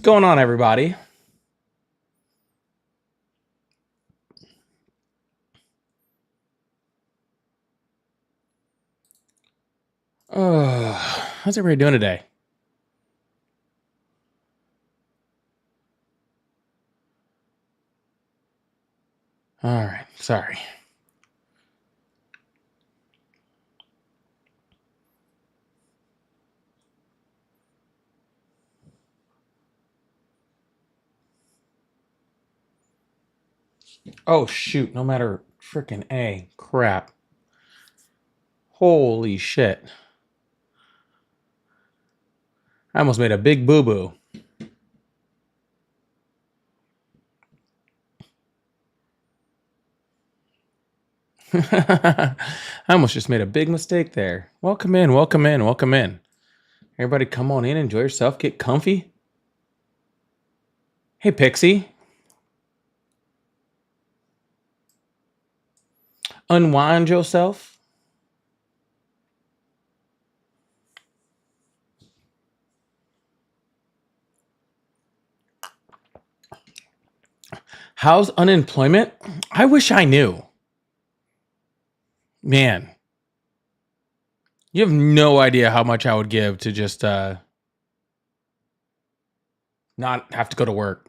going on, everybody? How's everybody doing today? All right, sorry. Oh, shoot, no matter freaking A. Crap. Holy shit. I almost made a big boo-boo. I almost just made a big mistake there. Welcome in, welcome in, welcome in. Everybody come on in, enjoy yourself, get comfy. Hey, Pixie. Unwind yourself. How's unemployment? I wish I knew. Man. You have no idea how much I would give to just not have to go to work.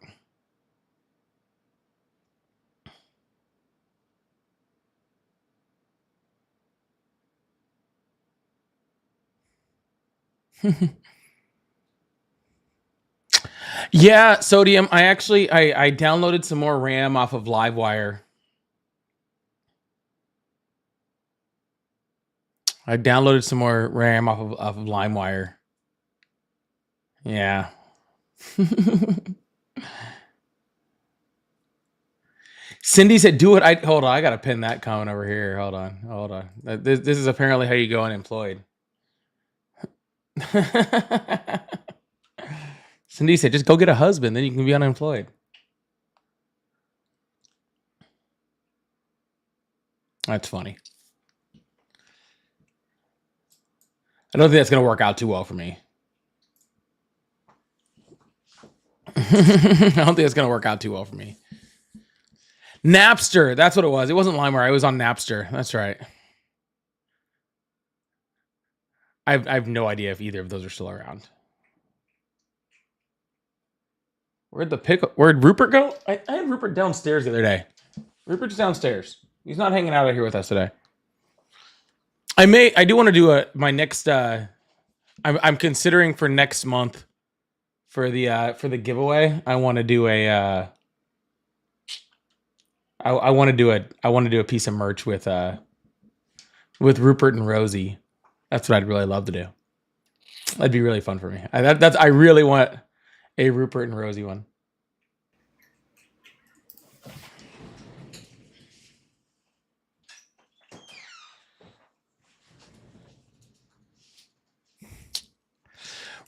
Yeah, Sodium. I downloaded some more RAM off of Livewire. I downloaded some more RAM off of LimeWire. Yeah. Cindy said, "Do it." Hold on. I gotta pin that comment over here. Hold on. This is apparently how you go unemployed. Cindy said, "Just go get a husband, then you can be unemployed." That's funny. I don't think that's gonna work out too well for me. I don't think it's gonna work out too well for me. Napster, that's what it was. It wasn't LimeWire. I was on Napster. That's right. I have no idea if either of those are still around. Where'd Rupert go? I had Rupert downstairs the other day. Rupert's downstairs. He's not hanging out here with us today. I do want to do my next. I'm considering for next month for the giveaway. I want to do a. I want to do a piece of merch with Rupert and Rosie. That's what I'd really love to do. That'd be really fun for me. I really want a Rupert and Rosie one.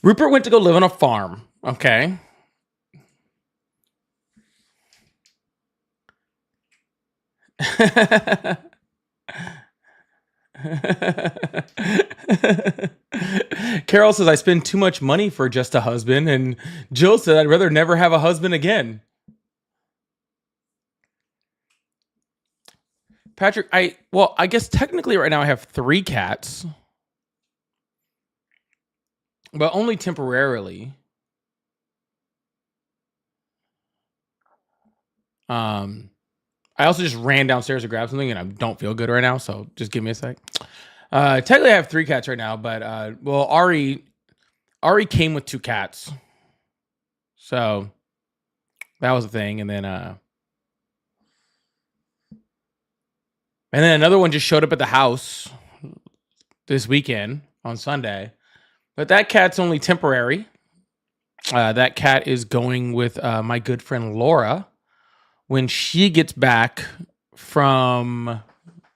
Rupert went to go live on a farm. Okay. Carol says I spend too much money for just a husband, and Jill said I'd rather never have a husband again. Patrick, I guess technically right now I have 3 cats, but only temporarily. I also just ran downstairs to grab something, and I don't feel good right now, so just give me a sec. Technically I have 3 cats right now, but Ari came with 2 cats, so that was a thing, and then another one just showed up at the house this weekend on Sunday. But that cat's only temporary. That cat is going with my good friend Laura when she gets back from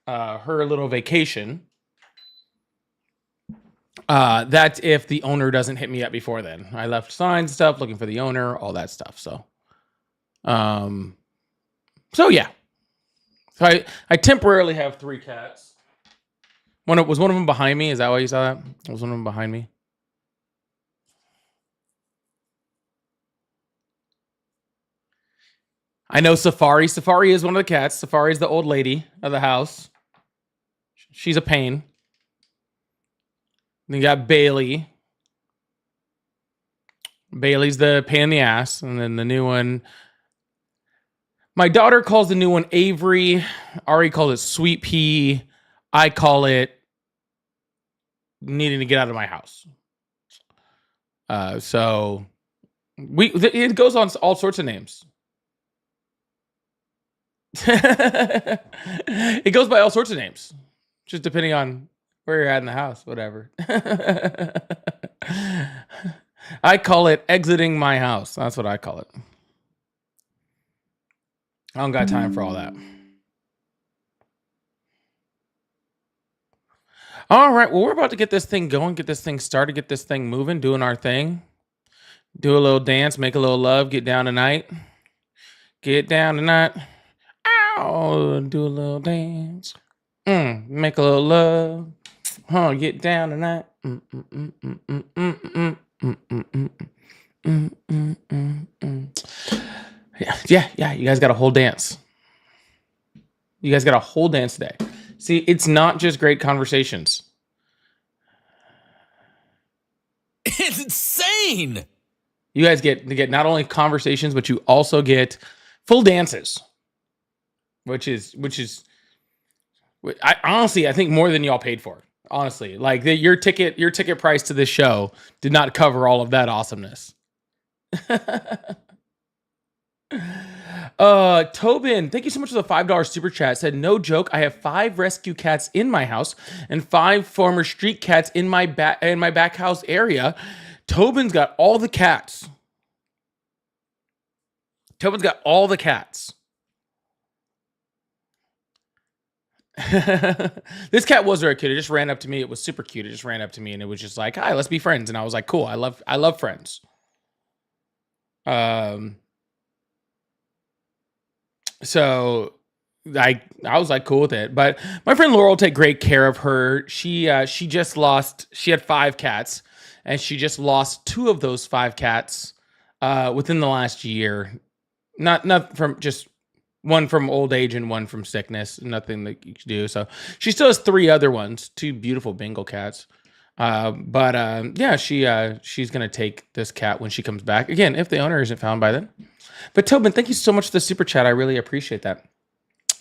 her little vacation. That's if the owner doesn't hit me up before then. I left signs, stuff, looking for the owner, all that stuff. So yeah. So I temporarily have 3 cats. Was one of them behind me? Is that why you saw that? Was one of them behind me? I know Safari. Safari is one of the cats. Safari is the old lady of the house. She's a pain. Then you got Bailey. Bailey's the pain in the ass. And then the new one. My daughter calls the new one Avery. Ari calls it Sweet Pea. I call it needing to get out of my house. So it goes on all sorts of names. It goes by all sorts of names, just depending on where you're at in the house, whatever. I call it exiting my house. That's what I call it. I don't got time for all that. All right. Well, we're about to get this thing going, get this thing started, get this thing moving, doing our thing. Do a little dance, make a little love, get down tonight. Get down tonight. Ow, do a little dance. Make a little love. Get down tonight. Yeah. You guys got a whole dance. You guys got a whole dance today. See, it's not just great conversations. It's insane. You guys get not only conversations, but you also get full dances, which is I honestly, I think more than y'all paid for. Honestly, like your ticket price to this show did not cover all of that awesomeness. Tobin, thank you so much for the $5 super chat. Said, no joke, I have 5 rescue cats in my house and 5 former street cats in my back house area. Tobin's got all the cats. Tobin's got all the cats. This cat was very cute. It just ran up to me. It was super cute. It just ran up to me and it was just like, hi, let's be friends. And I was like, cool. I love friends. So I was like cool with it, but my friend Laura will take great care of her. She had 5 cats and she just lost 2 of those 5 cats within the last year. Not from just one from old age and one from sickness, nothing that you can do. So she still has 3 other ones, 2 beautiful Bengal cats. Yeah, she's going to take this cat when she comes back again, if the owner isn't found by then. But Tobin, thank you so much for the super chat. I really appreciate that.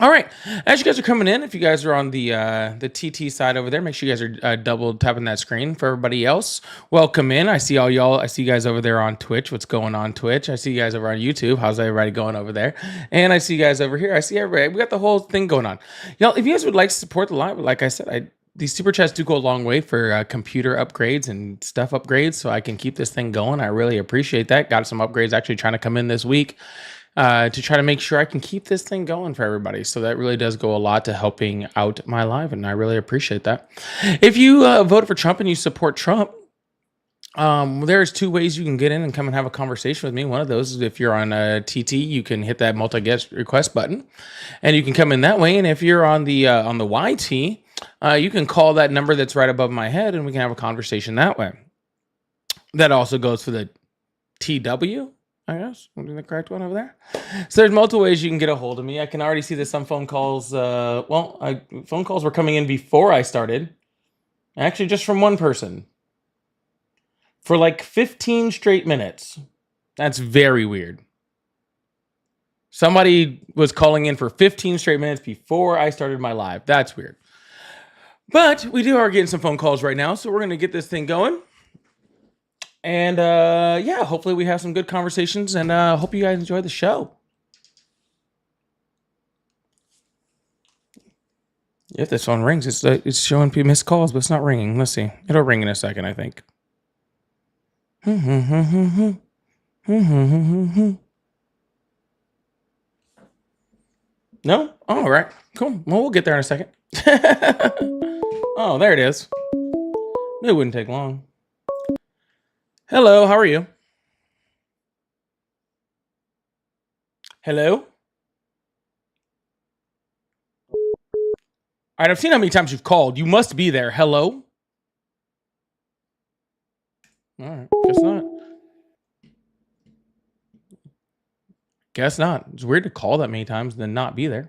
All right, as you guys are coming in, if you guys are on the TT side over there, make sure you guys are double tapping that screen. For everybody else, welcome in. I see all y'all. I see you guys over there on Twitch. What's going on Twitch? I see you guys over on YouTube. How's everybody going over there? And I see you guys over here. I see everybody. We got the whole thing going on. Y'all, if you guys would like to support the live, like I said, these super chats do go a long way for computer upgrades and stuff upgrades, so I can keep this thing going. I really appreciate that. Got some upgrades actually trying to come in this week to try to make sure I can keep this thing going for everybody. So that really does go a lot to helping out my live, and I really appreciate that. If you voted for Trump and you support Trump, there's 2 ways you can get in and come and have a conversation with me. One of those is if you're on a TT, you can hit that multi-guest request button, and you can come in that way. And if you're on the YT, you can call that number that's right above my head, and we can have a conversation that way. That also goes for the TW, I guess. I'm the correct one over there. So there's multiple ways you can get a hold of me. I can already see that some phone calls, phone calls were coming in before I started. Actually, just from one person. For like 15 straight minutes. That's very weird. Somebody was calling in for 15 straight minutes before I started my live. That's weird. But we are getting some phone calls right now, so we're going to get this thing going. And yeah, hopefully we have some good conversations, and hope you guys enjoy the show. If this phone rings, it's showing missed calls, but it's not ringing. Let's see. It'll ring in a second, I think. No? All right. Cool. Well, we'll get there in a second. Oh, there it is. It wouldn't take long. Hello, how are you? Hello? All right, I've seen how many times you've called. You must be there. Hello? All right, guess not. Guess not. It's weird to call that many times and then not be there.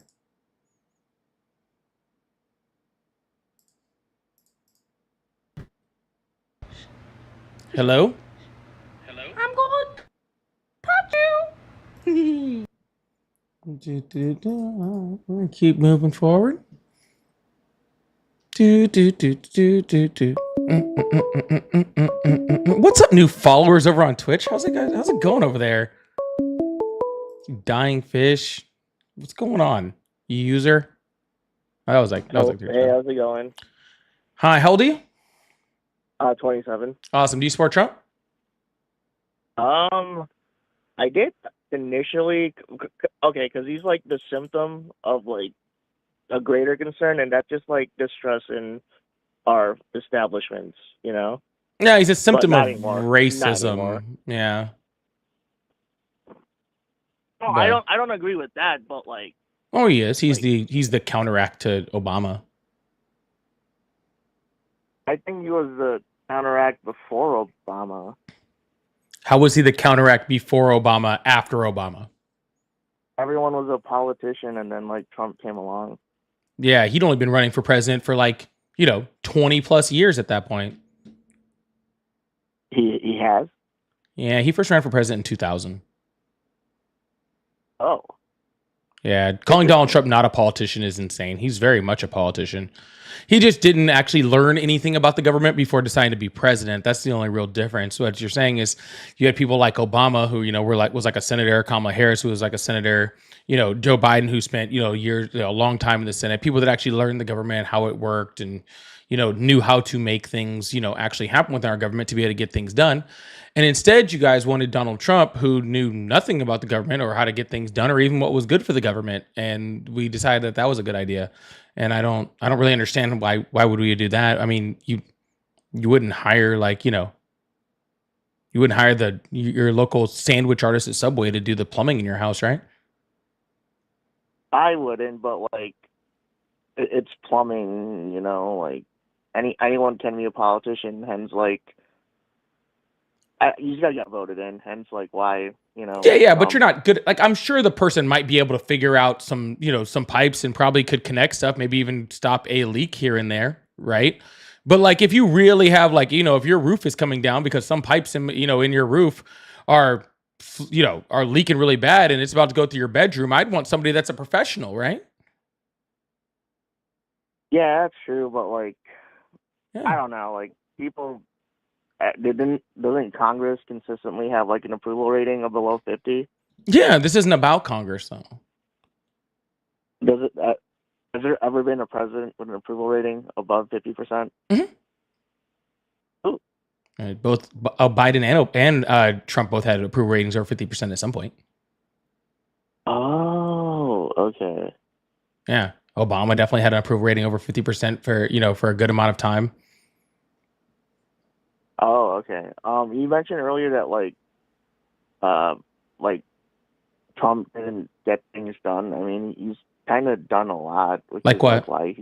Hello? I'm going to touch you. Keep moving forward. What's up, new followers over on Twitch? How's it going over there? Dying fish. What's going on? User? That was like Hey, how's it going? Hi, how old are you? 27. Awesome. Do you support Trump? I did initially, okay, because he's like the symptom of like a greater concern, and that's just like distrust in our establishments, you know? Yeah, he's a symptom of anymore. racism. Yeah. No, I don't agree with that, but like. Oh, he is. He's the counteract to Obama. I think he was the counteract before Obama. How was he the counteract before Obama, after Obama? Everyone was a politician, and then like Trump came along. Yeah, he'd only been running for president for 20 plus years at that point. He has? Yeah, he first ran for president in 2000. Oh. Yeah, calling Donald Trump not a politician is insane. He's very much a politician. He just didn't actually learn anything about the government before deciding to be president. That's the only real difference. What you're saying is you had people like Obama who, was like a senator, Kamala Harris who was like a senator, Joe Biden who spent, years, a long time in the Senate, people that actually learned the government, how it worked, and, knew how to make things, actually happen within our government to be able to get things done. And instead, you guys wanted Donald Trump, who knew nothing about the government or how to get things done or even what was good for the government. And we decided that was a good idea. And I don't really understand why would we do that? I mean, you wouldn't hire you wouldn't hire your local sandwich artist at Subway to do the plumbing in your house, right? I wouldn't, but like it's plumbing, like anyone can be a politician, hence like you just gotta get voted in, hence like why, Yeah, but you're not good. Like, I'm sure the person might be able to figure out some pipes and probably could connect stuff, maybe even stop a leak here and there, right? But like, if you really have if your roof is coming down because some pipes in your roof are leaking really bad and it's about to go through your bedroom, I'd want somebody that's a professional, right? Yeah, that's true, but like, Yeah. I don't know, like people. Doesn't Congress consistently have like an approval rating of below 50? Yeah, this isn't about Congress though. Does it? Has there ever been a president with an approval rating above 50%? Mm-hmm. Ooh. Both Biden and Trump both had approval ratings over 50% at some point. Oh, okay. Yeah, Obama definitely had an approval rating over 50% for a good amount of time. Oh, okay. You mentioned earlier that like Trump didn't get things done. I mean, he's kind of done a lot. Like what? Like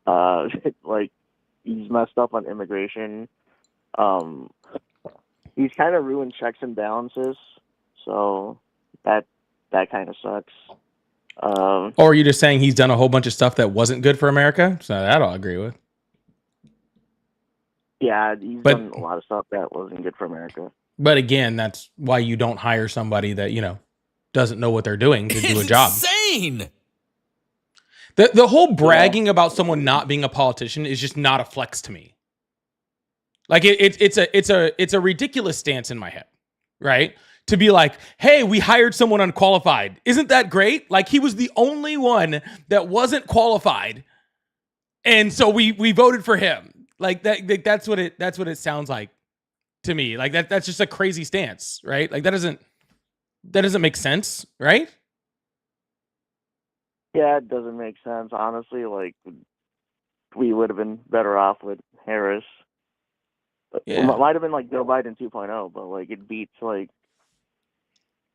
why like he's messed up on immigration. He's kind of ruined checks and balances. So that kind of sucks. Or are you just saying he's done a whole bunch of stuff that wasn't good for America? So that I'll agree with. Yeah, he's done a lot of stuff that wasn't good for America. But again, that's why you don't hire somebody that, doesn't know what they're doing to do a job. Insane. The whole bragging about someone not being a politician is just not a flex to me. Like it's a ridiculous stance in my head, right? To be like, hey, we hired someone unqualified. Isn't that great? Like, he was the only one that wasn't qualified. And so we voted for him. Like that's what it sounds like to me. Like that's just a crazy stance, right? Like that doesn't make sense, right? Yeah, it doesn't make sense. Honestly, like we would have been better off with Harris. Yeah. It might have been like Joe Biden 2.0, but like it beats like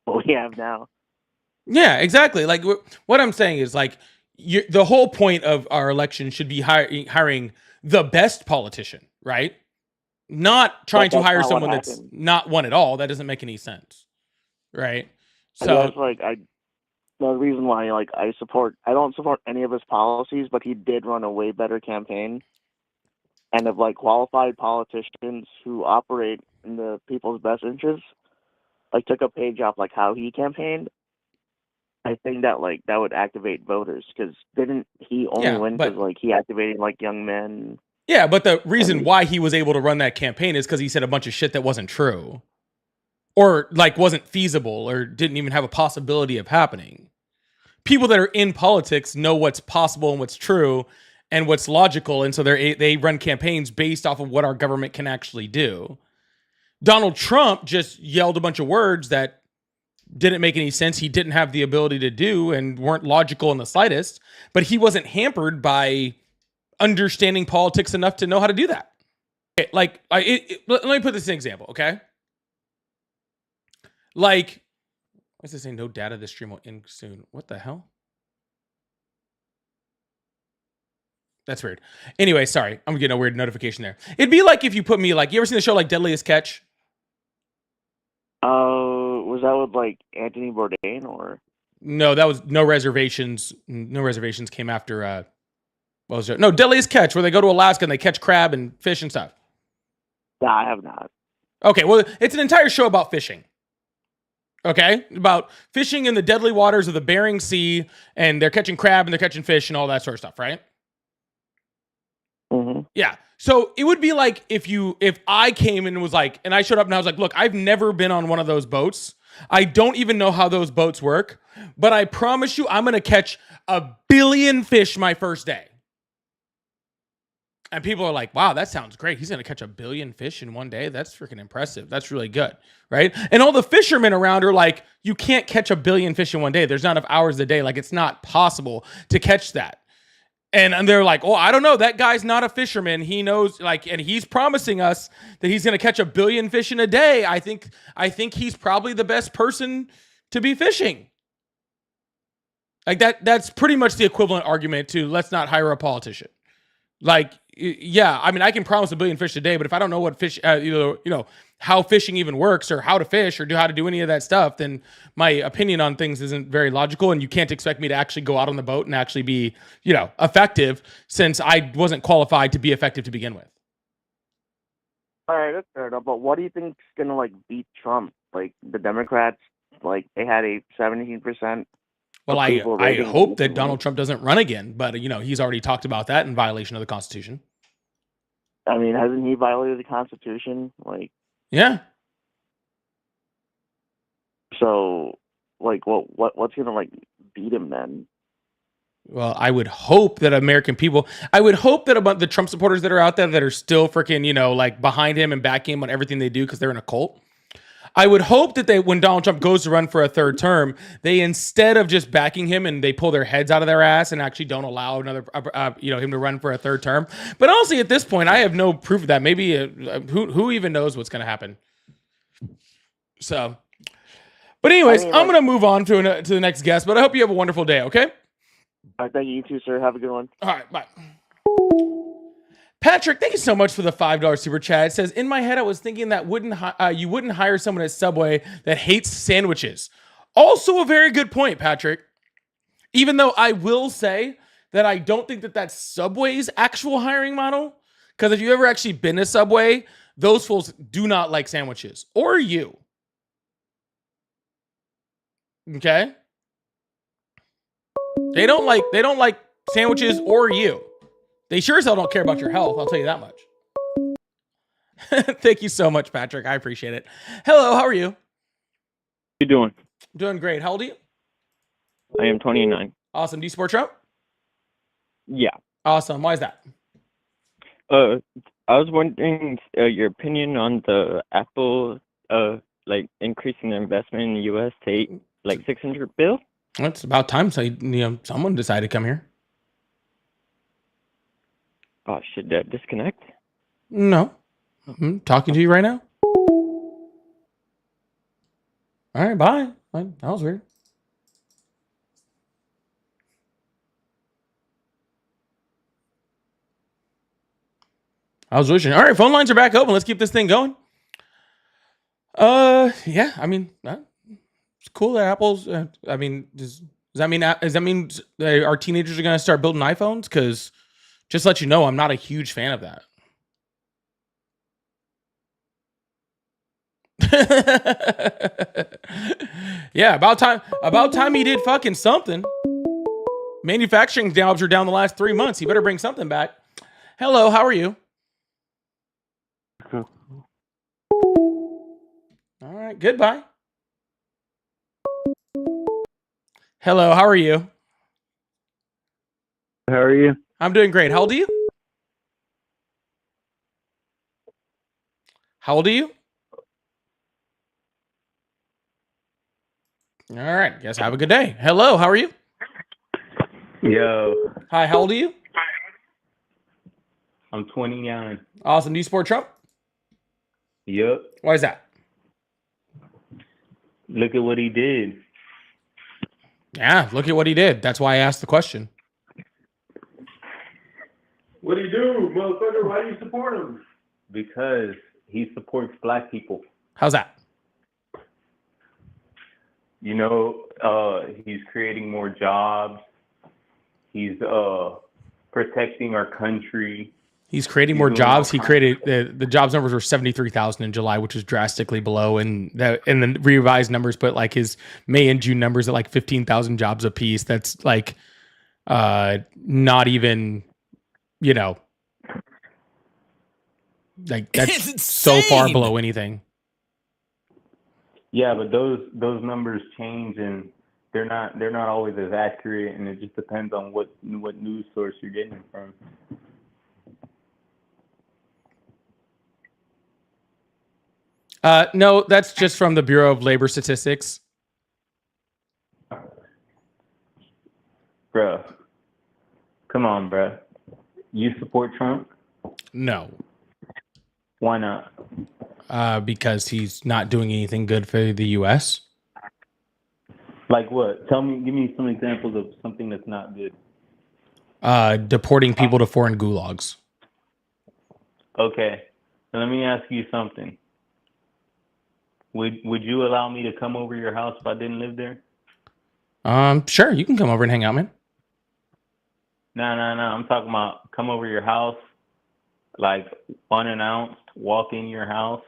what we have now. Yeah, exactly. Like what I'm saying is like the whole point of our election should be hiring the best politician, right? Not trying to hire someone that's not one at all. That doesn't make any sense, right? So that's like the reason why I don't support any of his policies, but he did run a way better campaign, and of like qualified politicians who operate in the people's best interests, like took a page off like how he campaigned. I think that like that would activate voters because didn't he only yeah, win because but like he activated like young men yeah, but the reason and why he was able to run that campaign is because he said a bunch of shit that wasn't true, or like wasn't feasible, or didn't even have a possibility of happening. People that are in politics know what's possible and what's true and what's logical, and so they run campaigns based off of what our government can actually do. Donald Trump just yelled a bunch of words that didn't make any sense. He didn't have the ability to do and weren't logical in the slightest, but he wasn't hampered by understanding politics enough to know how to do that. Okay, like, let me put this in an example, okay? Like, what's this saying? No data. This stream will end soon. What the hell? That's weird. Anyway, sorry. I'm getting a weird notification there. It'd be like if you put me, like, you ever seen the show like Deadliest Catch? was that with like Anthony Bourdain or No, that was No Reservations. No Reservations came after, what was it? No, Deadliest Catch, where they go to Alaska and they catch crab and fish and stuff. no, I have not. Okay, well, it's an entire show about fishing. Okay, about fishing in the deadly waters of the Bering Sea, and they're catching crab and they're catching fish and all that sort of stuff, right? Mm-hmm. Yeah. So it would be like if I came and was like, and I showed up and I was like, look, I've never been on one of those boats. I don't even know how those boats work, but I promise you, I'm going to catch 1 billion fish my first day. And people are like, wow, that sounds great. He's going to catch 1 billion fish in one day. That's freaking impressive. That's really good. Right. And all the fishermen around are like, you can't catch 1 billion fish in one day. There's not enough hours a day. Like, it's not possible to catch that. And they're like, oh, I don't know. That guy's not a fisherman. He knows, like, and he's promising us that he's going to catch 1 billion fish in a day. I think he's probably the best person to be fishing. Like that's pretty much the equivalent argument to let's not hire a politician. Like, yeah, I mean, I can promise 1 billion fish a day, but if I don't know what fish, how fishing even works or how to fish or how to do any of that stuff, then my opinion on things isn't very logical. And you can't expect me to actually go out on the boat and actually be, effective, since I wasn't qualified to be effective to begin with. All right, that's fair enough. But what do you think's gonna like beat Trump? Like the Democrats, like they had a 17%. Well, I hope that Donald Trump doesn't run again, but he's already talked about that in violation of the Constitution. I mean, hasn't he violated the Constitution? Like, yeah. So, like, what's gonna like beat him then? Well, I would hope that I would hope that about the Trump supporters that are out there that are still freaking, like behind him and backing him on everything they do because they're in a cult. I would hope that when Donald Trump goes to run for a third term, they, instead of just backing him and they pull their heads out of their ass and actually don't allow him to run for a third term. But honestly, at this point, I have no proof of that. Maybe who even knows what's going to happen? So, but anyways, I'm going to move on to the next guest, but I hope you have a wonderful day. Okay. All right, thank you too, sir. Have a good one. All right. Bye. Patrick, thank you so much for the $5 super chat. It says, in my head, I was thinking that you wouldn't hire someone at Subway that hates sandwiches. Also a very good point, Patrick. Even though I will say that I don't think that that's Subway's actual hiring model. Because if you've ever actually been to Subway, those fools do not like sandwiches. Or you. Okay? They don't like sandwiches or you. They sure as hell don't care about your health, I'll tell you that much. Thank you so much, Patrick. I appreciate it. Hello, how are you? How you doing? Doing great. How old are you? I am 29. Awesome. Do you support Trump? Yeah. Awesome. Why is that? I was wondering your opinion on the Apple, like increasing their investment in the U.S. to like $600 billion. It's about time someone decided to come here. Oh, should that disconnect? No. I'm talking to you right now. All right, bye. That was weird. I was wishing. All right, phone lines are back open. Let's keep this thing going. Yeah, I mean, It's cool that Apple's. I mean, does that mean our teenagers are going to start building iPhones? Because just to let you know, I'm not a huge fan of that. Yeah, about time. About time he did fucking something. Manufacturing jobs are down the last 3 months. He better bring something back. Hello, how are you? All right, goodbye. Hello, how are you? How are you? I'm doing great. How old are you? How old are you? All right, guess have a good day. Hello, how are you? Yo, Hi, how old are you? I'm 29. Awesome. Do you support Trump? Yup. Why is that? Look at what he did. Yeah, look at what he did. That's why I asked the question. What do you do, motherfucker? Why do you support him? Because he supports black people. How's that? You know, he's creating more jobs. He's protecting our country. He's creating more jobs. He created the jobs numbers were 73,000 in July, which is drastically below, and the revised numbers put like his May and June numbers at like 15,000 jobs apiece. That's like not even, you know, like that's so far below anything. Yeah, but those numbers change, and they're not always as accurate, and it just depends on what news source you're getting it from. No, that's just from the Bureau of Labor Statistics. Bruh, come on, bruh. You support Trump? No, Why not? because he's not doing anything good for the U.S. Like what? Give me some examples of something that's not good. Deporting people to foreign gulags. Okay, so let me ask you something. Would you allow me to come over your house if I didn't live there? Sure, you can come over and hang out, man. No. I'm talking about come over your house, like unannounced, walk in your house,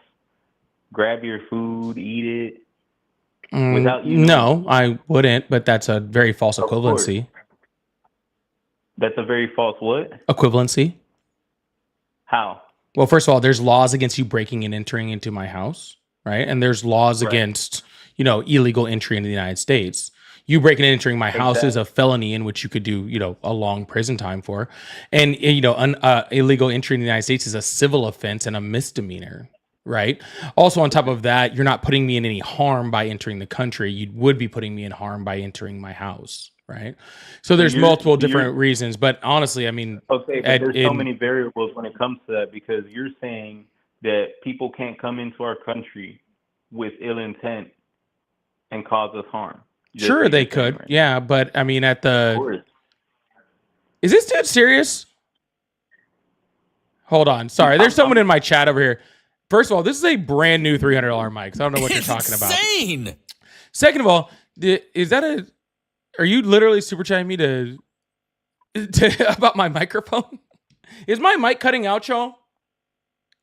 grab your food, eat it. Without you No, I wouldn't, but that's a very false Of course. equivalency. That's a very false what? Equivalency. How? Well, first of all, there's laws against you breaking and entering into my house, right? And there's laws Right. against, illegal entry into the United States. You breaking and entering my house is a felony in which you could do, a long prison time for. And, illegal entry in the United States is a civil offense and a misdemeanor, right? Also, on top of that, you're not putting me in any harm by entering the country. You would be putting me in harm by entering my house, right? So there's multiple different reasons. But honestly, I mean, Okay, but there's so many variables when it comes to that, because you're saying that people can't come into our country with ill intent and cause us harm. Sure, they could. Right? Yeah, but I mean, Of course. is this dude serious? Hold on. Sorry, there's someone in my chat over here. First of all, this is a brand new $300 mic. So I don't know what you're talking about. Insane. Second of all, are you literally super chatting me to about my microphone? Is my mic cutting out, y'all?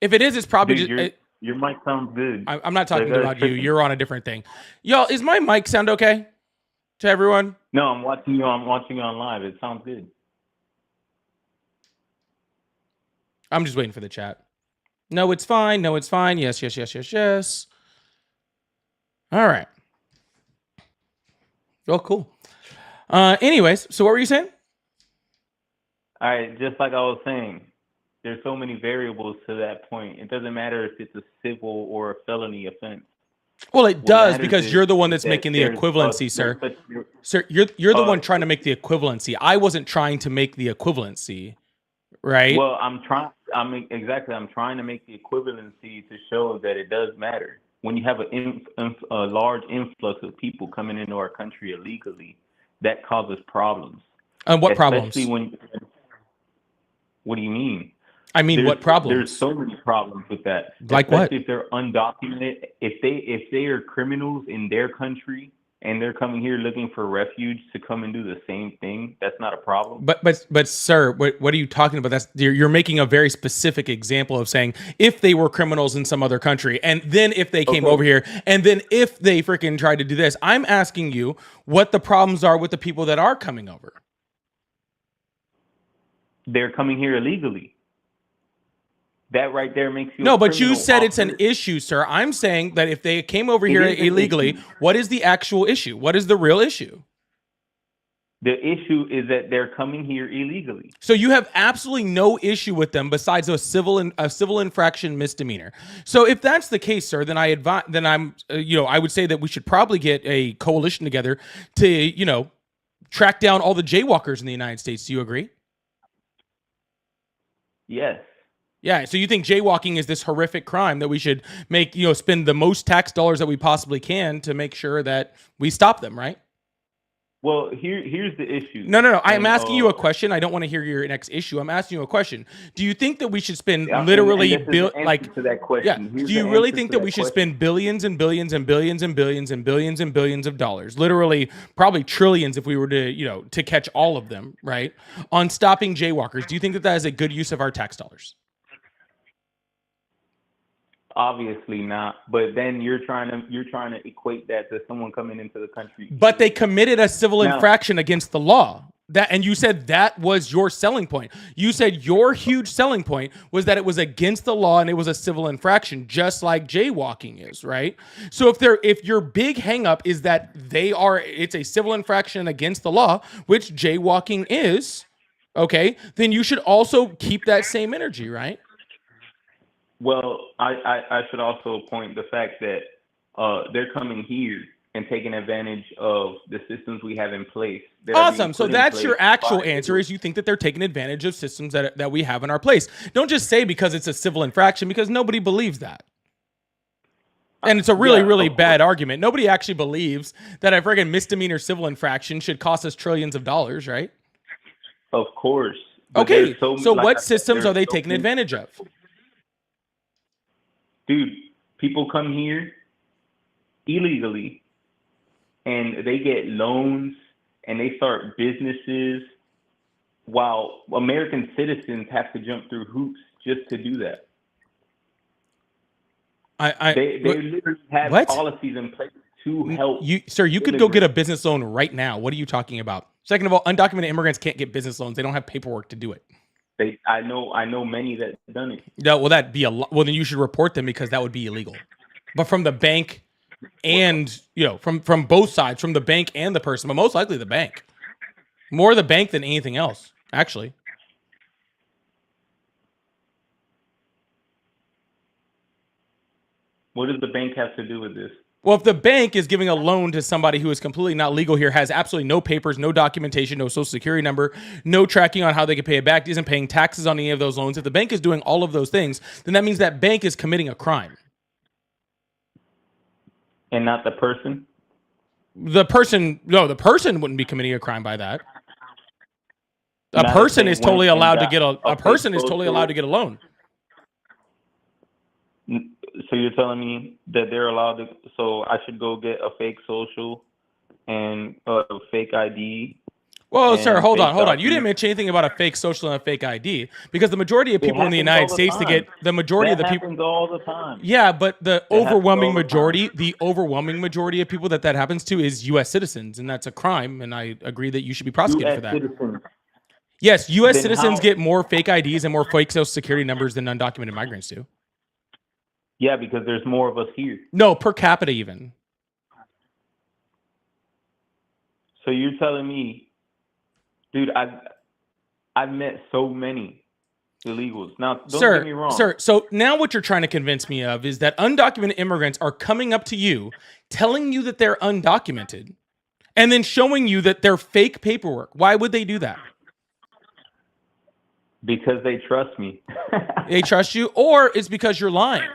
If it is, it's probably Dude, your mic sounds good. I'm not talking about you. You're on a different thing. Y'all, is my mic sound okay to everyone? No, I'm watching you on live. It sounds good. I'm just waiting for the chat. No, it's fine. No, it's fine. Yes. All right. Oh, cool. Anyways, so what were you saying? All right, just like I was saying, there's so many variables to that point. It doesn't matter if it's a civil or a felony offense. Well, it does, because you're the one that's making the equivalency, sir. Sir, you're the one trying to make the equivalency. I wasn't trying to make the equivalency, right? Well, I'm trying to make the equivalency to show that it does matter. When you have a large influx of people coming into our country illegally, that causes problems. What problems? What do you mean? I mean, what problems? There's so many problems with that. Like what? Especially if they're undocumented. If they are criminals in their country and they're coming here looking for refuge to come and do the same thing, that's not a problem. But sir, what are you talking about? That's you're making a very specific example of saying if they were criminals in some other country, and then if they came over here, and then if they freaking tried to do this. I'm asking you what the problems are with the people that are coming over. They're coming here illegally. That right there makes you no, a but you criminal said it's an offender. issue, sir. I'm saying that if they came over here is an illegally, issue. what is the actual issue? What is the real issue? The issue is that they're coming here illegally. So you have absolutely no issue with them besides a civil infraction misdemeanor. So if that's the case, sir, then I would say that we should probably get a coalition together to, track down all the jaywalkers in the United States. Do you agree? Yes. Yeah, so you think jaywalking is this horrific crime that we should make, spend the most tax dollars that we possibly can to make sure that we stop them, right? Well, here's the issue. No. I'm asking you a question. I don't want to hear your next issue. I'm asking you a question. Do you think that we should spend literally to that question? Yeah. Do you really think that we should spend billions and billions and billions and billions and billions and billions of dollars, literally probably trillions if we were to catch all of them, right, on stopping jaywalkers? Do you think that that is a good use of our tax dollars? Obviously not, but then you're trying to equate that to someone coming into the country. But they committed a civil infraction against the law. And you said that was your selling point. You said your huge selling point was that it was against the law and it was a civil infraction, just like jaywalking is, right? So if your big hangup is that it's a civil infraction against the law, which jaywalking is, okay, then you should also keep that same energy, right? Well, I should also point the fact that they're coming here and taking advantage of the systems we have in place. Awesome. So that's your actual answer, is you think that they're taking advantage of systems that we have in our place. Don't just say because it's a civil infraction, because nobody believes that. And it's a really bad argument. Nobody actually believes that a friggin' misdemeanor civil infraction should cost us trillions of dollars, right? Of course. Okay. So what systems are they taking advantage of? Dude, people come here illegally and they get loans and they start businesses while American citizens have to jump through hoops just to do that. They literally have policies in place to help. Sir, you could go get a business loan right now. What are you talking about? Second of all, undocumented immigrants can't get business loans. They don't have paperwork to do it. I know many that have done it. No, well, that'd be well, then you should report them, because that would be illegal. But from the bank and, from both sides, from the bank and the person, but most likely the bank. More the bank than anything else, actually. What does the bank have to do with this? Well, if the bank is giving a loan to somebody who is completely not legal here, has absolutely no papers, no documentation, no social security number, no tracking on how they can pay it back, isn't paying taxes on any of those loans, if the bank is doing all of those things, then that means that bank is committing a crime. And not the person? The person wouldn't be committing a crime by that. A person is totally allowed to get a loan. So you're telling me that they're allowed to? So I should go get a fake social and a fake ID? Well, sir, hold on. You didn't mention anything about a fake social and a fake ID, because the majority of people in the United States of the people happens all the time. Yeah, but the overwhelming majority of people that happens to is U.S. citizens, and that's a crime. And I agree that you should be prosecuted for that. Citizens. Yes, U.S. citizens get more fake IDs and more fake social security numbers than undocumented migrants do. Yeah, because there's more of us here. No, per capita even. So you're telling me, dude, I've met so many illegals. Now, don't get me wrong. Sir, so now what you're trying to convince me of is that undocumented immigrants are coming up to you, telling you that they're undocumented, and then showing you that they're fake paperwork. Why would they do that? Because they trust me. They trust you, or it's because you're lying?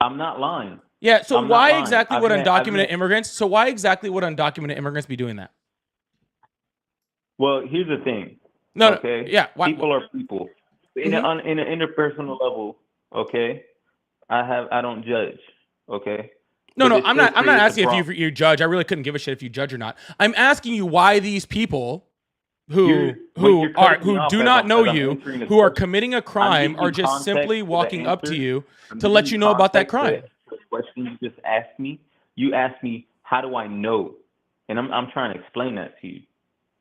I'm not lying. Yeah, so why exactly would undocumented immigrants be doing that? Well, here's the thing. Okay. Yeah. People are people. In an interpersonal level, okay. I don't judge. Okay. No, but no, it I'm still not. I'm not creates a asking if problem. you judge. I really couldn't give a shit if you judge or not. I'm asking you why these people who You're cutting me who off do as not know as I'm you, answering the who are question. committing a I'm crime, giving are you just simply context to the walking up to answer. you I'm to giving let you you know about that context to crime. the question you just asked me. You asked me, how do I know? And I'm trying to explain that to you.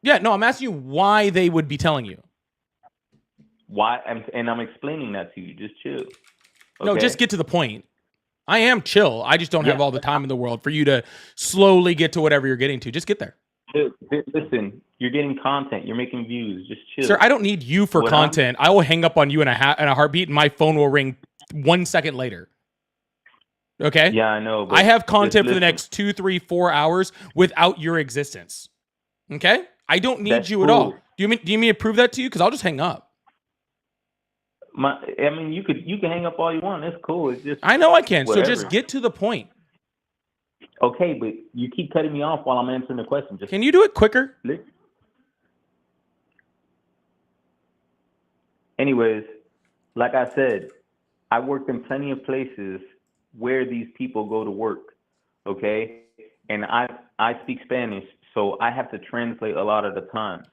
Yeah, no, I'm asking you why they would be telling you. Why? I'm explaining that to you. Just chill. No, Okay? just get to the point. I am chill. I just don't have Yeah. all the time in the world for you to slowly get to whatever you're getting to. Just get there. Listen, you're getting content. You're making views. Just chill. Sir, I don't need you for What content. I will hang up on you in a heartbeat and my phone will ring 1 second later. Okay? Yeah, I know. But I have just content for the listen. next 2, 3, 4 hours without your existence. Okay? I don't need That's you at all. cool. Do you need me to prove that to you? Because I'll just hang up. I mean, you can hang up all you want. It's cool. It's just I know I can. whatever. So just get to the point. Okay, but you keep cutting me off while I'm answering the question. Just Can you do it quicker? listen. Anyways, like I said, I worked in plenty of places where these people go to work. Okay, and I speak Spanish, so I have to translate a lot of the time.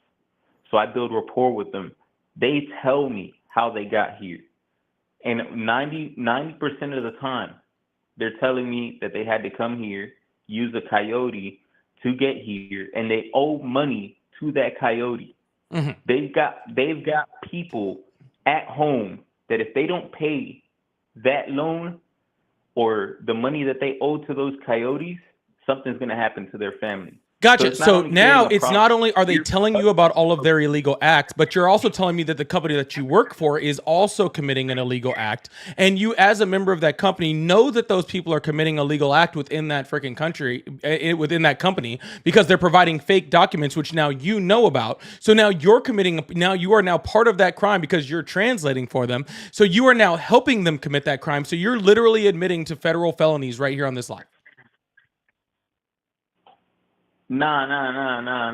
So I build rapport with them. They tell me how they got here, and 90% of the time, they're telling me that they had to come here, use a coyote to get here, and they owe money to that coyote. Mm-hmm. They've got people at home that if they don't pay that loan or the money that they owe to those coyotes, something's going to happen to their family. Gotcha. it's not So only now creating a it's problem, not only are they you're- telling you about all of their illegal acts, but you're also telling me that the company that you work for is also committing an illegal act. And you, as a member of that company, know that those people are committing a legal act within that freaking country, within that company, because they're providing fake documents, which now you know about. So now you are now part of that crime because you're translating for them. So you are now helping them commit that crime. So you're literally admitting to federal felonies right here on this live. Nah.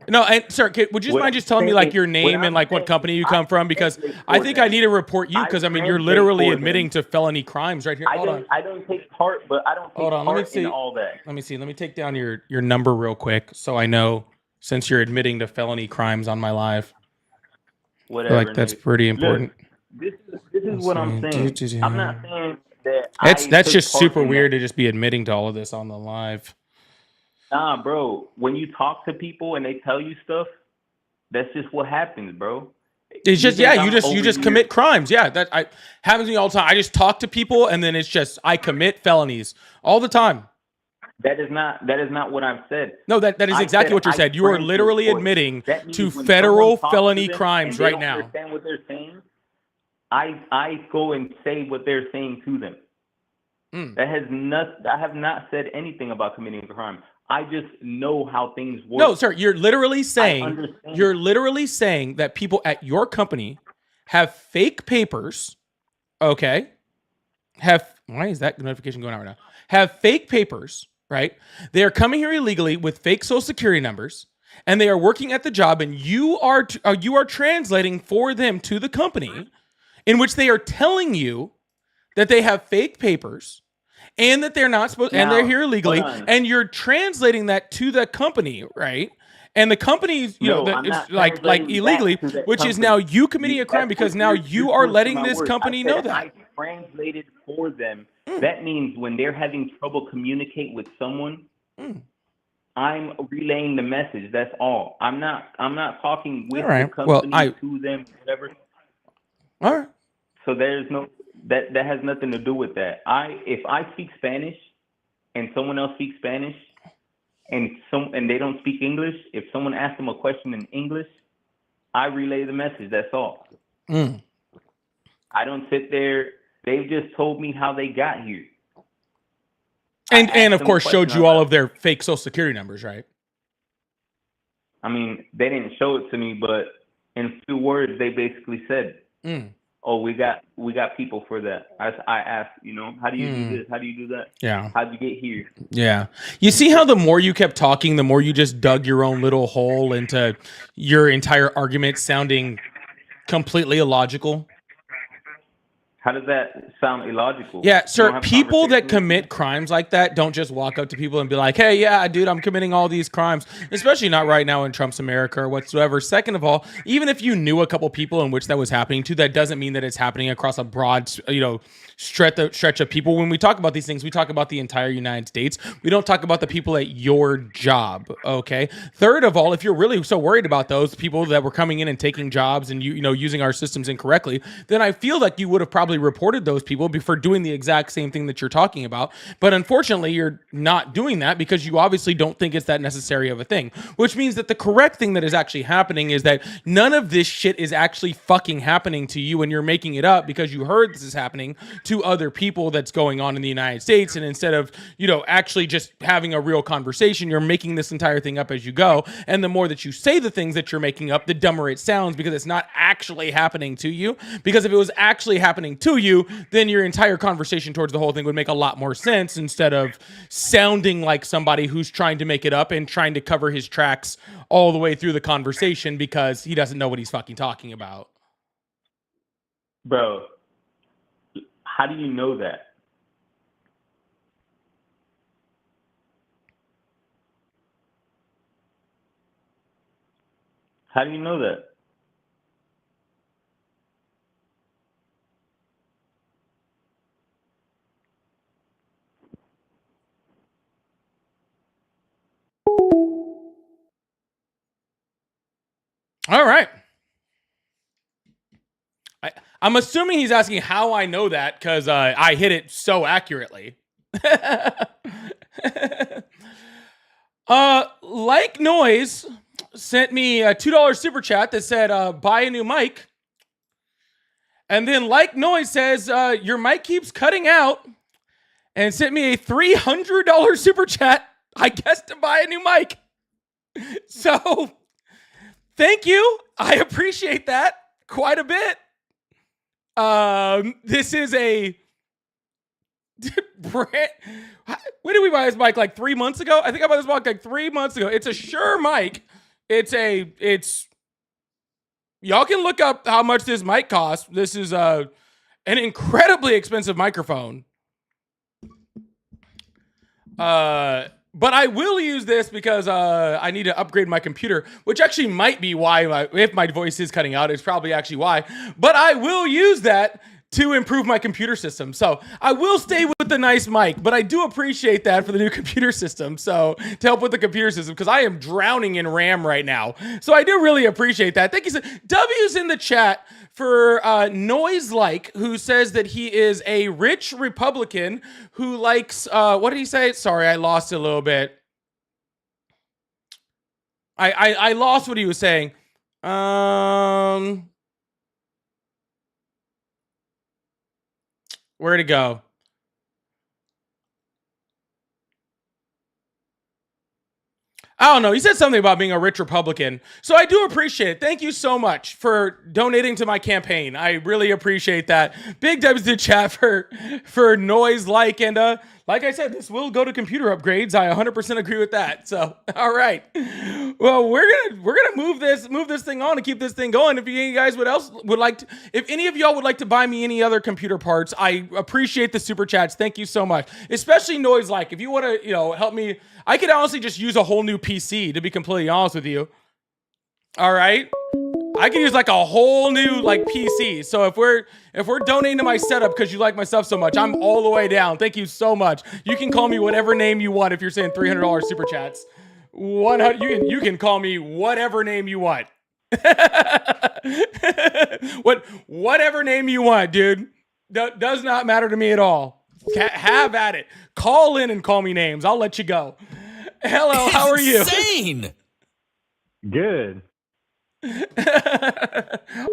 No, and sir, would you What mind I'm just telling me saying like is- your what name and I'm like what saying company is you I come from? Because translate I for think them. I need to report you because I mean you're translate literally for admitting them. to felony crimes right here. Hold on. I don't take part, but I don't take Hold on, let me part in see. all that. Let me see. Let me take down your number real quick so I know since you're admitting to felony crimes on my live. I feel Whatever. like that's nigga. pretty important. Look, this is Let's what I'm see. saying. I'm not saying that That's I just took part super in weird that. to just be admitting to all of this on the live. Nah, bro. When you talk to people and they tell you stuff, that's just what happens, bro. It's just think you I'm just over here- commit crimes. Yeah, that happens to me all the time. I just talk to people and then it's just I commit felonies all the time. That is not what I've said. No, that is I exactly said what you I said. You are translate literally for it. admitting That means to when federal someone talks to felony them crimes and they right don't now. understand what they're saying, I go and say what they're saying to them. That has not. I have not said anything about committing a crime. I just know how things work. No, sir, you're literally saying understand. that people at your company have fake papers, okay? Why is that notification going out right now? Have fake papers, right? They are coming here illegally with fake social security numbers, and they are working at the job, and you are translating for them to the company, in which they are telling you that they have fake papers and that they're not supposed and Now, they're here illegally, hold on. and you're translating that to the company, right? And the company's, No, I'm it's not like translating illegally, that to that which is company. now you committing a crime That's because what now you're you are twisting letting my this words. company I know said that. I translated for them. That means when they're having trouble communicate with someone, I'm relaying the message. That's all. I'm not talking with All right. the Well, company to them, whatever. All right. So there's no that has nothing to do with that. If I speak Spanish and someone else speaks Spanish and they don't speak English, if someone asks them a question in English, I relay the message. That's all. I don't sit there. They've just told me how they got here. And of them a course showed question. you all of their fake social security numbers, right? I mean, they didn't show it to me, but in a few words, they basically said, "Oh, we got people for that." I asked, how do you do this? How do you do that? Yeah. How'd you get here? Yeah. You see how the more you kept talking, the more you just dug your own little hole into your entire argument sounding completely illogical? How does that sound illogical? Yeah, You don't sir. have People that conversations with commit people? crimes like that don't just walk up to people and be like, "Hey, yeah, dude, I'm committing all these crimes." Especially not right now in Trump's America or whatsoever. Second of all, even if you knew a couple people in which that was happening to, that doesn't mean that it's happening across a broad, stretch of people. When we talk about these things, we talk about the entire United States. We don't talk about the people at your job. Okay. Third of all, if you're really so worried about those people that were coming in and taking jobs and using our systems incorrectly, then I feel like you would have probably reported those people for doing the exact same thing that you're talking about. But unfortunately, you're not doing that because you obviously don't think it's that necessary of a thing, which means that the correct thing that is actually happening is that none of this shit is actually fucking happening to you, and you're making it up because you heard this is happening to other people that's going on in the United States. And instead of, actually just having a real conversation, you're making this entire thing up as you go. And the more that you say the things that you're making up, the dumber it sounds because it's not actually happening to you. Because if it was actually happening to you, then your entire conversation towards the whole thing would make a lot more sense instead of sounding like somebody who's trying to make it up and trying to cover his tracks all the way through the conversation because he doesn't know what he's fucking talking about. Bro, how do you know that? How do you know that? All right. I'm assuming he's asking how I know that because I hit it so accurately. Like Noise sent me a $2 super chat that said, buy a new mic. And then Like Noise says, your mic keeps cutting out, and sent me a $300 super chat, I guess, to buy a new mic. So thank you. I appreciate that quite a bit. This is a brand. When did we buy this mic? Like 3 months ago? I think I bought this mic like 3 months ago. It's a Shure mic. It's y'all can look up how much this mic costs. This is an incredibly expensive microphone. But I will use this because I need to upgrade my computer, which actually might be why if my voice is cutting out, it's probably actually why. But I will use that to improve my computer system. So I will stay with the nice mic, but I do appreciate that for the new computer system. So to help with the computer system, because I am drowning in RAM right now. So I do really appreciate that. Thank you. W's in the chat for Noise Like, who says that he is a rich Republican who likes, what did he say? Sorry, I lost it a little bit. I lost what he was saying. Where'd it go? I don't know. He said something about being a rich Republican. So I do appreciate it. Thank you so much for donating to my campaign. I really appreciate that. Big W's to chat for Noise Like. And like I said, this will go to computer upgrades. I 100% agree with that. So, all right. Well, we're gonna move this thing on and keep this thing going. If you guys would like to, if any of y'all would like to buy me any other computer parts, I appreciate the super chats. Thank you so much. Especially Noise Like. If you want to, help me, I could honestly just use a whole new PC, to be completely honest with you. All right. I could use like a whole new PC. So if we're donating to my setup because you like my stuff so much, I'm all the way down. Thank you so much. You can call me whatever name you want if you're saying $300 super chats. You can call me whatever name you want. Whatever name you want, dude. Does not matter to me at all. Have at it. Call in and call me names. I'll let you go. Hello, how are you? Insane. Good.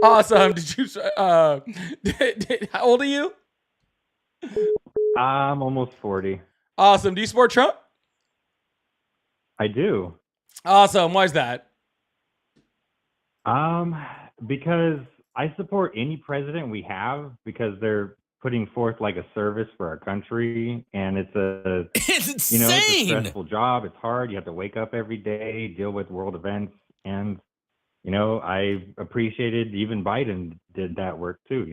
Awesome. Did you how old are you? I'm almost 40. Awesome. Do you support Trump? I do. Awesome. Why is that? Because I support any president we have because they're putting forth like a service for our country, and it's a It's it's insane. a stressful job. It's hard. You have to wake up every day, deal with world events, and I appreciated even Biden did that work too.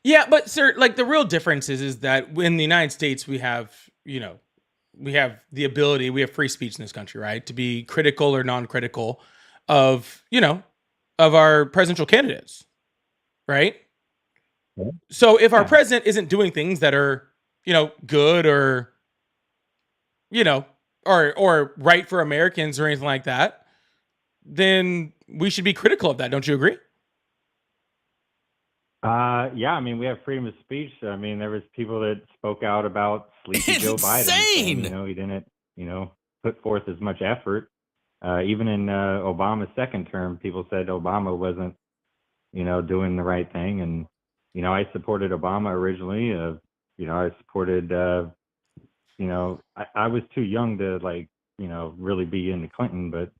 Yeah, but sir, like the real difference is that in the United States we have, we have the ability, we have free speech in this country, right? To be critical or non-critical of, of our presidential candidates, right? Yeah. So if our Yeah. president isn't doing things that are, good or, you know, or right for Americans or anything like that, then we should be critical of that. Don't you agree? Yeah, I mean, we have freedom of speech. I mean, there was people that spoke out about sleepy It's Joe Biden, saying, insane. he didn't, put forth as much effort. Even in Obama's second term, people said Obama wasn't, doing the right thing. And, I supported Obama originally. I supported, I was too young to really be into Clinton, but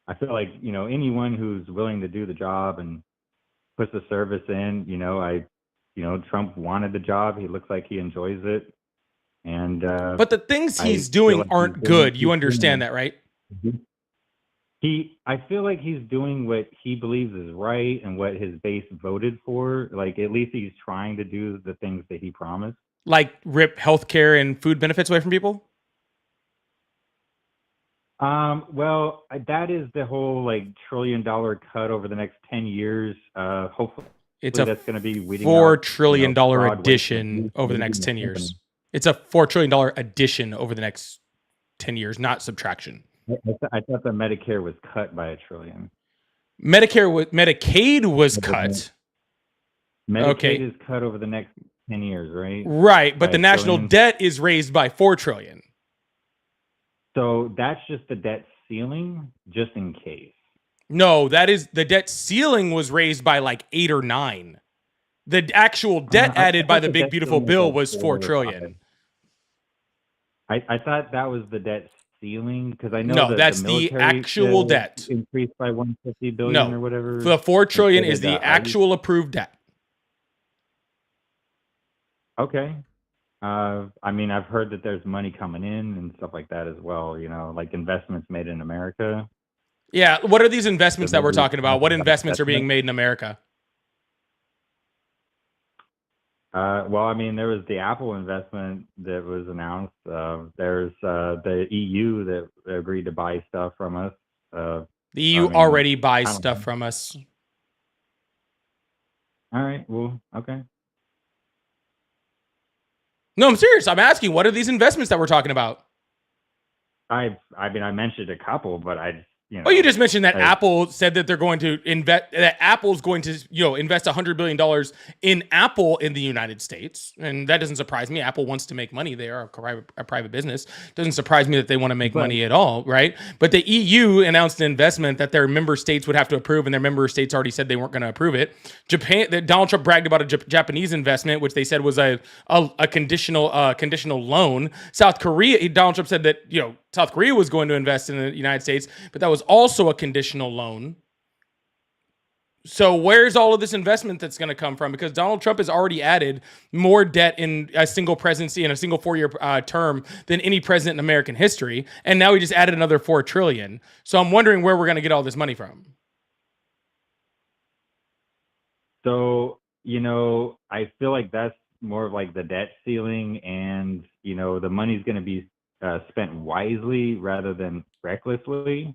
I feel like, anyone who's willing to do the job and puts the service in, Trump wanted the job. He looks like he enjoys it. And But the things I he's feel doing like aren't good. You understand that, right? I feel like he's doing what he believes is right and what his base voted for. Like, at least he's trying to do the things that he promised. Like rip healthcare and food benefits away from people? Well, that is the whole $1 trillion cut over the next 10 years. Hopefully It's a that's going to be weeding $4 out, trillion fraud, waste, addition abuse, over the and next abuse 10 of years. company. It's a $4 trillion addition over the next 10 years, not subtraction. I thought the Medicare was cut by $1 trillion. Medicaid was cut. Medicaid Okay. is cut over the next 10 years, right? Right, but By the $1 national trillion. debt is raised by $4 trillion. So that's just the debt ceiling, just in case. No, that is the debt ceiling was raised by like 8 or 9. The actual debt I added by thought the the big debt beautiful ceiling was bill like was 4 4 or trillion. 5. I thought that was the debt ceiling, because I know No, that that's the the military actual debt. increased by 150 billion No, or whatever. the 4 trillion Instead is it the got raised. actual approved debt. Okay. I mean, I've heard that there's money coming in and stuff like that as well, like investments made in America. Yeah, what are these investments that we're maybe talking about? What talking about investments are being investment. made in America? Well, I mean, there was the Apple investment that was announced. There's the EU that agreed to buy stuff from us. The EU I mean, already I buys don't stuff know. from us. All right. Well, okay. No, I'm serious. I'm asking, what are these investments that we're talking about? I mean, I mentioned a couple, but Well, you just mentioned that I- Apple said that they're going to invest. That Apple's going to, invest $100 billion in Apple in the United States, and that doesn't surprise me. Apple wants to make money; they are a private business. Doesn't surprise me that they want to make money at all, right? But the EU announced an investment that their member states would have to approve, and their member states already said they weren't going to approve it. That Donald Trump bragged about a Japanese investment, which they said was a conditional loan. South Korea, Donald Trump said that South Korea was going to invest in the United States, but that was also a conditional loan. So where's all of this investment that's going to come from? Because Donald Trump has already added more debt in a single presidency in a single 4-year term than any president in American history. And now he just added another $4 trillion. So I'm wondering where we're going to get all this money from. So, I feel like that's more of like the debt ceiling, and, the money's going to be spent wisely rather than recklessly.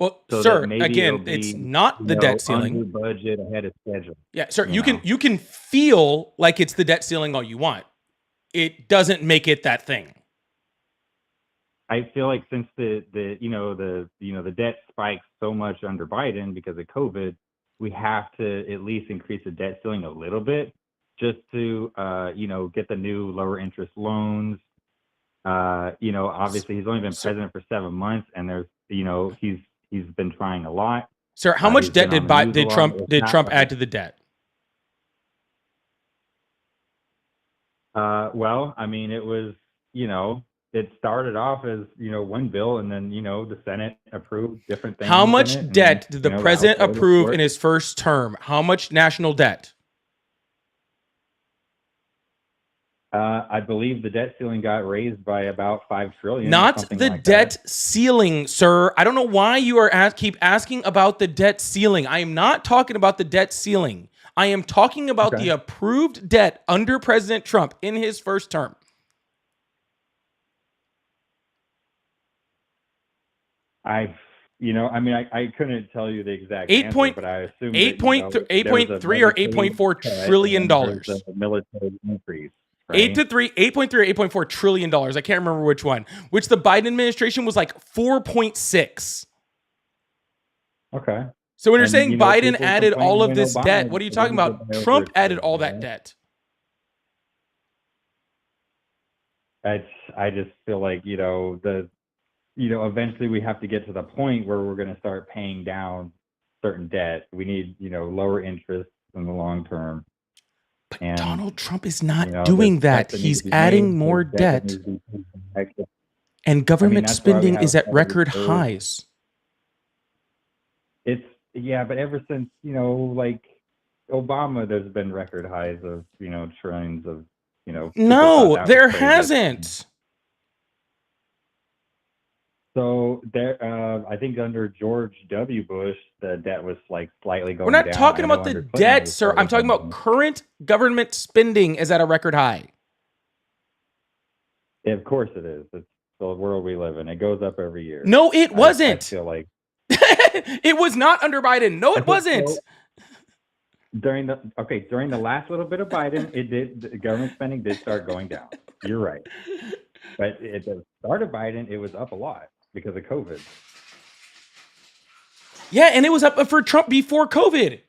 Well, So sir, that maybe again, it'll be, it's not the debt ceiling. under budget, ahead of schedule. Yeah, sir, you know. you can feel like it's the debt ceiling all you want. It doesn't make it that thing. I feel like since the debt spiked so much under Biden because of COVID, we have to at least increase the debt ceiling a little bit, just to get the new lower interest loans. Obviously he's only been president for 7 months, and there's he's been trying a lot. Sir, how much He's debt been on the news a lot. Trump It's did not Trump like- add to the debt? Well, I mean, it was, it started off as, one bill, and then, the Senate approved different things. How in much it, and, debt did the House president voted approve for it. in his first term? How much national debt? I believe the debt ceiling got raised by about 5 trillion. Not something the like debt that. ceiling, sir. I don't know why you are keep asking about the debt ceiling. I am not talking about the debt ceiling. I am talking about Okay. the approved debt under President Trump in his first term. I couldn't tell you the exact Eight answer, point but I assume that, 8.3 or $8.4 trillion dollars. There's a military increase, 8 right? to 3, 8.3 or $8.4 trillion dollars. I can't remember which one. Which the Biden administration was like 4.6. Okay. So when you're And, saying Biden people added all complained of when this Obama debt, what are you talking did about? the over Trump added trade, all that debt. I just feel like, eventually we have to get to the point where we're going to start paying down certain debt. We need, lower interest in the long term. But And, Donald Trump is not there's doing that. cuts that need He's to be adding made, more there's debt that debt, needs to be paid back. and government that's why we spending have is at a record reserve. highs. But ever since, like Obama, there's been record highs of, trillions of, people thought No, that was there crazy. hasn't. So I think under George W. Bush, the debt was like slightly going We're down. not talking I know about the under Clinton, it debt, was sir. I'm slightly talking going about down. current government spending is at a record high. Yeah, of course it is. It's the world we live in. It goes up every year. No, it I wasn't. feel like It was not under Biden. No, it wasn't. during the last little bit of Biden, the government spending did start going down. You're right. But at the start of Biden, it was up a lot because of COVID. Yeah, and it was up for Trump before COVID.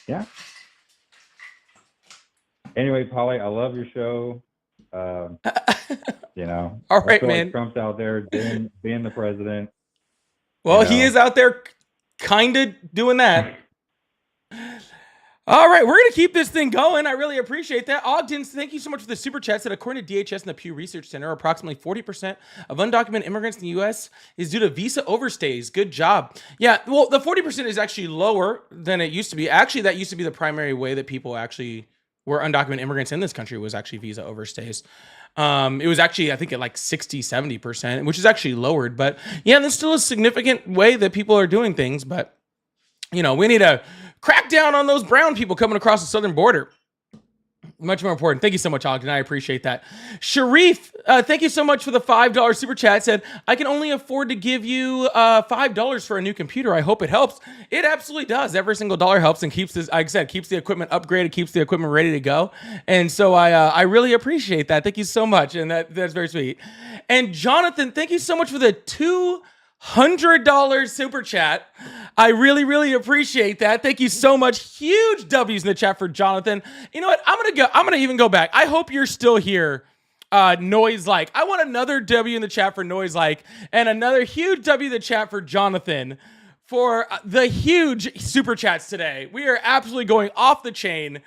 Yeah. Anyway, Polly, I love your show. All right, I feel man. like Trump's out there being the president. Well, he is out there kind of doing that. All right, we're going to keep this thing going. I really appreciate that. Ogden, thank you so much for the super chat. Said according to DHS and the Pew Research Center, approximately 40% of undocumented immigrants in the U.S. is due to visa overstays. Good job. Yeah, well, the 40% is actually lower than it used to be. Actually, that used to be the primary way that people actually were undocumented immigrants in this country was actually visa overstays. It was actually, I think, at like 60, 70%, which is actually lowered. But yeah, there's still a significant way that people are doing things. But, we need to crack down on those brown people coming across the southern border. Much more important. Thank you so much, Ogden. I appreciate that. Sharif, thank you so much for the $5 super chat. Said, I can only afford to give you $5 for a new computer. I hope it helps. It absolutely does. Every single dollar helps and keeps this, like I said, keeps the equipment upgraded, keeps the equipment ready to go. And so I really appreciate that. Thank you so much. And that's very sweet. And Jonathan, thank you so much for the $200 super chat. I really, really appreciate that. Thank you so much. Huge W's in the chat for Jonathan. You know what? I'm gonna even go back. I hope you're still here. Noise like. I want another W in the chat for Noise like, and another huge W in the chat for Jonathan for the huge super chats today. We are absolutely going off the chain.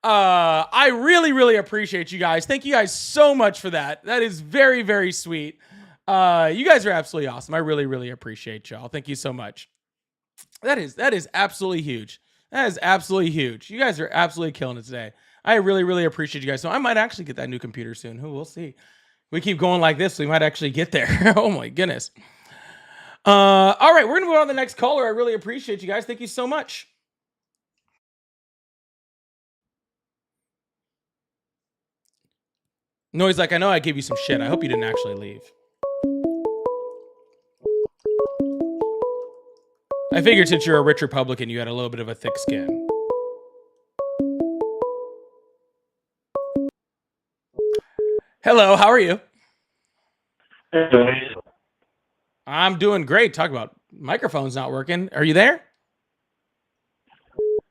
I really, really appreciate you guys. Thank you guys so much for that. That is very, very sweet. You guys are absolutely awesome. I really, really appreciate y'all. Thank you so much. That is absolutely huge. That is absolutely huge. You guys are absolutely killing it today. I really, really appreciate you guys. So I might actually get that new computer soon. Who we'll see. We keep going like this, we might actually get there. Oh my goodness. All right, we're gonna move on to the next caller. I really appreciate you guys. Thank you so much. Noise like, I know I gave you some shit. I hope you didn't actually leave. I figured since you're a rich Republican, you had a little bit of a thick skin. Hello, how are you? Hey. I'm doing great. Talk about microphone's not working. Are you there?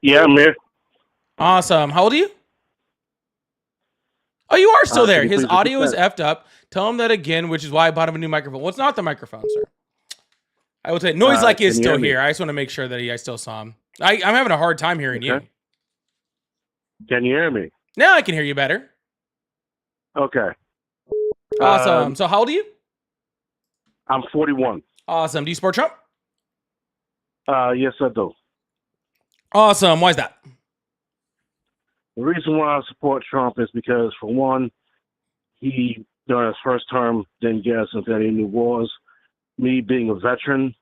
Yeah, I'm here. Awesome. How old are you? Oh, you are still there. Can you His please repeat audio is that? effed up. Tell him that again, which is why I bought him a new microphone. Well, it's not the microphone, sir. I will say Noise like is can you still hear me? here. I just want to make sure that I still saw him. I'm having a hard time hearing you. Okay. Can you hear me? Now I can hear you better. Okay. Awesome. So how old are you? I'm 41. Awesome. Do you support Trump? Yes, I do. Awesome. Why is that? The reason why I support Trump is because, for one, he, during his first term, didn't get us into any new wars. Me being a veteran,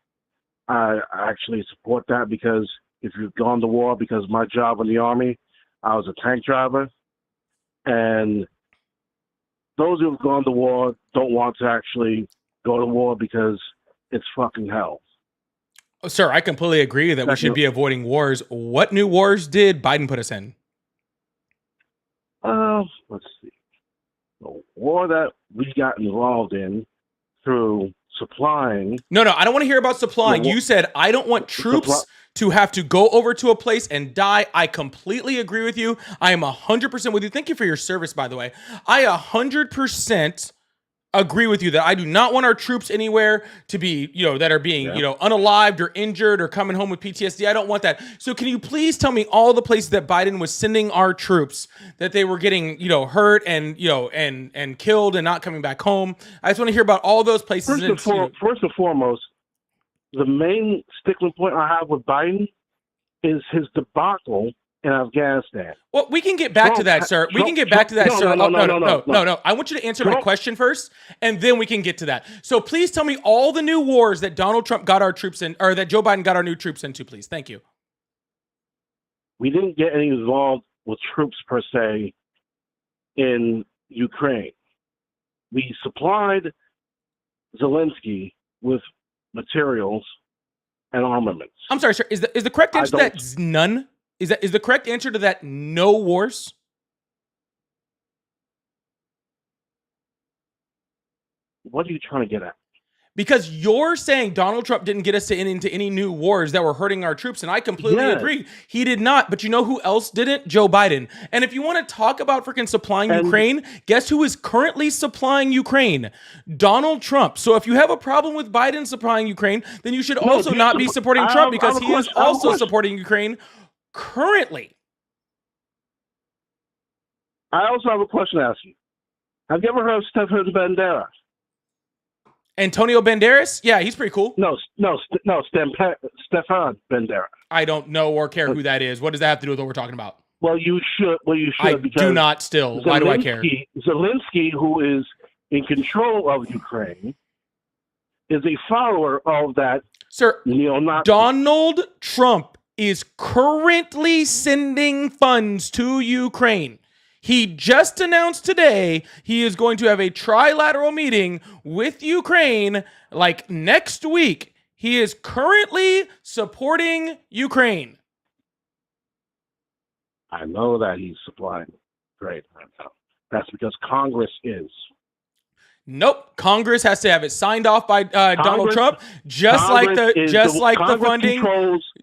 I actually support that because if you've gone to war, because my job in the Army, I was a tank driver, and those who have gone to war don't want to actually go to war because it's fucking hell. Oh, sir, I completely agree that we should be avoiding wars. What new wars did Biden put us in? Let's see. The war that we got involved in through supplying. No, I don't want to hear about supplying. You said, I don't want troops to have to go over to a place and die. I completely agree with you. I am 100% with you. Thank you for your service, by the way. I 100% agree with you that I do not want our troops anywhere to be, that are being, unalived or injured or coming home with PTSD. I don't want that. So can you please tell me all the places that Biden was sending our troops that they were getting, hurt and, and killed and not coming back home? I just want to hear about all those places. First and foremost, the main stickling point I have with Biden is his debacle in Afghanistan. Well, we can get back to that, sir. We can get back to that, sir. No. I want you to answer my question first, and then we can get to that. So please tell me all the new wars that Donald Trump got our troops in, or that Joe Biden got our new troops into, please. Thank you. We didn't get any involved with troops per se in Ukraine. We supplied Zelensky with materials and armaments. I'm sorry, sir. Is the correct answer to that none? Is the correct answer to that no wars? What are you trying to get at? Because you're saying Donald Trump didn't get us into any new wars that were hurting our troops, and I completely agree. He did not, but you know who else didn't? Joe Biden. And if you want to talk about freaking supplying Ukraine, guess who is currently supplying Ukraine? Donald Trump. So if you have a problem with Biden supplying Ukraine, then you should also not be supporting Trump, because he is also supporting Ukraine currently. I also have a question to ask you. Have you ever heard of Stefan Bandera? Antonio Banderas? Yeah, he's pretty cool. No, Stefan Bandera. I don't know or care who that is. What does that have to do with what we're talking about? Well, you should. I do not still. Why do I care? Zelensky, who is in control of Ukraine, is a follower of that. Sir, Donald Trump is currently sending funds to Ukraine. He just announced today he is going to have a trilateral meeting with Ukraine like next week. He is currently supporting Ukraine. I know that he's supplying Ukraine right now. That's because Congress is. Nope. Congress has to have it signed off by Donald Trump, just like the funding.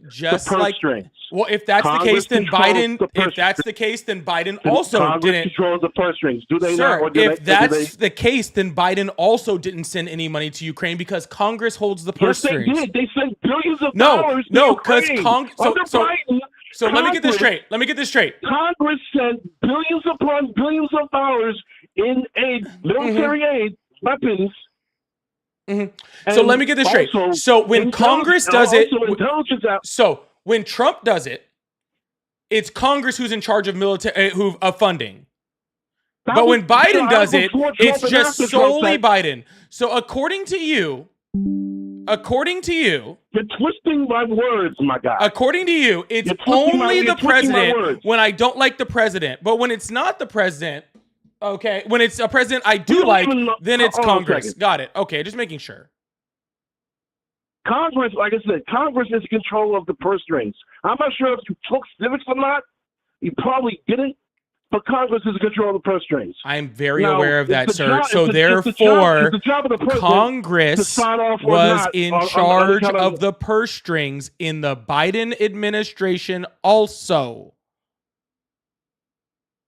Just the like strings. Well, if that's the case, then Biden. If that's the case, then Biden also didn't. Control the purse strings. Do they Sir, not? Or if that's the case, then Biden also didn't send any money to Ukraine because Congress holds the purse strings. Yes, they did. They sent billions of dollars. No, because So let me get this straight. Congress sent billions upon billions of dollars in aid, military aid, weapons. So let me get this straight. So when Congress does it, when Trump does it, it's Congress who's in charge of military of funding. But when Biden does it, it's just solely Biden. So according to you, you're twisting my words, my guy. According to you, it's only the president when I don't like the president. But when it's not the president, okay, when it's a president I do like, then it's Congress. Got it. Okay, just making sure. Congress, like I said, Congress is in control of the purse strings. I'm not sure if you took civics or not. You probably didn't. But Congress is in control of the purse strings. I'm very aware of that, sir. So therefore, Congress was in charge of the purse strings in the Biden administration also.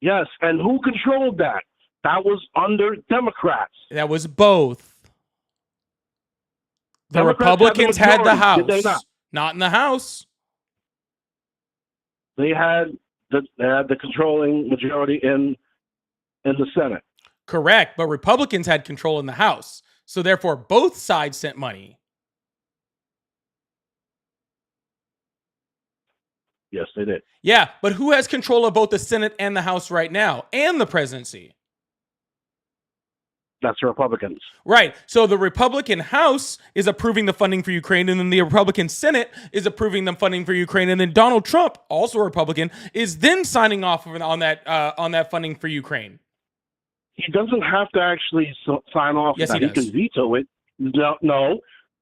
Yes, and who controlled that? That was under Democrats. That was both. The Democrats Republicans had the House. Did they not in the House. They had the controlling majority in the Senate. Correct, but Republicans had control in the House. So therefore, both sides sent money. Yes, they did. Yeah, but who has control of both the Senate and the House right now, and the presidency? That's the Republicans. Right. So the Republican House is approving the funding for Ukraine, and then the Republican Senate is approving the funding for Ukraine, and then Donald Trump, also a Republican, is then signing off on that funding for Ukraine. He doesn't have to actually sign off. Yes, that. he He can does. veto it.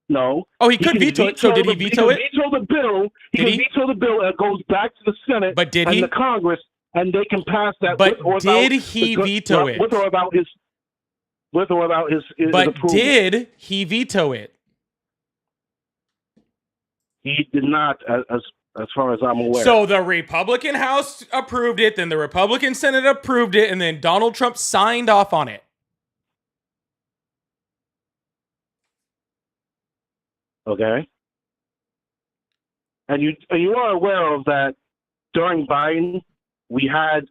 No. Oh, he could veto it. So did he veto it? He can veto the bill. He can veto the bill, and it goes back to the Senate But did and he? the Congress, and they can pass that. But with or did without he veto it? With or without his But approval. did he veto it? He did not, as far as I'm aware. So the Republican House approved it, then the Republican Senate approved it, and then Donald Trump signed off on it. Okay. And you are aware of that during Biden, we had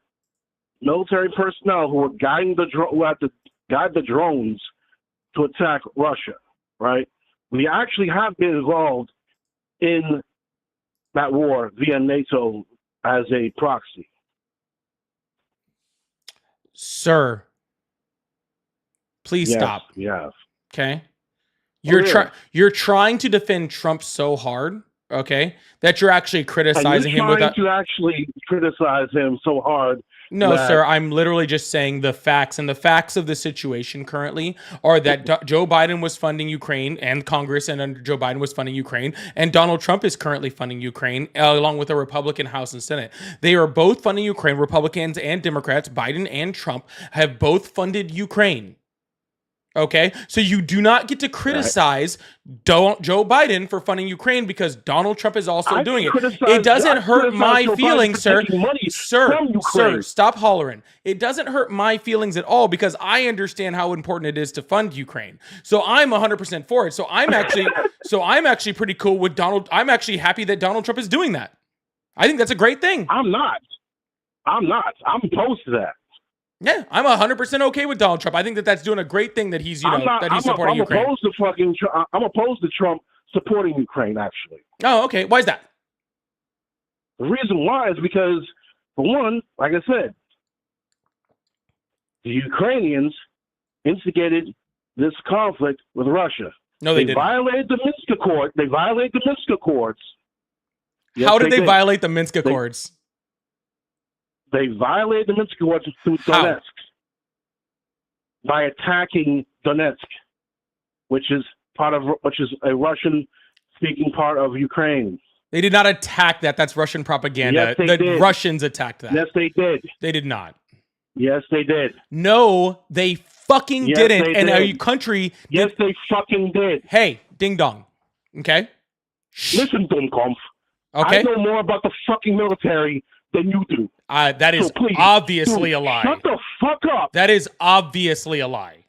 military personnel who were who had to guide the drones to attack Russia, right? We actually have been involved in that war via NATO as a proxy. Sir, please Yes, stop. we have. Okay? Really? You're trying to defend Trump so hard, okay, that you're actually criticizing him without to actually criticize him so hard. No, sir, I'm literally just saying the facts, and the facts of the situation currently are that Joe Biden was funding Ukraine, and Congress and under Joe Biden was funding Ukraine, and Donald Trump is currently funding Ukraine along with the Republican House and Senate. They are both funding Ukraine. Republicans and Democrats, Biden and Trump, have both funded Ukraine. Okay, so you do not get to criticize Joe Biden for funding Ukraine because Donald Trump is also doing it. It doesn't hurt my feelings, sir. Sir, stop hollering. It doesn't hurt my feelings at all because I understand how important it is to fund Ukraine. So I'm 100% for it. So I'm actually pretty cool with Donald. I'm actually happy that Donald Trump is doing that. I think that's a great thing. I'm not. I'm opposed to that. Yeah, I'm 100% okay with Donald Trump. I think that that's doing a great thing that he's, supporting Ukraine. I'm opposed to Trump supporting Ukraine, actually. Oh, okay. Why is that? The reason why is because, for one, like I said, the Ukrainians instigated this conflict with Russia. No, they didn't. Violated the Minsk Accord. They violated the Minsk Accords. Yes, How did they violate the Minsk Accords? They violated the Minsk Accords through Donetsk by attacking Donetsk, which is a Russian-speaking part of Ukraine. They did not attack that. That's Russian propaganda. Yes, they did. Russians attacked that. Yes, they did. They did not. Yes, they did. No, they fucking Yes, didn't. they And did. our country. Yes, they fucking did. Hey, ding dong. Okay. Listen, Dummkopf. Okay. I know more about the fucking military than you do. That is So please, obviously a lie. Shut the fuck up. That is obviously a lie.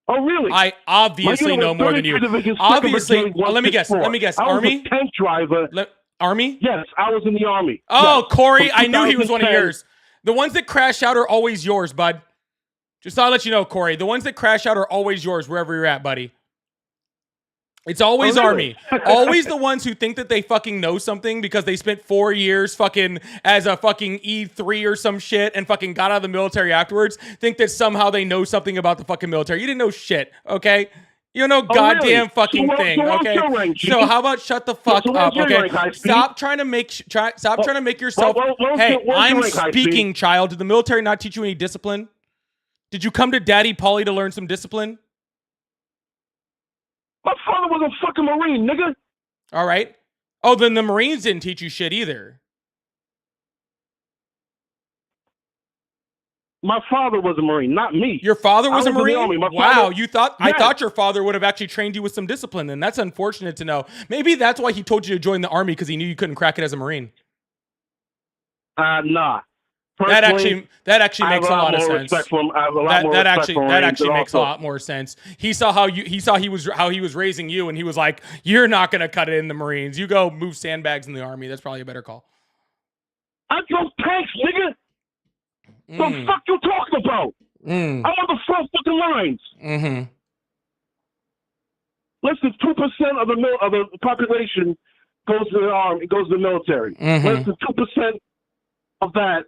Oh, really? I obviously know more than you. Obviously, let me guess. Let me guess. I was Army? a tank driver. Army? Yes, I was in the Army. Oh, Yes. Corey, From I knew he was one of 2010. yours. The ones that crash out are always yours, bud. Just thought I'd let you know, Corey. The ones that crash out are always yours, wherever you're at, buddy. It's always Oh, really? Army. Always the ones who think that they fucking know something because they spent 4 years fucking as a fucking E3 or some shit and fucking got out of the military afterwards, think that somehow they know something about the fucking military. You didn't know shit, okay? You don't know goddamn really? fucking So thing, what's okay? your rank, G? So how about shut the fuck So up, what's your okay? rank, high speed? Stop trying to make yourself. what's Hey, your I'm rank, high speed? speaking, child. Did the military not teach you any discipline? Did you come to Daddy Pauly to learn some discipline? My father was a fucking Marine, nigga. All right. Oh, then the Marines didn't teach you shit either. My father was a Marine, not me. Your father was I a was in the Marine? Army. My Wow, father- you thought I Yes. thought your father would have actually trained you with some discipline, and that's unfortunate to know. Maybe that's why he told you to join the Army because he knew you couldn't crack it as a Marine. Nah. That Personally, actually I have makes a lot of more sense. respect for him. I have a lot That more that respect actually for that Marines actually than makes a also- lot more sense. He saw how he was raising you, and he was like, "You're not gonna cut it in the Marines. You go move sandbags in the Army. That's probably a better call." I drove tanks, nigga. The fuck you talking about? I'm on the front fucking lines. Mm-hmm. Less than 2% of the population goes to the army, goes to the military. Mhm. Less than 2% of that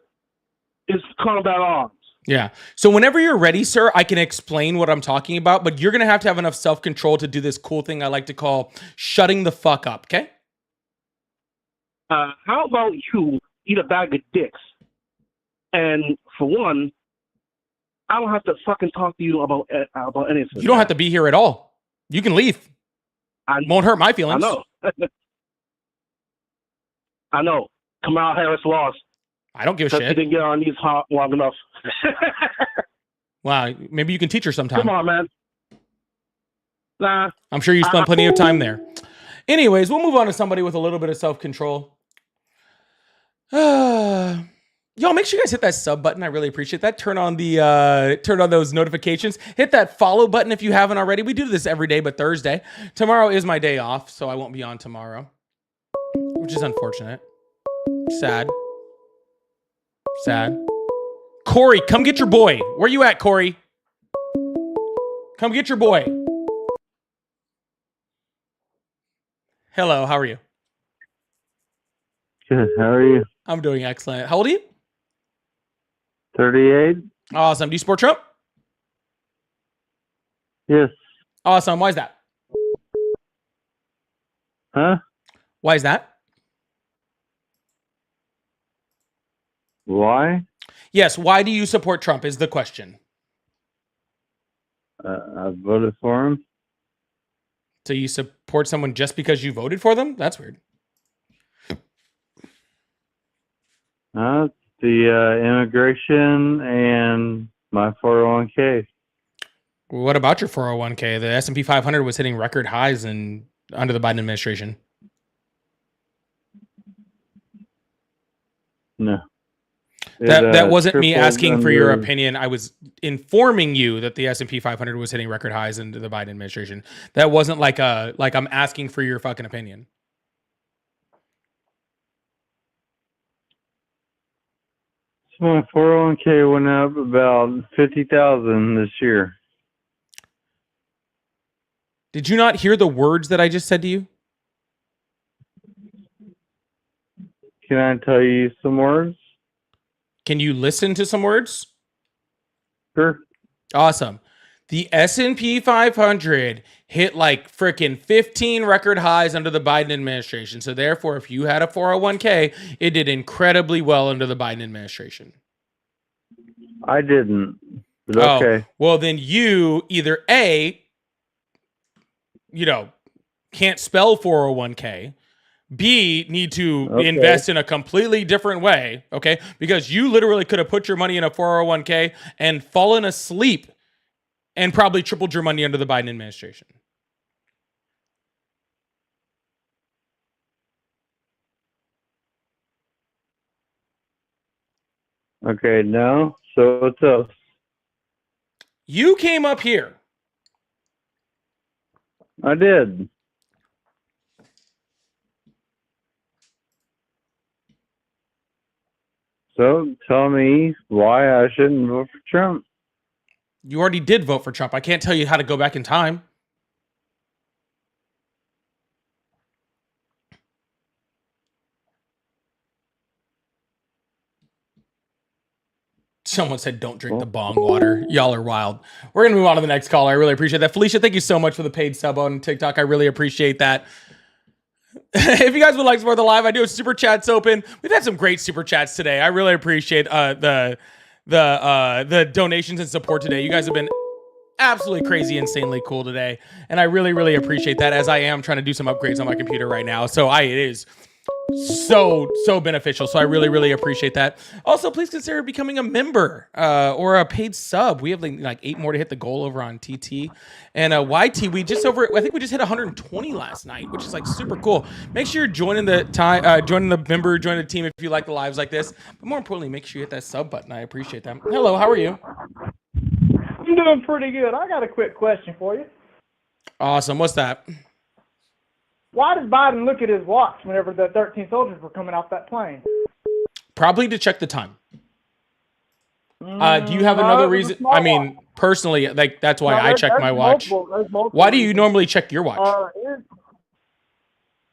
is combat arms. Yeah. So whenever you're ready, sir, I can explain what I'm talking about, but you're going to have enough self-control to do this cool thing I like to call shutting the fuck up, okay? How about you eat a bag of dicks? And for one, I don't have to fucking talk to you about anything. You don't have to be here at all. You can leave. Won't hurt my I feelings. know. I know. Kamala Harris lost. I don't give a Because she shit. didn't get on these hot long enough. Wow. Maybe you can teach her sometime. Come on, man. Nah. I'm sure you spent plenty of time there. Anyways, we'll move on to somebody with a little bit of self-control. Y'all, make sure you guys hit that sub button. I really appreciate that. Turn on those notifications. Hit that follow button if you haven't already. We do this every day but Thursday. Tomorrow is my day off, so I won't be on tomorrow, which is unfortunate. Sad. Corey, come get your boy. Where you at, Corey? Come get your boy. Hello, how are you? Good. How are you? I'm doing excellent. How old are you? 38? Awesome. Do you support Trump? Yes. Awesome. Why is that? Huh? Why is that? Why? Yes. Why do you support Trump is the question. I voted for him. So you support someone just because you voted for them? That's weird. The immigration and my 401k. What about your 401k? The S&P 500 was hitting record highs under the Biden administration. No. That wasn't me asking for your opinion. I was informing you that the S&P 500 was hitting record highs into the Biden administration. That wasn't like I'm asking for your fucking opinion. So my 401k went up about 50,000 this year. Did you not hear the words that I just said to you? Can I tell you some words? Can you listen to some words? Sure. Awesome. The S&P 500 hit like freaking 15 record highs under the Biden administration. So therefore, if you had a 401k, it did incredibly well under the Biden administration. I didn't. But okay. Well, then you either A, can't spell 401k, B, need to invest in a completely different way, okay? Because you literally could have put your money in a 401k and fallen asleep and probably tripled your money under the Biden administration. Okay, no. So what's up? You came up here. I did. So tell me why I shouldn't vote for Trump. You already did vote for Trump. I can't tell you how to go back in time. Someone said, don't drink the bong water. Y'all are wild. We're going to move on to the next caller. I really appreciate that. Felicia, thank you so much for the paid sub on TikTok. I really appreciate that. If you guys would like to support the live, I do have super chats open. We've had some great super chats today. I really appreciate the donations and support today. You guys have been absolutely crazy, insanely cool today. And I really, really appreciate that, as I am trying to do some upgrades on my computer right now. So it is so beneficial. So I really, really appreciate that. Also, please consider becoming a member or a paid sub. We have like 8 more to hit the goal over on TT and YT. I think we just hit 120 last night, which is like super cool. Make sure you're joining the team if you like the lives like this. But more importantly, make sure you hit that sub button. I appreciate that. Hello, how are you? I'm doing pretty good. I got a quick question for you. Awesome. What's that? Why does Biden look at his watch whenever the 13 soldiers were coming off that plane? Probably to check the time. Do you have another reason? I mean, personally, like that's why I check my watch. Why do you normally check your watch?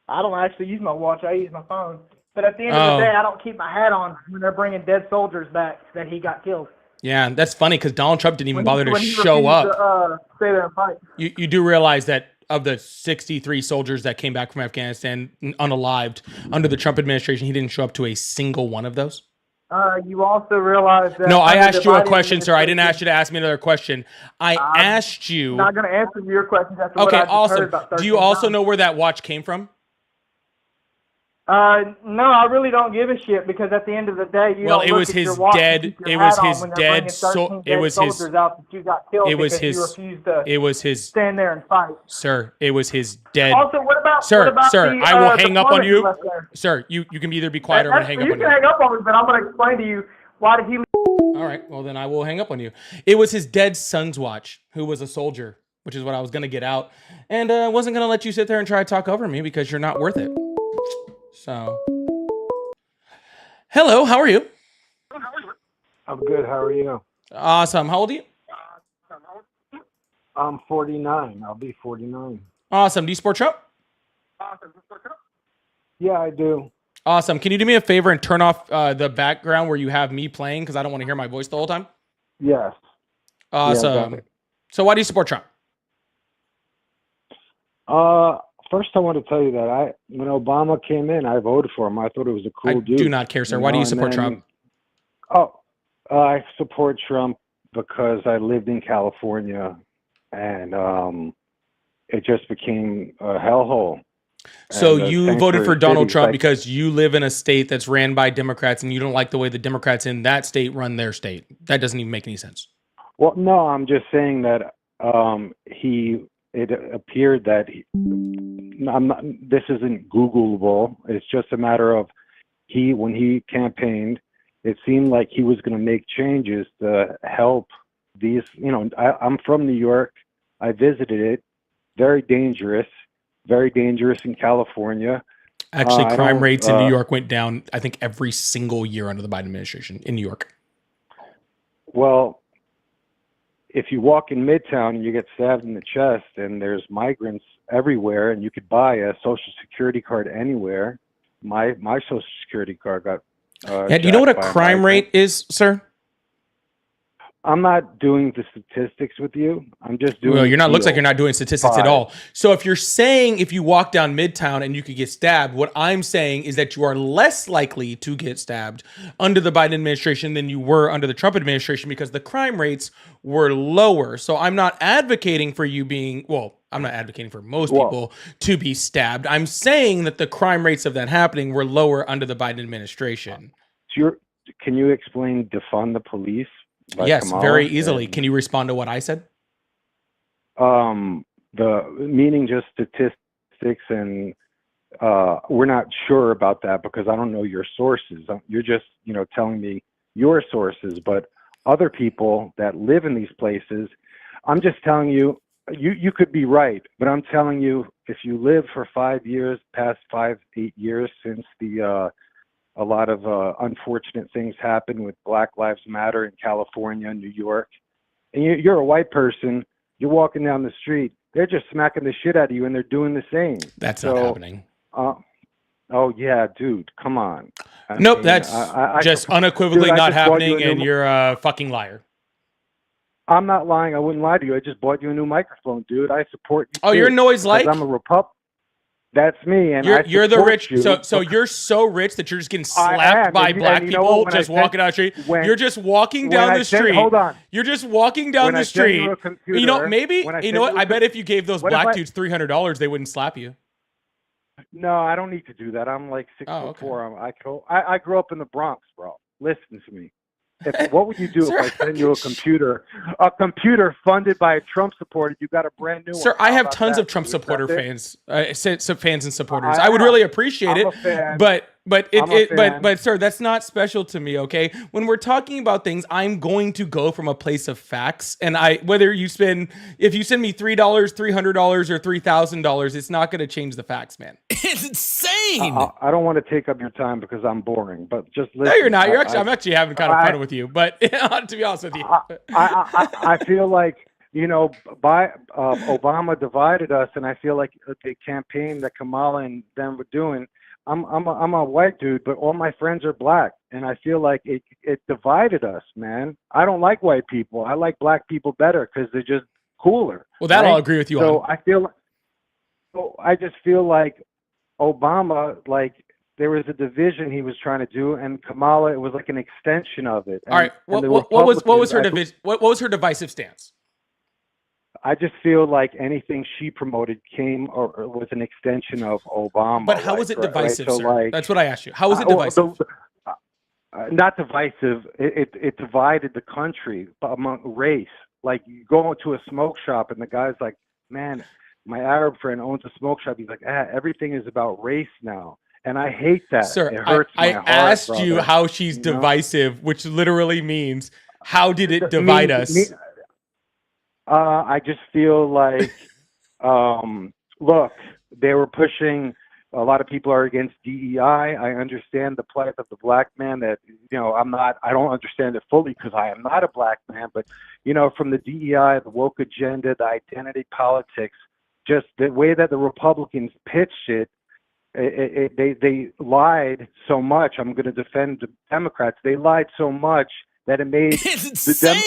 I don't actually use my watch. I use my phone. But at the end of the day, I don't keep my hat on when they're bringing dead soldiers back that he got killed. Yeah, that's funny because Donald Trump didn't even bother to when he show refused up. to stay there and fight. You do realize that of the 63 soldiers that came back from Afghanistan unalived under the Trump administration, he didn't show up to a single one of those? You also realize that. No, I under asked the you a Biden question, sir. I didn't ask administration- you to ask me another question. I asked you. I'm not going to answer your questions after what I just heard awesome. about Do you 13 also times. know where that watch came from? No, I really don't give a shit because at the end of the day, you Well, don't it look was at his your watch dead- and keep it your was hat on his when they're dead bringing 13 it dead was his- soldiers out that you got killed it was because his- you refused to It was his stand there and fight. sir. It was his dead. Also, what about Sir, what about sir, the, I will hang up on deployment he you. left there? Sir, you can either be quiet or I'm gonna hang up You on can you. hang up on me, but I'm going to explain to you why did he leave. All right, well then I will hang up on you. It was his dead son's watch, who was a soldier, which is what I was gonna get out, and I wasn't gonna let you sit there and try to talk over me because you're not worth it. So, hello, how are you? I'm good. How are you? Awesome. How old are you? I'm 49. I'll be 49. Awesome. Do you support Trump? Yeah, I do. Awesome. Can you do me a favor and turn off the background where you have me playing because I don't want to hear my voice the whole time? Yes. Awesome. it. So why do you support Trump? First I want to tell you that when Obama came in, I voted for him. I thought it was a cool I dude. do not care, sir. Why do you and support then- Trump? I support Trump because I lived in California, and it just became a hellhole. So And the you voted for sanctuary Donald cities, Trump like- because you live in a state that's ran by Democrats and you don't like the way the Democrats in that state run their state. That doesn't even make any sense. Well, no, I'm just saying that it appeared that this isn't Googleable. It's just a matter of when he campaigned, it seemed like he was going to make changes to help these. I'm from New York. I visited it. Very dangerous in California. Actually, I crime don't, rates in New York went down, I think, every single year under the Biden administration in New York. Well, if you walk in Midtown and you get stabbed in the chest and there's migrants everywhere and you could buy a Social Security card anywhere, my Social Security card got Yeah, do you know what a jacked by crime migrant. rate is, sir? I'm not doing the statistics with you. I'm just doing. Well, you're not. the Looks like you're not doing statistics at five. all. So if you're saying if you walk down Midtown and you could get stabbed, what I'm saying is that you are less likely to get stabbed under the Biden administration than you were under the Trump administration because the crime rates were lower. So I'm not advocating for you being. Well, I'm not advocating for most people to be stabbed. I'm saying that the crime rates of that happening were lower under the Biden administration. So can you explain defund the police? By Yes, Kamala? very easily. Can you respond to what I said? The meaning just statistics, and we're not sure about that because I don't know your sources. You're just telling me your sources, but other people that live in these places, I'm just telling you, you could be right, but I'm telling you, if you live for 5 years, past 8 years since a lot of unfortunate things happen with Black Lives Matter in California, New York, and you're a white person, you're walking down the street, they're just smacking the shit out of you, and they're doing the same. That's not happening. Oh yeah, dude, come on. Nope, that's just unequivocally dude, not just bought you happening, a new and you're a fucking liar. I'm not lying. I wouldn't lie to you. I just bought you a new microphone, dude. I support you. Oh, you're noise like? I'm a Republican. That's me, and you're the support rich. you. So you're so rich that you're just getting slapped by black people just walking down the street. You're just walking down the street. Hold on. You're just walking down the street. You know, maybe you know what? I bet if you gave those black dudes $300, they wouldn't slap you. No, I don't need to do that. I'm like 6'4". I grew up in the Bronx, bro. Listen to me. What would you do if I send you a computer funded by a Trump supporter? You got a brand new one. Sir, I How have about tons that? of Trump You supporter accept it? fans and supporters. I would really appreciate I'm it, a fan. but I'm a fan. but sir, that's not special to me. Okay, when we're talking about things, I'm going to go from a place of facts, and if you send me $300, $300, or $3,000, it's not going to change the facts, man. It's insane. I don't want to take up your time because I'm boring, but just listen. No, you're not. I'm actually having kind of fun with you, but to be honest with you, I feel like Obama divided us, and I feel like the campaign that Kamala and them were doing, I'm a white dude, but all my friends are black, and I feel like it divided us, man. I don't like white people. I like black people better because they're just cooler. Well, that right? I'll agree with you So on. I just feel like Obama, like there was a division he was trying to do, and Kamala, it was like an extension of it. And, All right. and the What was her Republicans, division? What was her divisive stance? I just feel like anything she promoted came or was an extension of Obama. But how was it divisive, right? So, sir? like, That's what I asked you. How was it divisive? Not divisive. It divided the country among race. Like you go into a smoke shop and the guy's like, man, my Arab friend owns a smoke shop. He's like, everything is about race now. And I hate that. Sir, it hurts I my heart, asked brother. you how she's divisive, which literally means how did it divide us? I just feel like, look, they were pushing. A lot of people are against DEI. I understand the plight of the black man. That I don't understand it fully because I am not a black man. But from the DEI, the woke agenda, the identity politics, just the way that the Republicans pitched it, they lied so much. I'm going to defend the Democrats. They lied so much that it made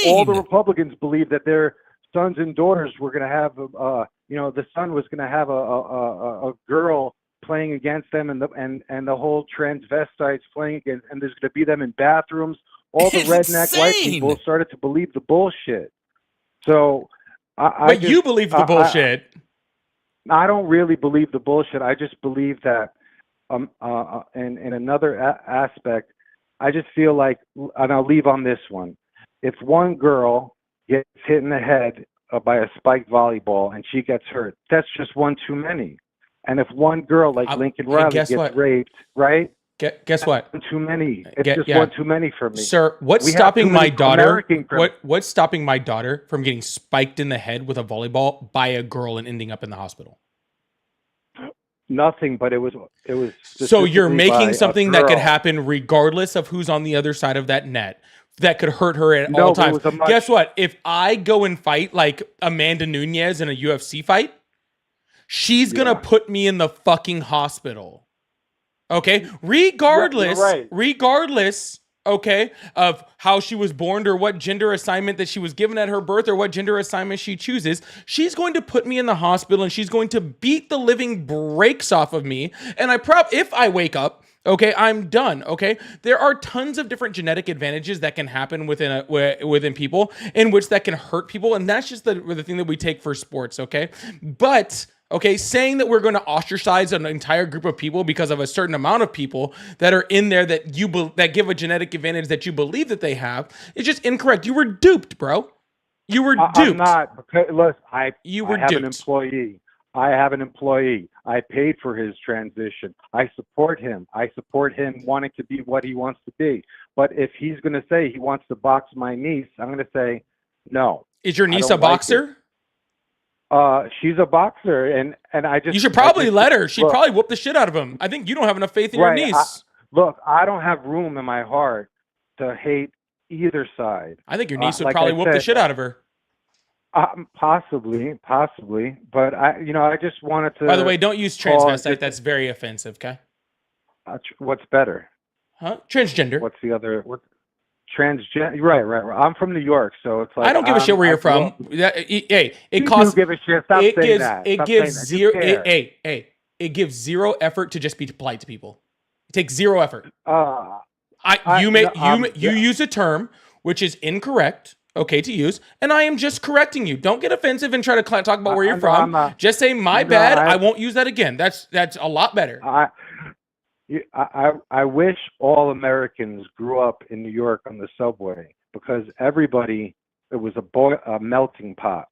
all the Republicans believe that their sons and daughters were going to have, the son was going to have a girl playing against them, and the whole transvestites playing against, and there's going to be them in bathrooms. All the redneck white people started to believe the bullshit. So, but you believe the bullshit. I don't really believe the bullshit. I just believe that, in another aspect, I just feel like, and I'll leave on this one. If one girl gets hit in the head by a spiked volleyball and she gets hurt, that's just one too many. And if one girl like Lincoln Riley gets raped, right? Guess what? One too many. It's one too many for me. Sir, what's stopping my daughter? What's stopping my daughter from getting spiked in the head with a volleyball by a girl and ending up in the hospital? Nothing, but it was. So you're making something that could happen regardless of who's on the other side of that net that could hurt her at all times. Guess what? If I go and fight like Amanda Nunes in a UFC fight, she's gonna put me in the fucking hospital. Okay, regardless, okay, of how she was born or what gender assignment that she was given at her birth or what gender assignment she chooses, she's going to put me in the hospital and she's going to beat the living brakes off of me. And if I wake up, okay, I'm done. Okay, there are tons of different genetic advantages that can happen within people in which that can hurt people, and that's just the thing that we take for sports. Okay, but. Okay, saying that we're going to ostracize an entire group of people because of a certain amount of people that are in there that that give a genetic advantage that you believe that they have is just incorrect. You were duped, bro. You were duped. I'm not. Because, look, I have an employee. I paid for his transition. I support him. I support him wanting to be what he wants to be. But if he's going to say he wants to box my niece, I'm going to say no. Is your niece a boxer? She's a boxer, and I just. You should probably let her. She'd probably whoop the shit out of him. I think you don't have enough faith in your niece. I don't have room in my heart to hate either side. I think your niece would probably whoop the shit out of her. Possibly, but I just wanted to. By the way, don't use transvestite. That's very offensive. Okay. What's better? Huh? Transgender. What's the other? Transgender, right. I'm from New York, so it's like I don't give a shit where you're from. It costs. You give a shit. Stop saying that. It gives zero. It gives zero effort to just be polite to people. It takes zero effort. You use a term which is incorrect. Okay, to use, and I am just correcting you. Don't get offensive and try to talk about where you're from. Just say my bad. I won't use that again. That's a lot better. I wish all Americans grew up in New York on the subway because it was a melting pot.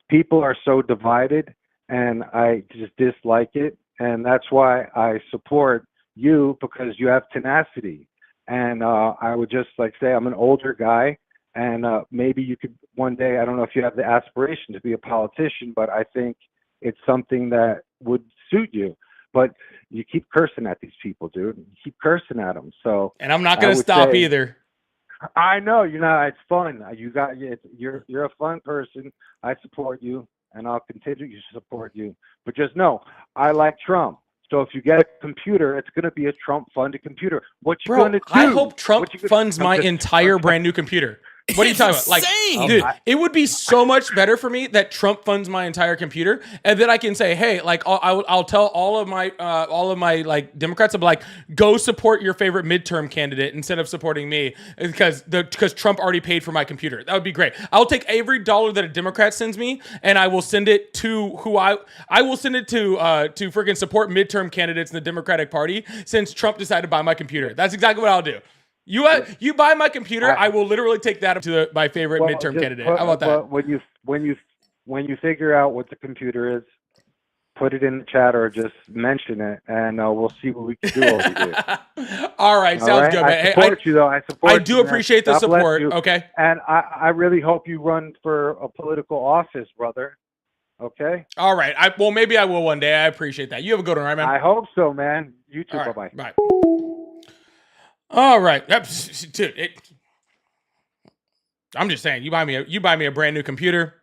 People are so divided, and I just dislike it, and that's why I support you because you have tenacity. And I would just say I'm an older guy, and maybe you could one day. I don't know if you have the aspiration to be a politician, but I think it's something that would suit you. But you keep cursing at these people, dude. You keep cursing at them. So, and I'm not going to stop either. I know it's fun. You're a fun person. I support you, and I'll continue to support you. But just know, I like Trump. So if you get a computer, it's going to be a Trump-funded computer. What you Bro, going to do? I hope Trump What you gonna- funds my I'm just- entire brand new computer. What are you talking about? Like, insane. dude, it would be so much better for me that Trump funds my entire computer, and then I can say, hey, like, I'll tell all of my like Democrats, I'm like, go support your favorite midterm candidate instead of supporting me because Trump already paid for my computer. That would be great. I'll take every dollar that a Democrat sends me, and I will send it to I will send it to freaking support midterm candidates in the Democratic Party since Trump decided to buy my computer. That's exactly what I'll do. You buy my computer, I will literally take that up to my favorite midterm candidate. How about that? But when you figure out what the computer is, put it in the chat or just mention it, and we'll see what we can do over here. All right, sounds good, man. I support you, though. I support I you, do man. appreciate the God bless support. you. Okay. And I really hope you run for a political office, brother. Okay? All right. Well, maybe I will one day. I appreciate that. You have a good one, right, man? I hope so, man. You too. All right, Bye-bye. bye. All right. Dude, I'm just saying, you buy me a brand new computer.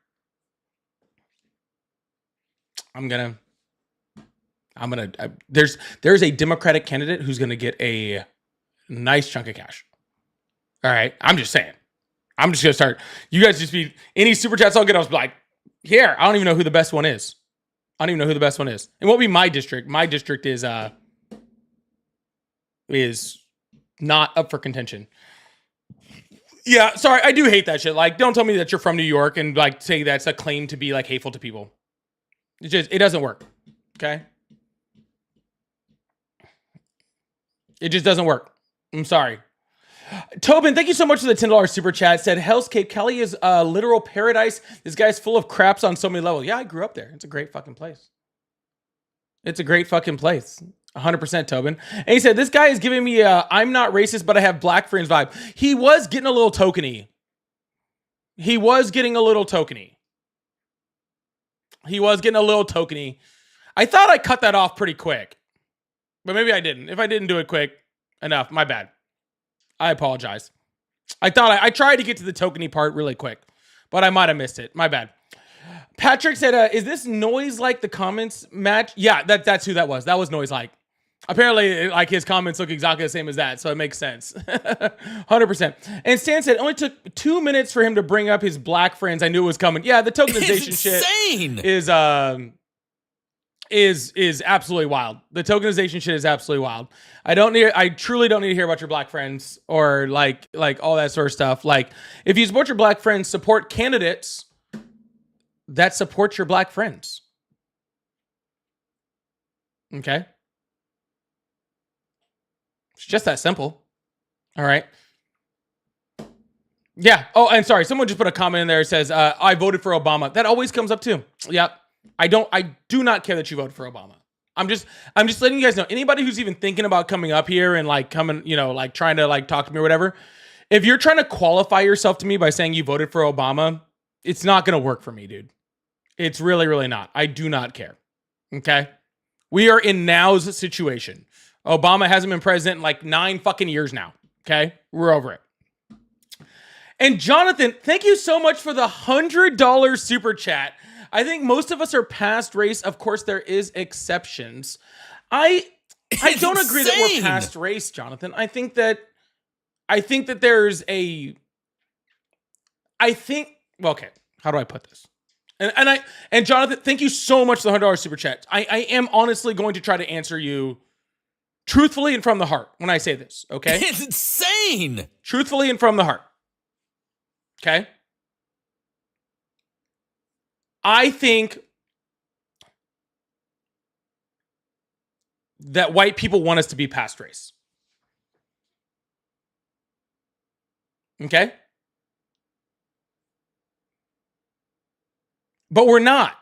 There's a Democratic candidate who's gonna get a nice chunk of cash. All right. I'm just saying. I'm just gonna start. You guys just be any super chats I'll get. I was like, here. I don't even know who the best one is. It won't be my district. My district is not up for contention. Yeah, sorry, I do hate that shit. Like, don't tell me that you're from New York and like say that's a claim to be like hateful to people. It doesn't work. Okay? It just doesn't work. I'm sorry. Tobin, thank you so much for the $10 super chat. Said Hell's Cape Cali is a literal paradise. This guy's full of craps on so many levels. Yeah, I grew up there. It's a great fucking place. 100% Tobin. And he said, this guy is giving me a I'm not racist, but I have black friends vibe. He was getting a little tokeny. I thought I cut that off pretty quick, but maybe I didn't. If I didn't do it quick enough, my bad. I apologize. I tried to get to the tokeny part really quick, but I might have missed it. My bad. Patrick said, is this noise like the comments match? Yeah, that's who that was. That was noise like. Apparently, like his comments look exactly the same as that, so it makes sense. 100%. And Stan said, it only took 2 minutes for him to bring up his black friends. I knew it was coming. Yeah, the tokenization shit is absolutely wild. The tokenization shit is absolutely wild. I truly don't need to hear about your black friends or like all that sort of stuff. Like, if you support your black friends, support candidates that support your black friends. Okay? It's just that simple. All right. Yeah. Oh, and sorry, someone just put a comment in there that says, I voted for Obama. That always comes up too. Yeah. I do not care that you voted for Obama. I'm just letting you guys know, anybody who's even thinking about coming up here and like coming, like trying to like talk to me or whatever, if you're trying to qualify yourself to me by saying you voted for Obama, it's not going to work for me, dude. It's really, really not. I do not care. Okay. We are in now's situation. Obama hasn't been president in like 9 fucking years now. Okay. We're over it. And Jonathan, thank you so much for the $100 super chat. I think most of us are past race. Of course, there is exceptions. I don't agree that we're past race, Jonathan. I think that there's okay, how do I put this? And Jonathan, thank you so much for the $100 super chat. I am honestly going to try to answer you truthfully and from the heart when I say this, okay? It's insane. Truthfully and from the heart. Okay? I think that white people want us to be past race. Okay? But we're not.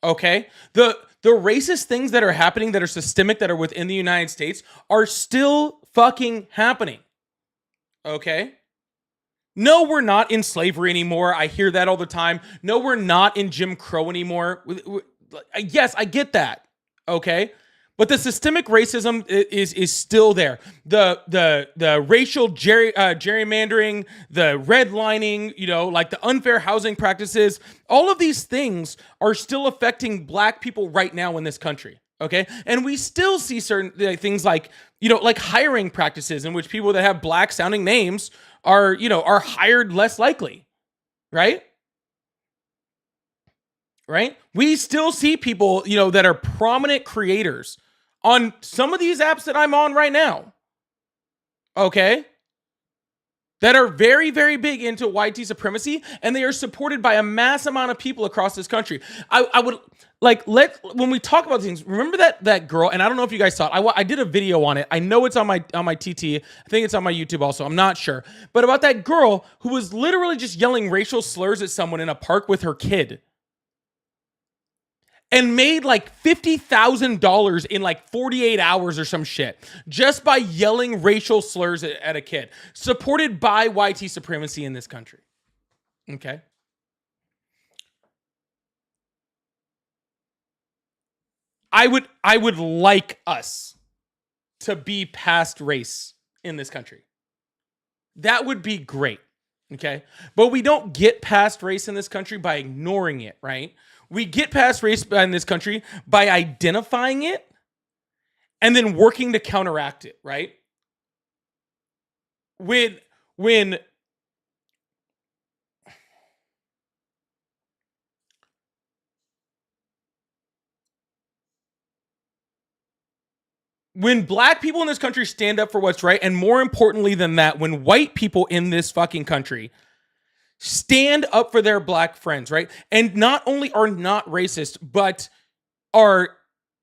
Okay? The racist things that are happening that are systemic that are within the United States are still fucking happening. Okay? No, we're not in slavery anymore. I hear that all the time. No, we're not in Jim Crow anymore. Yes, I get that. Okay? But the systemic racism is still there. The racial gerrymandering, the redlining, like the unfair housing practices, all of these things are still affecting black people right now in this country. Okay. And we still see certain things like, like hiring practices in which people that have black sounding names are hired less likely. Right. Right. We still see people, that are prominent creators on some of these apps that I'm on right now. Okay. That are very, very big into YT supremacy, and they are supported by a mass amount of people across this country. I would when we talk about things, remember that girl, and I don't know if you guys saw it. I did a video on it. I know it's on my TT. I think it's on my YouTube also. I'm not sure, but about that girl who was literally just yelling racial slurs at someone in a park with her kid, and made like $50,000 in like 48 hours or some shit just by yelling racial slurs at a kid, supported by YT supremacy in this country. Okay. I would like us to be past race in this country. That would be great. Okay. But we don't get past race in this country by ignoring it, right? We get past race in this country by identifying it and then working to counteract it, right? When black people in this country stand up for what's right, and more importantly than that, when white people in this fucking country stand up for their black friends, right? And not only are not racist, but are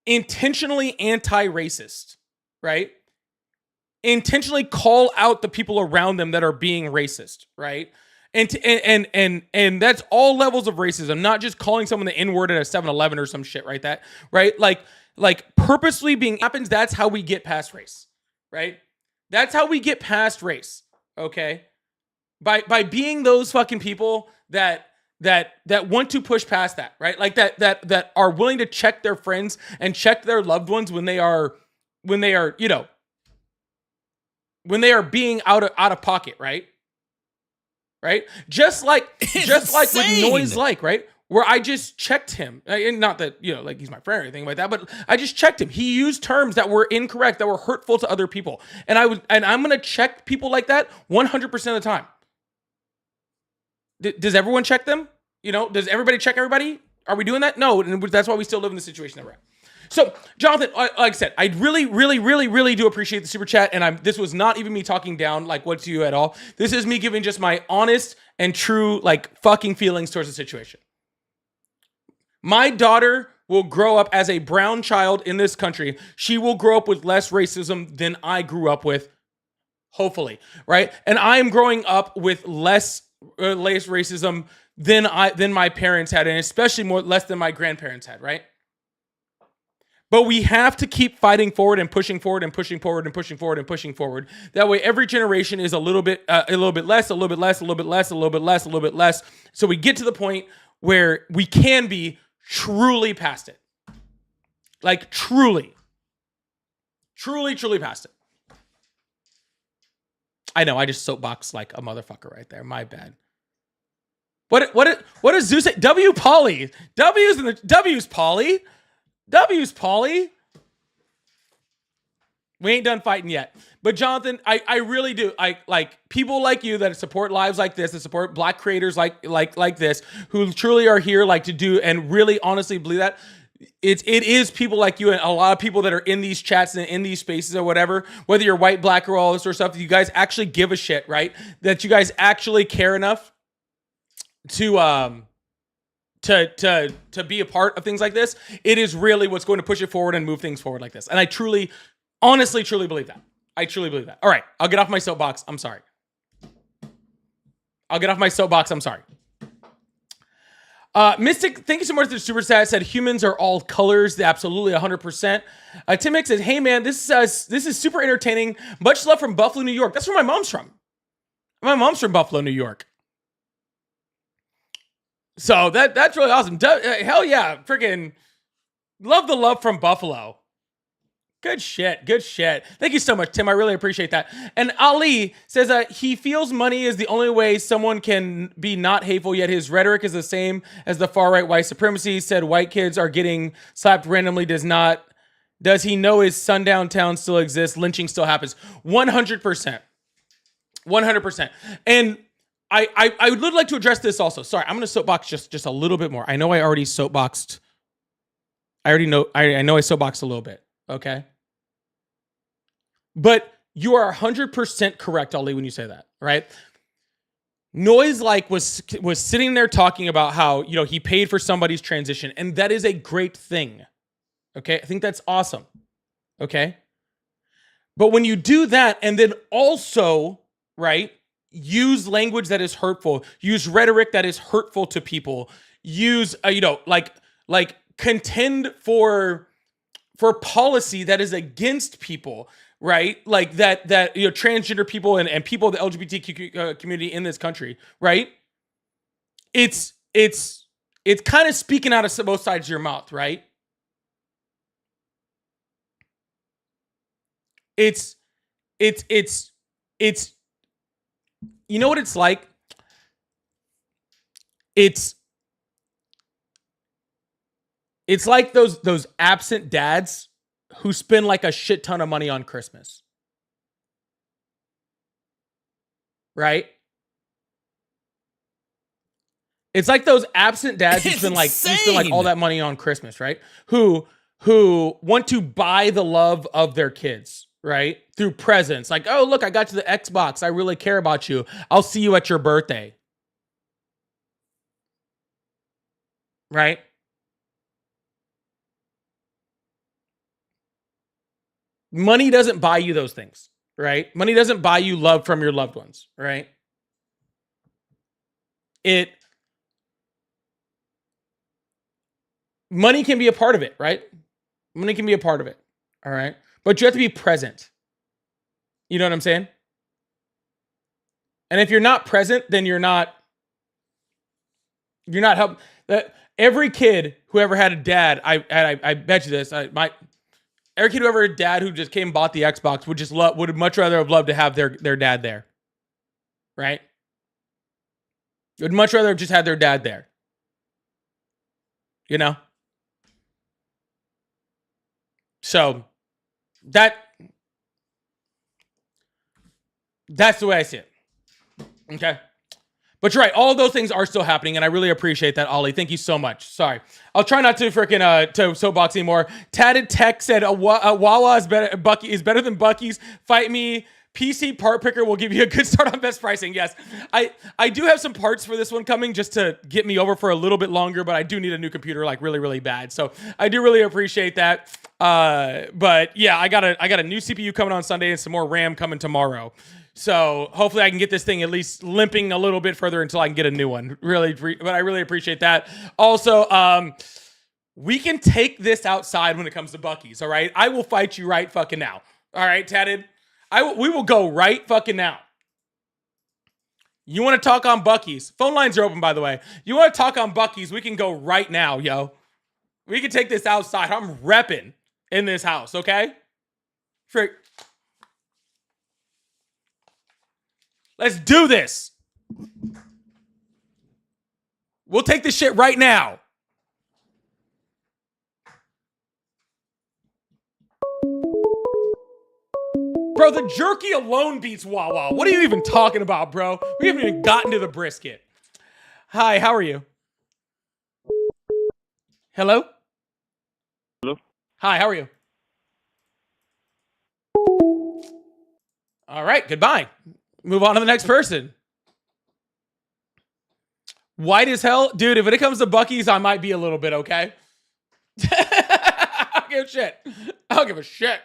intentionally anti-racist, right? Intentionally call out the people around them that are being racist, right? And that's all levels of racism, not just calling someone the N-word at a 7-Eleven or some shit, right? That, right? Like purposely being happens, that's how we get past race, right? That's how we get past race, okay? By being those fucking people that want to push past that, right? Like that are willing to check their friends and check their loved ones when they are when they are being out of pocket, right? Right? Just like with Noise Like, right? Where I just checked him, and not that like he's my friend or anything like that, but I just checked him. He used terms that were incorrect, that were hurtful to other people, and I'm gonna check people like that 100% of the time. Does everyone check them? Does everybody check everybody? Are we doing that? No, and that's why we still live in the situation that we're at. So, Jonathan, like I said, I really, really, really, really do appreciate the super chat, and this was not even me talking down like what to you at all. This is me giving just my honest and true like fucking feelings towards the situation. My daughter will grow up as a brown child in this country. She will grow up with less racism than I grew up with, hopefully, right? And I am growing up with less racism than my parents had, and especially less than my grandparents had, right? But we have to keep fighting forward and pushing forward and pushing forward and pushing forward and pushing forward. That way, every generation is a little bit less, a little bit less, a little bit less, a little bit less, a little bit less. So we get to the point where we can be truly past it. Like truly past it. I know, I just soapbox like a motherfucker right there. My bad. What does Zeus say? W Polly. W's Polly. W's Polly. We ain't done fighting yet. But Jonathan, I really do. I like people like you that support lives like this, that support black creators like this, who truly are here like to do and really honestly believe that. It is people like you and a lot of people that are in these chats and in these spaces or whatever, whether you're white, black, or all this sort of stuff, that you guys actually give a shit, right? That you guys actually care enough to be a part of things like this. It is really what's going to push it forward and move things forward like this. And I truly, honestly, truly believe that. I truly believe that. All right, I'll get off my soapbox. I'm sorry. Mystic, thank you so much for the super chat. Said humans are all colors. Absolutely, 100%. Tim Mick says, "Hey man, this is super entertaining. Much love from Buffalo, New York." That's where my mom's from. My mom's from Buffalo, New York. So that's really awesome. Hell yeah, freaking love the love from Buffalo. Good shit. Thank you so much, Tim. I really appreciate that. And Ali says he feels money is the only way someone can be not hateful, yet his rhetoric is the same as the far-right white supremacy. Said white kids are getting slapped randomly does not Does he know his sundown town still exists? Lynching still happens. 100%. 100%. And I would like to address this also. Sorry, I'm going to soapbox just a little bit more. I know I already soapboxed. I know I soapboxed a little bit. Okay. But you are 100% correct, Ali, when you say that, right? Noise like was sitting there talking about how, you know, he paid for somebody's transition, and that is a great thing. Okay? I think that's awesome. Okay? But when you do that and then also, right, use language that is hurtful, use rhetoric that is hurtful to people, use like contend for policy that is against people, right? Like that transgender people and people of the LGBTQ community in this country, right? It's kind of speaking out of both sides of your mouth, right? It's you know what it's like? It's like those absent dads who spend like a shit ton of money on Christmas. Right? It's like those absent dads who spend like all that money on Christmas, right? Who want to buy the love of their kids, right? Through presents. Like, oh, look, I got you the Xbox. I really care about you. I'll see you at your birthday. Right? Money doesn't buy you those things, right? Money doesn't buy you love from your loved ones, right? Money can be a part of it, right? Money can be a part of it, all right? But you have to be present. You know what I'm saying? And if you're not present, then you're not helping. Every kid who ever had a dad, I bet you this, every kid who ever had a dad who just came and bought the Xbox would much rather have loved to have their dad there. Right? Would much rather have just had their dad there. You know? So that's the way I see it. Okay? But you're right. All those things are still happening, and I really appreciate that, Ollie. Thank you so much. Sorry. I'll try not to freaking to soapbox anymore. Tatted Tech said Wawa is better than Bucky's. Fight me. PC part picker will give you a good start on best pricing. Yes. I do have some parts for this one coming just to get me over for a little bit longer, but I do need a new computer like really, really bad. So I do really appreciate that. But yeah, I got a new CPU coming on Sunday and some more RAM coming tomorrow. So hopefully I can get this thing at least limping a little bit further until I can get a new one. But I really appreciate that. Also, we can take this outside when it comes to Buc-ee's, all right? I will fight you right fucking now. All right, Tatted? We will go right fucking now. You want to talk on Buc-ee's? Phone lines are open, by the way. You want to talk on Buc-ee's? We can go right now, yo. We can take this outside. I'm repping in this house, okay? Frick. Let's do this. We'll take this shit right now. Bro, the jerky alone beats Wawa. What are you even talking about, bro? We haven't even gotten to the brisket. Hi, how are you? Hello? Hello? Hi, how are you? All right, goodbye. Move on to the next person. White as hell? Dude, if it comes to Buc-ee's, I might be a little bit, okay? I don't give a shit. I don't give a shit.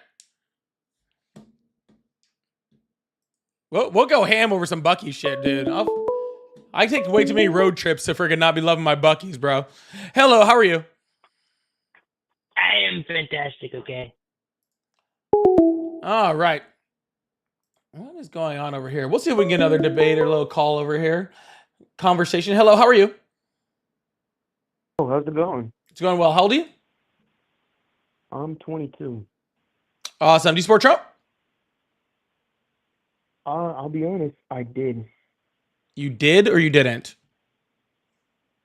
We'll go ham over some Buc-ee's shit, dude. I take way too many road trips to freaking not be loving my Buc-ee's, bro. Hello, how are you? I am fantastic, okay? All right. What is going on over here? We'll see if we can get another debate or a little call over here. Conversation. Hello, how are you? Oh, how's it going? It's going well. How old are you? I'm 22. Awesome. Do you support Trump? I'll be honest, I did. You did or you didn't?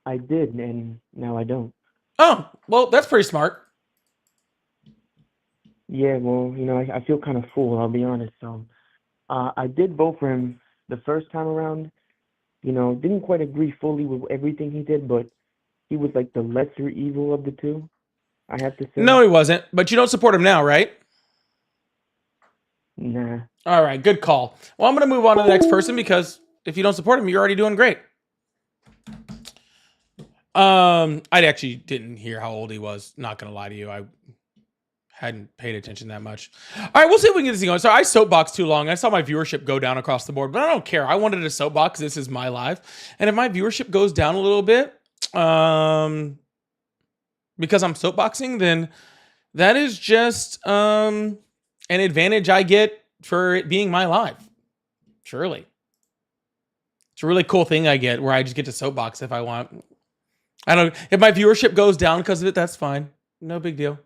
I did, and now I don't. Oh, well, that's pretty smart. Yeah, well, I feel kind of full, I'll be honest. So, I did vote for him the first time around. Didn't quite agree fully with everything he did, but he was like the lesser evil of the two, I have to say. No, he wasn't. But you don't support him now, right? Nah. All right, good call. Well, I'm going to move on to the next person because if you don't support him, you're already doing great. I actually didn't hear how old he was. Not going to lie to you. I hadn't paid attention that much. All right, we'll see if we can get this thing going. So I soapbox too long. I saw my viewership go down across the board, but I don't care. I wanted a soapbox. This is my live. And if my viewership goes down a little bit, because I'm soapboxing, then that is just an advantage I get for it being my live. Surely. It's a really cool thing I get where I just get to soapbox if I want. I don't. If my viewership goes down because of it, that's fine. No big deal.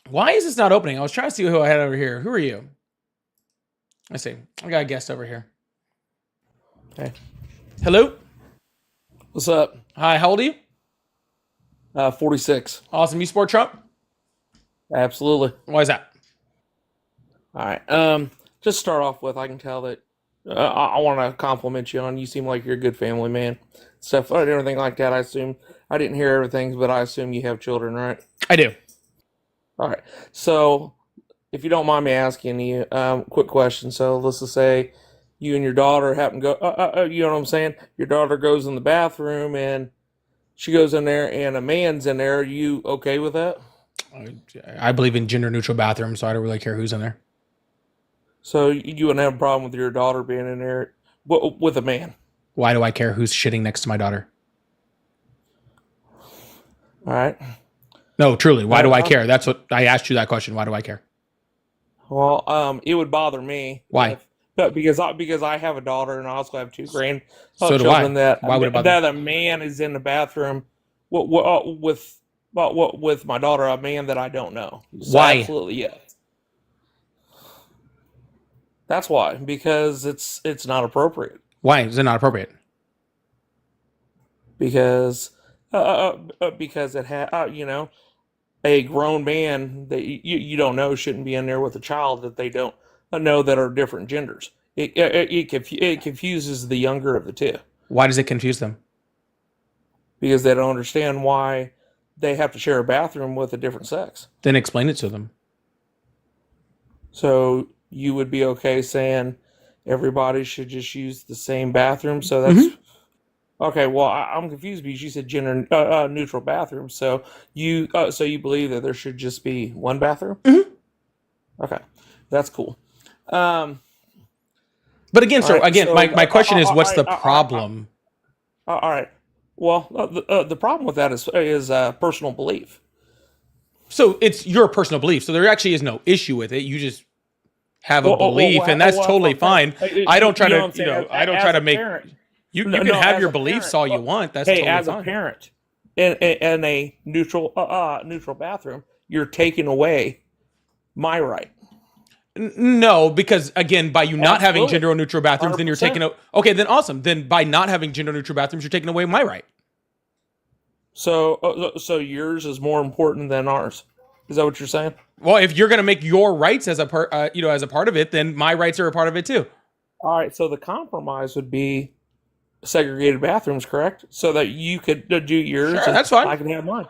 Why is this not opening? I was trying to see who I had over here. Who are you? Let's see. I got a guest over here. Okay. Hello? What's up? Hi, how old are you? 46. Awesome. You support Trump? Absolutely. Why is that? All right. Just start off with, I can tell that I want to compliment you on. You seem like you're a good family man. Stuff, everything like that. I assume I didn't hear everything, but I assume you have children, right? I do. All right. So, if you don't mind me asking you, quick question. So, let's just say you and your daughter happen to go. You know what I'm saying? Your daughter goes in the bathroom and she goes in there, and a man's in there. Are you okay with that? I believe in gender neutral bathrooms, so I don't really care who's in there. So you wouldn't have a problem with your daughter being in there with a man? Why do I care who's shitting next to my daughter? All right. No, truly. Why do I care? That's what I asked you that question. Why do I care? Well, it would bother me. Why? But because I have a daughter and I also have two So children do I. that Why would it bother that a man is in the bathroom with my daughter, a man that I don't know. So Why? Absolutely, yes. That's why, because it's not appropriate. Why is it not appropriate? Because it had a grown man that you don't know shouldn't be in there with a child that they don't know that are different genders. It confuses the younger of the two. Why does it confuse them? Because they don't understand why they have to share a bathroom with a different sex. Then explain it to them. So you would be okay saying everybody should just use the same bathroom? So that's okay. Well, I'm confused because you said gender neutral bathroom. So you believe that there should just be one bathroom? Okay, that's cool. But again, sir, my question is, what's the problem? All right. Well, the problem with that is personal belief. So it's your personal belief. So there actually is no issue with it. You just have a belief, and that's totally fine. I don't try to, I don't try to make. You can have your beliefs all you want. That's totally fine. As a parent, in a neutral bathroom, you're taking away my right. No, because again, by you not having gender neutral bathrooms, 100%. Then you're taking okay. Then awesome. Then by not having gender neutral bathrooms, you're taking away my right. So yours is more important than ours. Is that what you're saying? Well, if you're going to make your rights as a as a part of it, then my rights are a part of it too. All right. So the compromise would be segregated bathrooms, correct? So that you could do yours. Sure, that's fine. I can have mine.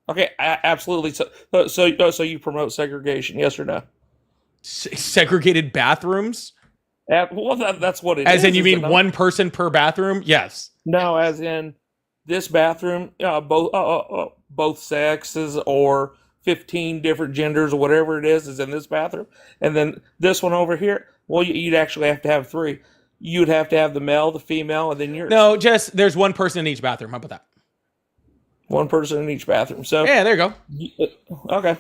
Okay, absolutely. So you promote segregation, yes or no? Segregated bathrms? Well, that's what it is. As in, you mean one person per bathroom? Yes. No, as in this bathroom, both sexes or 15 different genders or whatever it is in this bathroom. And then this one over here, well, you'd actually have to have three. You'd have to have the male, the female, and then yours. No, just there's one person in each bathroom. How about that? One person in each bathroom. So yeah, there you go. Okay.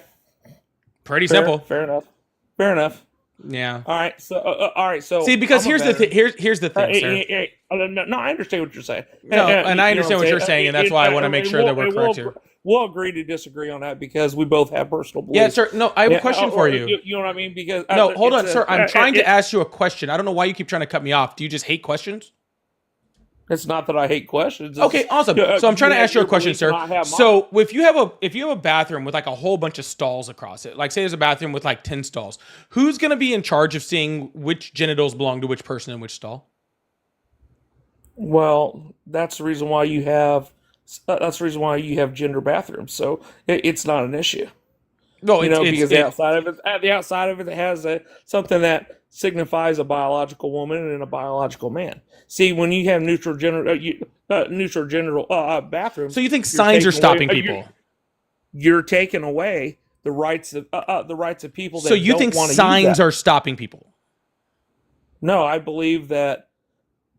Pretty simple. Fair enough. Fair enough. Yeah. All right. So all right. So see, because here's the thing. Here's the thing, sir. No, I understand what you're saying. No, and I understand what you're saying, and that's why I want to make sure that we're correct here. We'll agree to disagree on that because we both have personal beliefs. Yeah, sir. No, I have a question for you. You know what I mean? Because no, hold on, sir. I'm trying to ask you a question. I don't know why you keep trying to cut me off. Do you just hate questions? It's not that I hate questions. It's Okay, just, awesome. So I'm trying to have ask you a your question, belief and sir. I have mine. So if you have a bathroom with like a whole bunch of stalls across it, like say there's a bathroom with like 10 stalls, who's going to be in charge of seeing which genitals belong to which person in which stall? Well, that's the reason why you have gender bathrooms. So it's not an issue. No, Because the outside of it has something that signifies a biological woman and a biological man. See, when you have neutral genital bathrooms, So you think signs are stopping people? You're taking away the rights of people. That So you don't think wanna use signs that. are stopping people? No, I believe that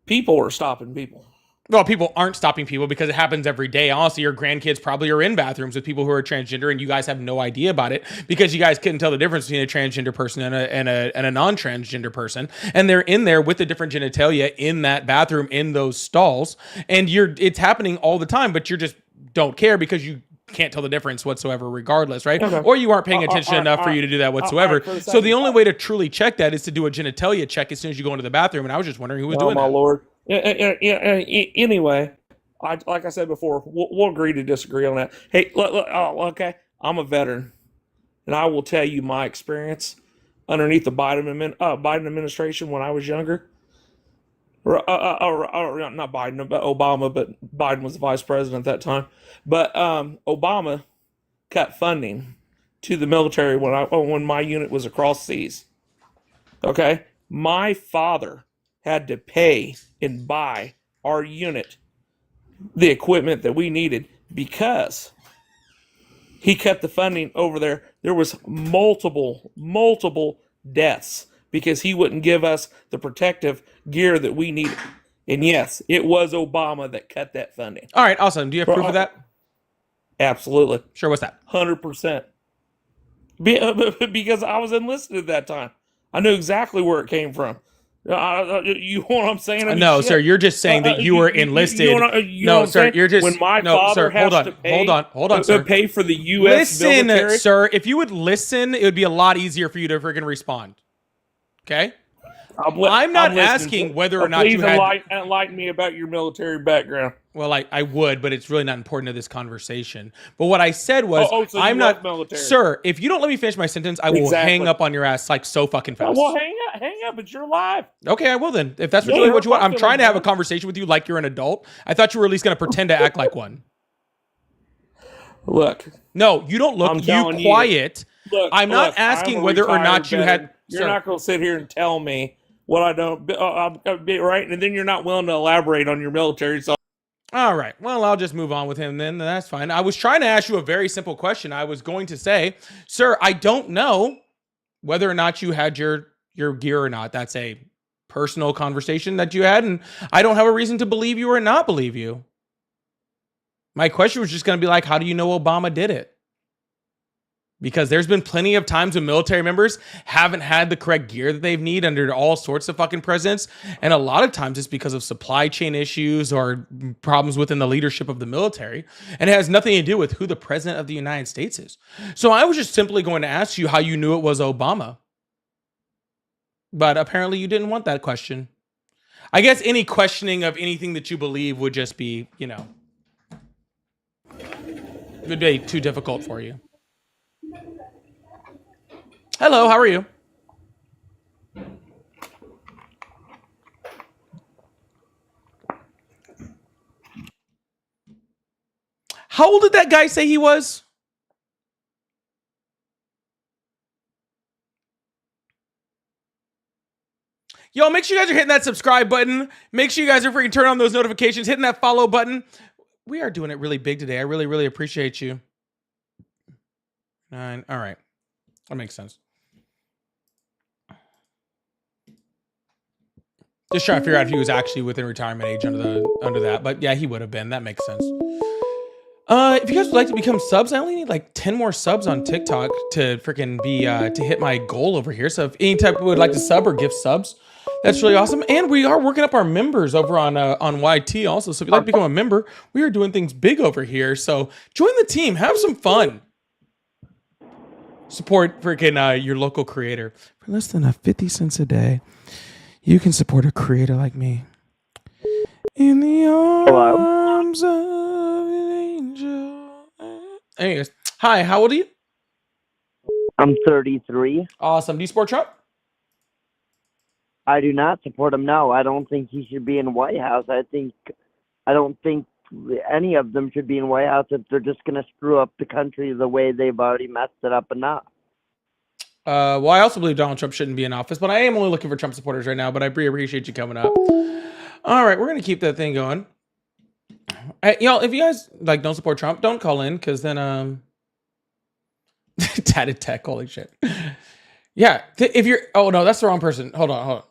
people are stopping people. Well, people aren't stopping people because it happens every day. Honestly, your grandkids probably are in bathrooms with people who are transgender, and you guys have no idea about it because you guys couldn't tell the difference between a transgender person and a non-transgender person, and they're in there with the different genitalia in that bathroom in those stalls, and it's happening all the time, but you just don't care because you can't tell the difference whatsoever, regardless, right? Okay. Or you aren't paying attention enough for you to do that whatsoever. for the So the second only way to truly check that is to do a genitalia check as soon as you go into the bathroom. And I was just wondering who was doing my that. Lord. Anyway, like I said before, we'll agree to disagree on that. Hey, okay, I'm a veteran, and I will tell you my experience underneath the Biden administration when I was younger. Not Biden, but Obama, but Biden was the vice president at that time. But Obama cut funding to the military when my unit was across seas. Okay, my father had to pay and buy our unit the equipment that we needed because he cut the funding over there. There was multiple deaths because he wouldn't give us the protective gear that we needed. And yes, it was Obama that cut that funding. All right, awesome. Do you have proof of that? Absolutely. Sure, what's that? 100%. Because I was enlisted at that time. I knew exactly where it came from. You know what I'm saying? I mean, No, shit. sir, you're just saying that you were enlisted. You know what I'm No, sir, saying? you're just when my no, father sir, has hold to on, pay, hold on, sir. pay for the U.S. Listen, military. sir, if you would listen, it would be a lot easier for you to freaking respond. Okay? I'm not asking whether or not please you had. enlighten me about your military background. Well, I would, but it's really not important to this conversation. But what I said was, so I'm you not, love military. sir. If you don't let me finish my sentence, I will Exactly. hang up on your ass like so fucking fast. Well, hang up. It's your life. Okay, I will then. If that's Yeah, really what you want, hurt I'm my trying to have a feelings, conversation with you like you're an adult. I thought you were at least going to pretend to act like one. Look. No, you don't look. I'm You telling quiet. Look, I'm not look, asking I'm a whether or not retired you veteran. had. You're Sir. not going to sit here and tell me what I don't. Right, and then you're not willing to elaborate on your military. So. All right. Well, I'll just move on with him then. That's fine. I was trying to ask you a very simple question. I was going to say, sir, I don't know whether or not you had your gear or not. That's a personal conversation that you had, and I don't have a reason to believe you or not believe you. My question was just going to be like, how do you know Obama did it? Because there's been plenty of times when military members haven't had the correct gear that they need under all sorts of fucking presidents. And a lot of times it's because of supply chain issues or problems within the leadership of the military. And it has nothing to do with who the president of the United States is. So I was just simply going to ask you how you knew it was Obama. But apparently you didn't want that question. I guess any questioning of anything that you believe would just be, it would be too difficult for you. Hello, how are you? How old did that guy say he was? Yo, make sure you guys are hitting that subscribe button. Make sure you guys are freaking turning on those notifications, hitting that follow button. We are doing it really big today. I really, really appreciate you. 9. All right. That makes sense. Just trying to figure out if he was actually within retirement age under that. But yeah, he would have been. That makes sense. If you guys would like to become subs, I only need like 10 more subs on TikTok to freaking be to hit my goal over here. So if any type would like to sub or gift subs, that's really awesome. And we are working up our members over on YT also. So if you'd like to become a member, we are doing things big over here. So join the team, have some fun. Support freaking your local creator for less than 50 cents a day. You can support a creator like me In the Hello? arms of an angel. Anyways, hi, how old are you? I'm 33. Awesome. Do you support Trump? I do not support him. No, I don't think he should be in White House. I don't think any of them should be in White House if they're just going to screw up the country the way they've already messed it up enough. Well, I also believe Donald Trump shouldn't be in office, but I am only looking for Trump supporters right now. But I really appreciate you coming up. All right, we're gonna keep that thing going. Y'all, if you guys like don't support Trump, don't call in because then tatted tech, holy shit. Yeah, if you're oh no, that's the wrong person. Hold on.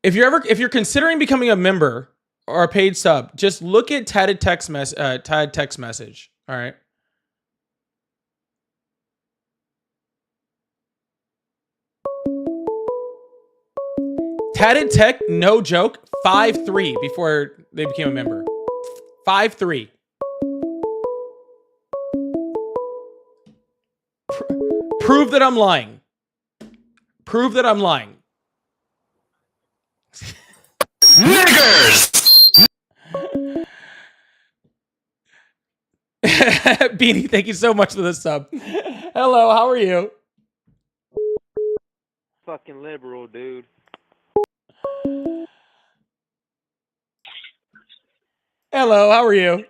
If you're considering becoming a member or a paid sub, just look at tatted text message. All right. Tatted Tech, no joke, 5'3" before they became a member. 5'3". Prove that I'm lying. Prove that I'm lying. Niggers! Beanie, thank you so much for the sub. Hello, how are you? Fucking liberal, dude. Hello, how are you?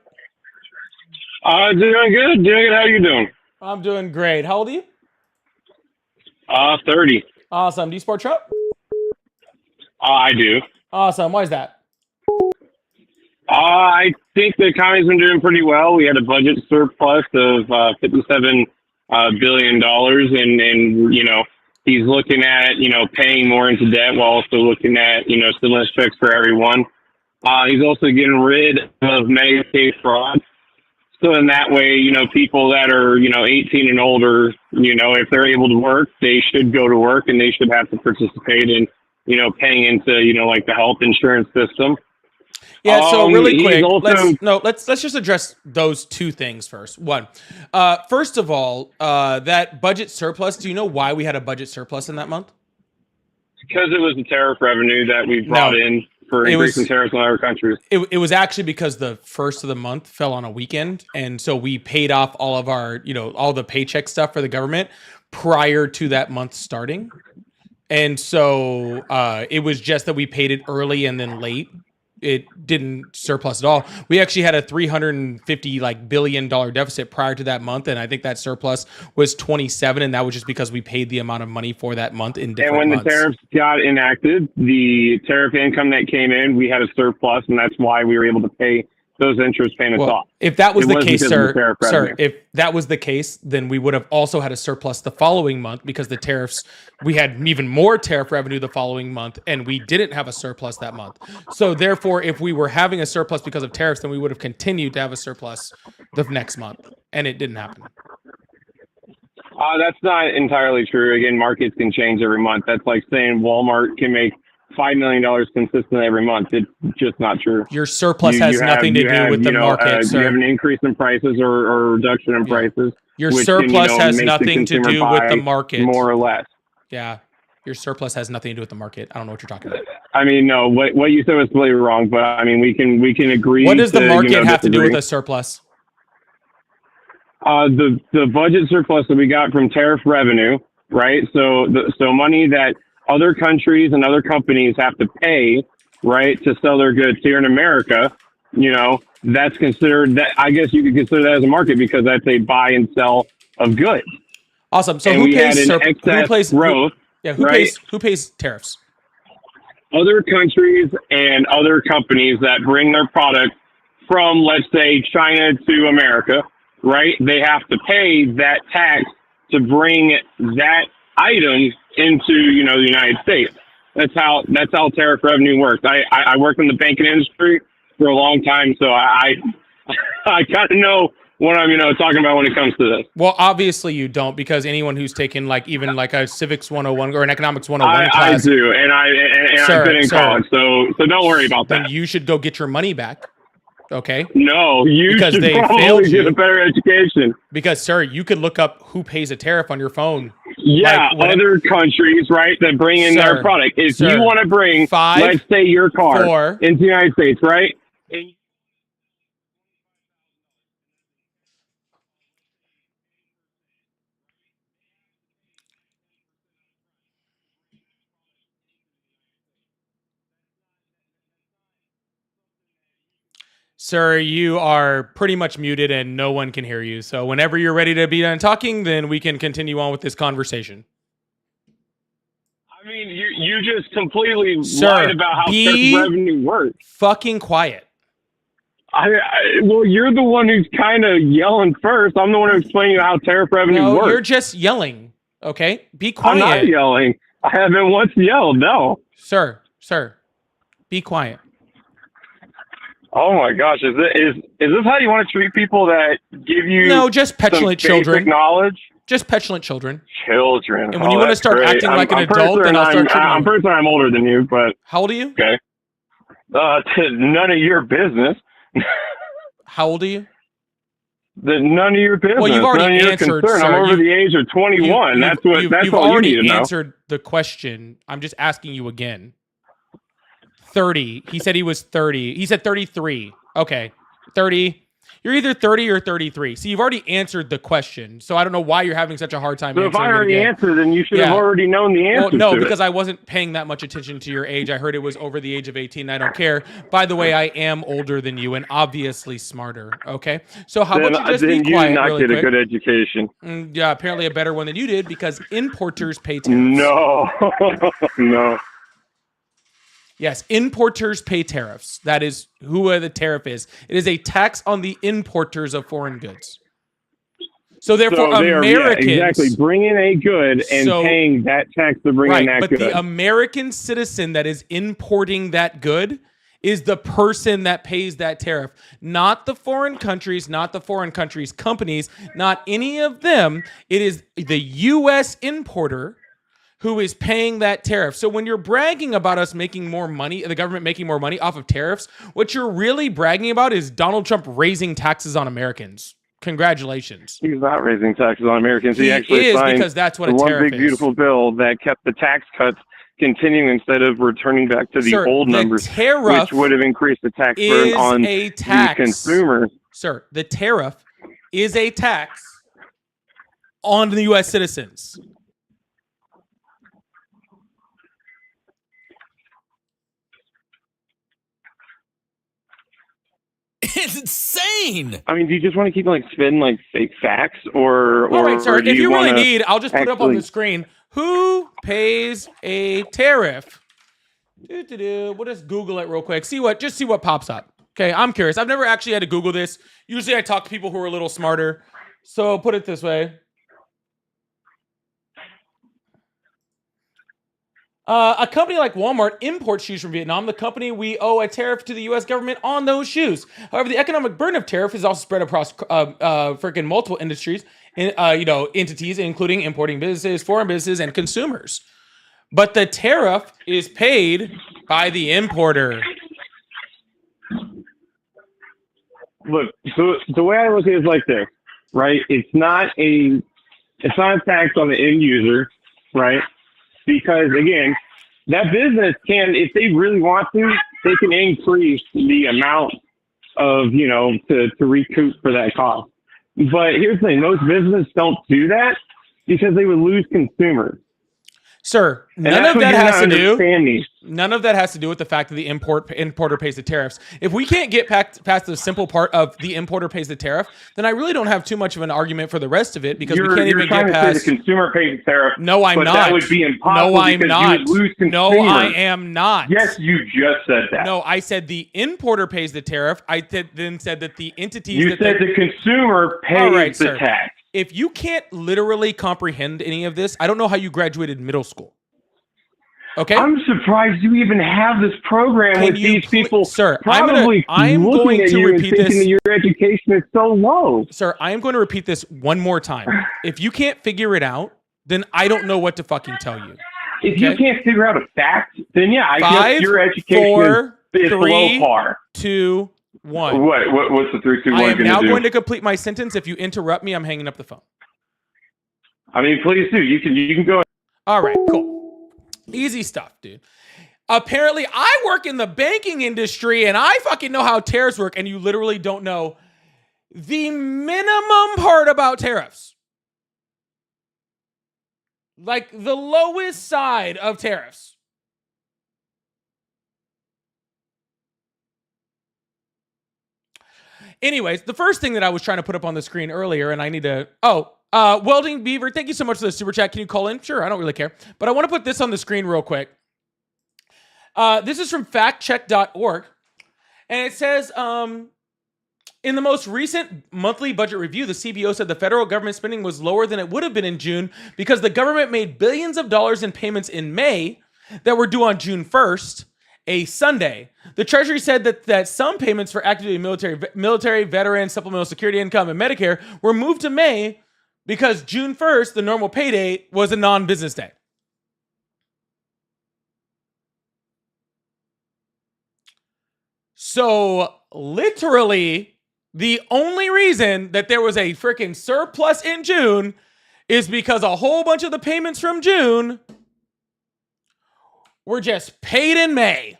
Doing good. Doing good. How you doing? I'm doing great. How old are you? 30. Awesome. Do you support Trump? I do. Awesome. Why is that? I think the economy's been doing pretty well. We had a budget surplus of $57 billion, and you know he's looking at paying more into debt while also looking at stimulus checks for everyone. He's also getting rid of Medicaid fraud. So in that way, people that are 18 and older, if they're able to work, they should go to work and they should have to participate in paying into like the health insurance system. Yeah, so really quick, also, let's just address those two things first. One, first of all, that budget surplus, do you know why we had a budget surplus in that month? Because it was the tariff revenue that we brought in for increasing tariffs on other countries. It was actually because the first of the month fell on a weekend, and so we paid off all of our, all the paycheck stuff for the government prior to that month starting. And so it was just that we paid it early and then late. It didn't surplus at all. We actually had a $350 billion deficit prior to that month, and I think that surplus was 27, and that was just because we paid the amount of money for that month in different months. And when the tariffs got enacted, the tariff income that came in, we had a surplus, and that's why we were able to pay those interest payments off. If that was the case, sir, if that was the case, then we would have also had a surplus the following month because the tariffs, we had even more tariff revenue the following month, and we didn't have a surplus that month. So therefore, if we were having a surplus because of tariffs, then we would have continued to have a surplus the next month, and it didn't happen. That's not entirely true. Again, markets can change every month. That's like saying Walmart can make $5 million consistently every month. It's just not true. Your surplus has nothing to do with the market, sir. You have an increase in prices or a reduction in prices. Your surplus has nothing to do with the market. More or less. Yeah. Your surplus has nothing to do with the market. I don't know what you're talking about. I mean, no, what you said was completely wrong, but I mean, we can agree. What does the market have to do with a surplus? The budget surplus that we got from tariff revenue, right? So money that other countries and other companies have to pay, right, to sell their goods here in America, that's considered that. I guess you could consider that as a market because that's a buy and sell of goods. Awesome. So and who pays growth? Who pays tariffs? Other countries and other companies that bring their product from, let's say, China to America, right? They have to pay that tax to bring that item into the United States. That's how tariff revenue works. I worked in the banking industry for a long time, so I kind of know what I'm talking about when it comes to this. Well, obviously you don't, because anyone who's taken even a civics 101 or an economics 101 class, I do, and I've been in college, so don't worry about that. Then you should go get your money back. Okay. No, because should they failed you. Get a better education. Because, sir, you could look up who pays a tariff on your phone. Yeah, other countries, right, that bring in their product. If you want to bring, let's say, your car into the United States, right? And Sir, you are pretty much muted and no one can hear you. So whenever you're ready to be done talking, then we can continue on with this conversation. I mean, you just completely Sir, lied about how be tariff revenue works. fucking quiet. Well, you're the one who's kind of yelling first. I'm the one who's explaining how tariff revenue No, works. you're just yelling. Okay? Be I'm quiet. not yelling. I haven't once yelled, no. Sir, be quiet. Oh my gosh, is this how you want to treat people that give you No, just petulant some basic children. knowledge? Just petulant children. Children. And when you want to that's start great. acting like an I'm adult, pretty then I'll certain start treating I'm you. pretty certain I'm older than you, but How old are you? okay. None of your business. How old are you? None of your business. Well, you've already none of your answered, concern. sir. I'm over the age of 21. That's You've all you already need to know. answered the question. I'm just asking you again. 30. He said he was 30. He said 33. Okay. 30. You're either 30 or 33. So you've already answered the question. So I don't know why you're having such a hard time So answering if I already it again. answered, then you should have already known the answer. Well, no, to because it. I wasn't paying that much attention to your age. I heard it was over the age of 18. I don't care. By the way, I am older than you and obviously smarter. Okay? So how about you just then be you quiet did not really get quick? a good education. Yeah, apparently a better one than you did because importers pay tariffs. No, no. Yes, importers pay tariffs. That is who the tariff is. It is a tax on the importers of foreign goods. So therefore, they are, Americans exactly bringing a good and paying that tax to bring in that but good. the American citizen that is importing that good is the person that pays that tariff, not the foreign countries, not the foreign countries' companies, not any of them. It is the U.S. importer who is paying that tariff. So when you're bragging about us making more money, the government making more money off of tariffs, what you're really bragging about is Donald Trump raising taxes on Americans. Congratulations. He's not raising taxes on Americans. He actually is, signed because that's what a one tariff big beautiful bill that kept the tax cuts continuing instead of returning back to the old numbers, tariff which would have increased the tax burden on a tax. the consumer. Sir, the tariff is a tax on the U.S. citizens. It's insane. I mean, do you just want to keep spitting fake facts, or All right, sir. or do If you really wanna need, I'll just put it up on the screen. Who pays a tariff? We'll just Google it real quick. See what pops up. Okay, I'm curious. I've never actually had to Google this. Usually, I talk to people who are a little smarter. So put it this way. A company like Walmart imports shoes from Vietnam. The company, we owe a tariff to the U.S. government on those shoes. However, the economic burden of tariff is also spread across freaking multiple industries, entities, including importing businesses, foreign businesses, and consumers. But the tariff is paid by the importer. Look, so the way I look at it is like this, right? It's not a tax on the end user, right? Because again, that business can, if they really want to, they can increase the amount of, to recoup for that cost. But here's the thing, most businesses don't do that because they would lose consumers. Sir, none of that has to do with the fact that the importer pays the tariffs. If we can't get past the simple part of the importer pays the tariff, then I really don't have too much of an argument for the rest of it because we can't even get past. The consumer pays the tariff. No, I'm not. That would be impossible. No, I'm not. You would lose consumers. No, I am not. Yes, you just said that. No, I said the importer pays the tariff. I then said that the entities. You said the consumer pays the tax. If you can't literally comprehend any of this, I don't know how you graduated middle school. Okay? I'm surprised you even have this program with these people. Sir, probably I'm going to repeat this. That your education is so low. Sir, I am going to repeat this one more time. If you can't figure it out, then I don't know what to fucking tell you. If you can't figure out a fact, then yeah, I guess your education is below par. 2, 1. What's the 3, 2, 1 I am going now to do? going to complete my sentence. If you interrupt me, I'm hanging up the phone. I mean, please do. You can go. All right, cool. Easy stuff, dude. Apparently, I work in the banking industry and I fucking know how tariffs work, and you literally don't know the minimum part about tariffs. Like the lowest side of tariffs. Anyways, the first thing that I was trying to put up on the screen earlier, and I need to... Welding Beaver, thank you so much for the super chat. Can you call in? Sure, I don't really care. But I want to put this on the screen real quick. This is from factcheck.org. And it says, in the most recent monthly budget review, the CBO said the federal government spending was lower than it would have been in June because the government made billions of dollars in payments in May that were due on June 1st, a Sunday. The Treasury said that some payments for active duty military, veteran, supplemental security income, and Medicare were moved to May because June 1st, the normal pay date, was a non-business day. So, literally, the only reason that there was a freaking surplus in June is because a whole bunch of the payments from June were just paid in May.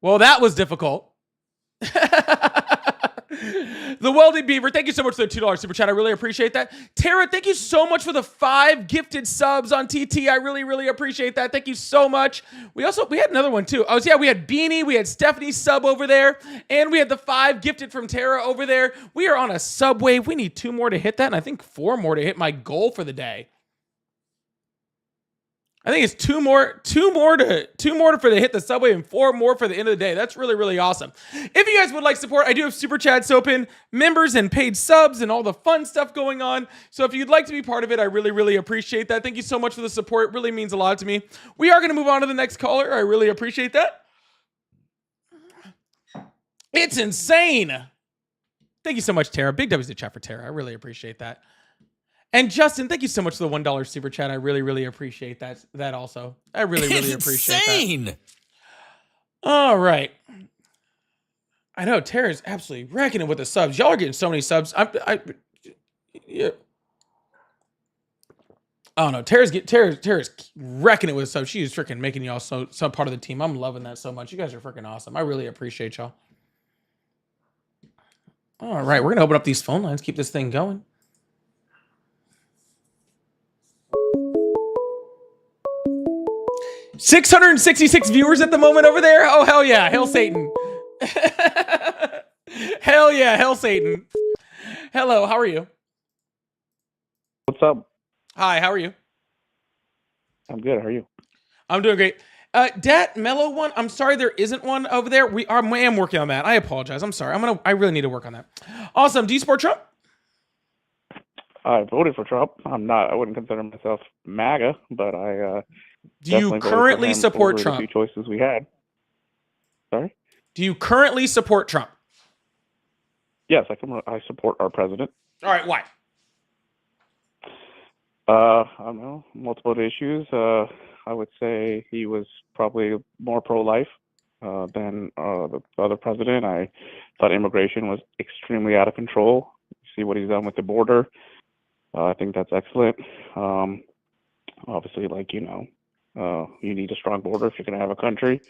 Well, that was difficult. The Welding Beaver, thank you so much for the $2 super chat. I really appreciate that. Tara, thank you so much for the 5 gifted subs on TT. I really, really appreciate that. Thank you so much. We had another one too. Oh, yeah, we had Beanie, we had Stephanie's sub over there, and we had the 5 gifted from Tara over there. We are on a sub wave. We need 2 more to hit that, and I think 4 more to hit my goal for the day. I think it's 2 more for the hit the subway and 4 more for the end of the day. That's really, really awesome. If you guys would like support, I do have super chats open, members and paid subs and all the fun stuff going on. So if you'd like to be part of it, I really, really appreciate that. Thank you so much for the support. It really means a lot to me. We are going to move on to the next caller. I really appreciate that. It's insane. Thank you so much, Tara. Big W's to chat for Tara. I really appreciate that. And Justin, thank you so much for the $1 super chat. I really, really appreciate that also. I really, really appreciate that. All right. I know Tara's absolutely wrecking it with the subs. Y'all are getting so many subs. Yeah. Oh no, Tara's wrecking it with subs. She is freaking making y'all some part of the team. I'm loving that so much. You guys are freaking awesome. I really appreciate y'all. All right, we're gonna open up these phone lines. Keep this thing going. $666 viewers at the moment over there. Oh, hell yeah. Hail Satan. Hell yeah. Hail Satan. Hello. How are you? What's up? Hi. How are you? I'm good. How are you? I'm doing great. Dat Mellow one. I'm sorry there isn't one over there. I am working on that. I apologize. I'm sorry. I really need to work on that. Awesome. Do you support Trump? I voted for Trump. I wouldn't consider myself MAGA, but I do you currently support Trump? The few choices we had. Sorry? Do you currently support Trump? Yes, I support our president. All right, why? I don't know, multiple issues. I would say he was probably more pro-life than the other president. I thought immigration was extremely out of control. See what he's done with the border. I think that's excellent. Obviously, you need a strong border if you're going to have a country.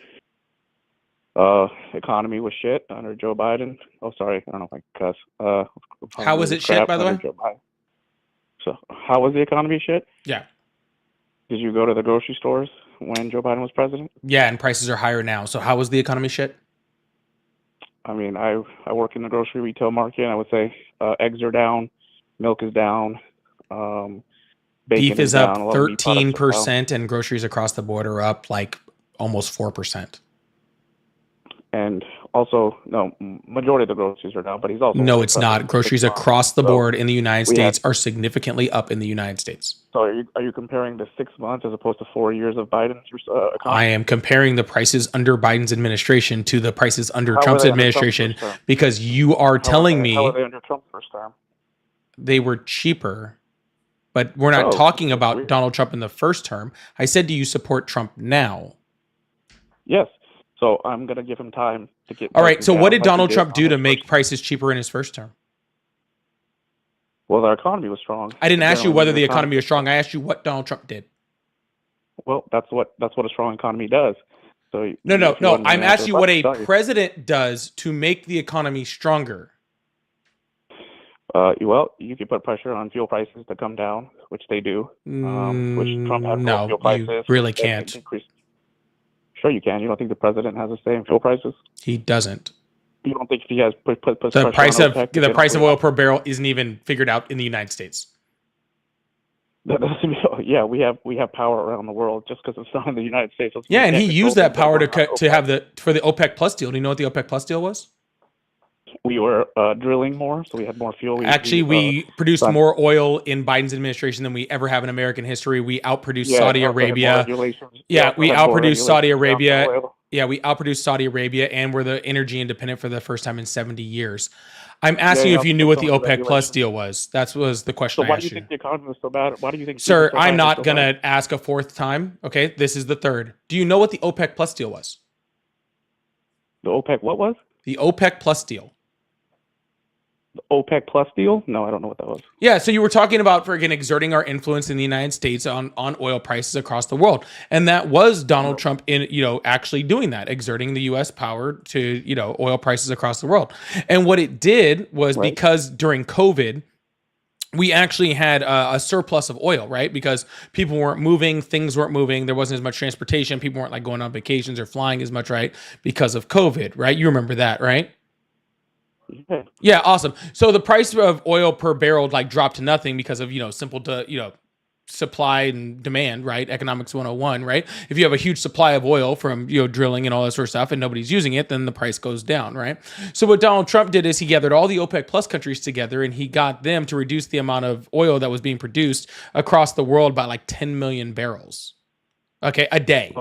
Economy was shit under Joe Biden. Oh, sorry. I don't know if I can cuss. How was it shit, by the way? So, how was the economy shit? Yeah. Did you go to the grocery stores when Joe Biden was president? Yeah, and prices are higher now. So, how was the economy shit? I mean, I work in the grocery retail market, and I would say eggs are down, milk is down, beef is up 13%, and groceries across the board are up like almost 4%. And also, no, majority of the groceries are down, but he's also... No, it's not. Groceries across the board in the United States are significantly up in the United States. So are you comparing the 6 months as opposed to 4 years of Biden's economy? I am comparing the prices under Biden's administration to the prices under Trump's administration because you are telling me... How were they under Trump's first term? They were cheaper. But we're not talking about Donald Trump in the first term. I said, do you support Trump now? Yes. So I'm going to give him time to get All right. prices So what down did like he Donald did Trump on do his to make first. prices cheaper in his first term? Well, our economy was strong. I didn't ask you Generally, whether the the economy was was strong. I asked you what Donald Trump did. well. That's what a strong economy does. So if No. you want me I'm to answer asking the you what a question, I'll tell you. president does to make the economy stronger. Well, you can put pressure on fuel prices to come down, which they do. Which Trump had low No, fuel you prices. really Which then can't. increased. Sure, you can. You don't think the president has a say in fuel prices? He doesn't. You don't think he has puts The pressure on price of OPEC? the price of oil per barrel isn't even figured out in the United States. Yeah, we have power around the world just because it's not in the United States. Yeah, and he used that power to have for the OPEC Plus deal. Do you know what the OPEC Plus deal was? We were drilling more, so we had more fuel. Actually, we produced more oil in Biden's administration than we ever have in American history. We outproduced Saudi Arabia. Yeah, we outproduced Saudi Arabia. Yeah, we outproduced Saudi Arabia, and we're the energy independent for the first time in 70 years. I'm asking you if you knew what the OPEC Plus deal was. That was the question So why I do you asked you. think the economy was so bad? Why do you think? Sir, I'm not going to ask a fourth time. Okay, this is the third. Do you know what the OPEC Plus deal was? The OPEC what was? The OPEC Plus deal. The OPEC Plus deal? No, I don't know what that was. Yeah, so you were talking about friggin' exerting our influence in the United States on oil prices across the world. And that was Donald Trump actually doing that, exerting the US power to, oil prices across the world. And what it did was because during COVID, we actually had a surplus of oil, right? Because people weren't moving, things weren't moving, there wasn't as much transportation, people weren't like going on vacations or flying as much, right? Because of COVID, right? You remember that, right? Yeah, awesome. So the price of oil per barrel dropped to nothing because of, supply and demand, right? Economics 101, right? If you have a huge supply of oil from, drilling and all that sort of stuff and nobody's using it, then the price goes down, right? So what Donald Trump did is he gathered all the OPEC Plus countries together and he got them to reduce the amount of oil that was being produced across the world by 10 million barrels. Okay, a day.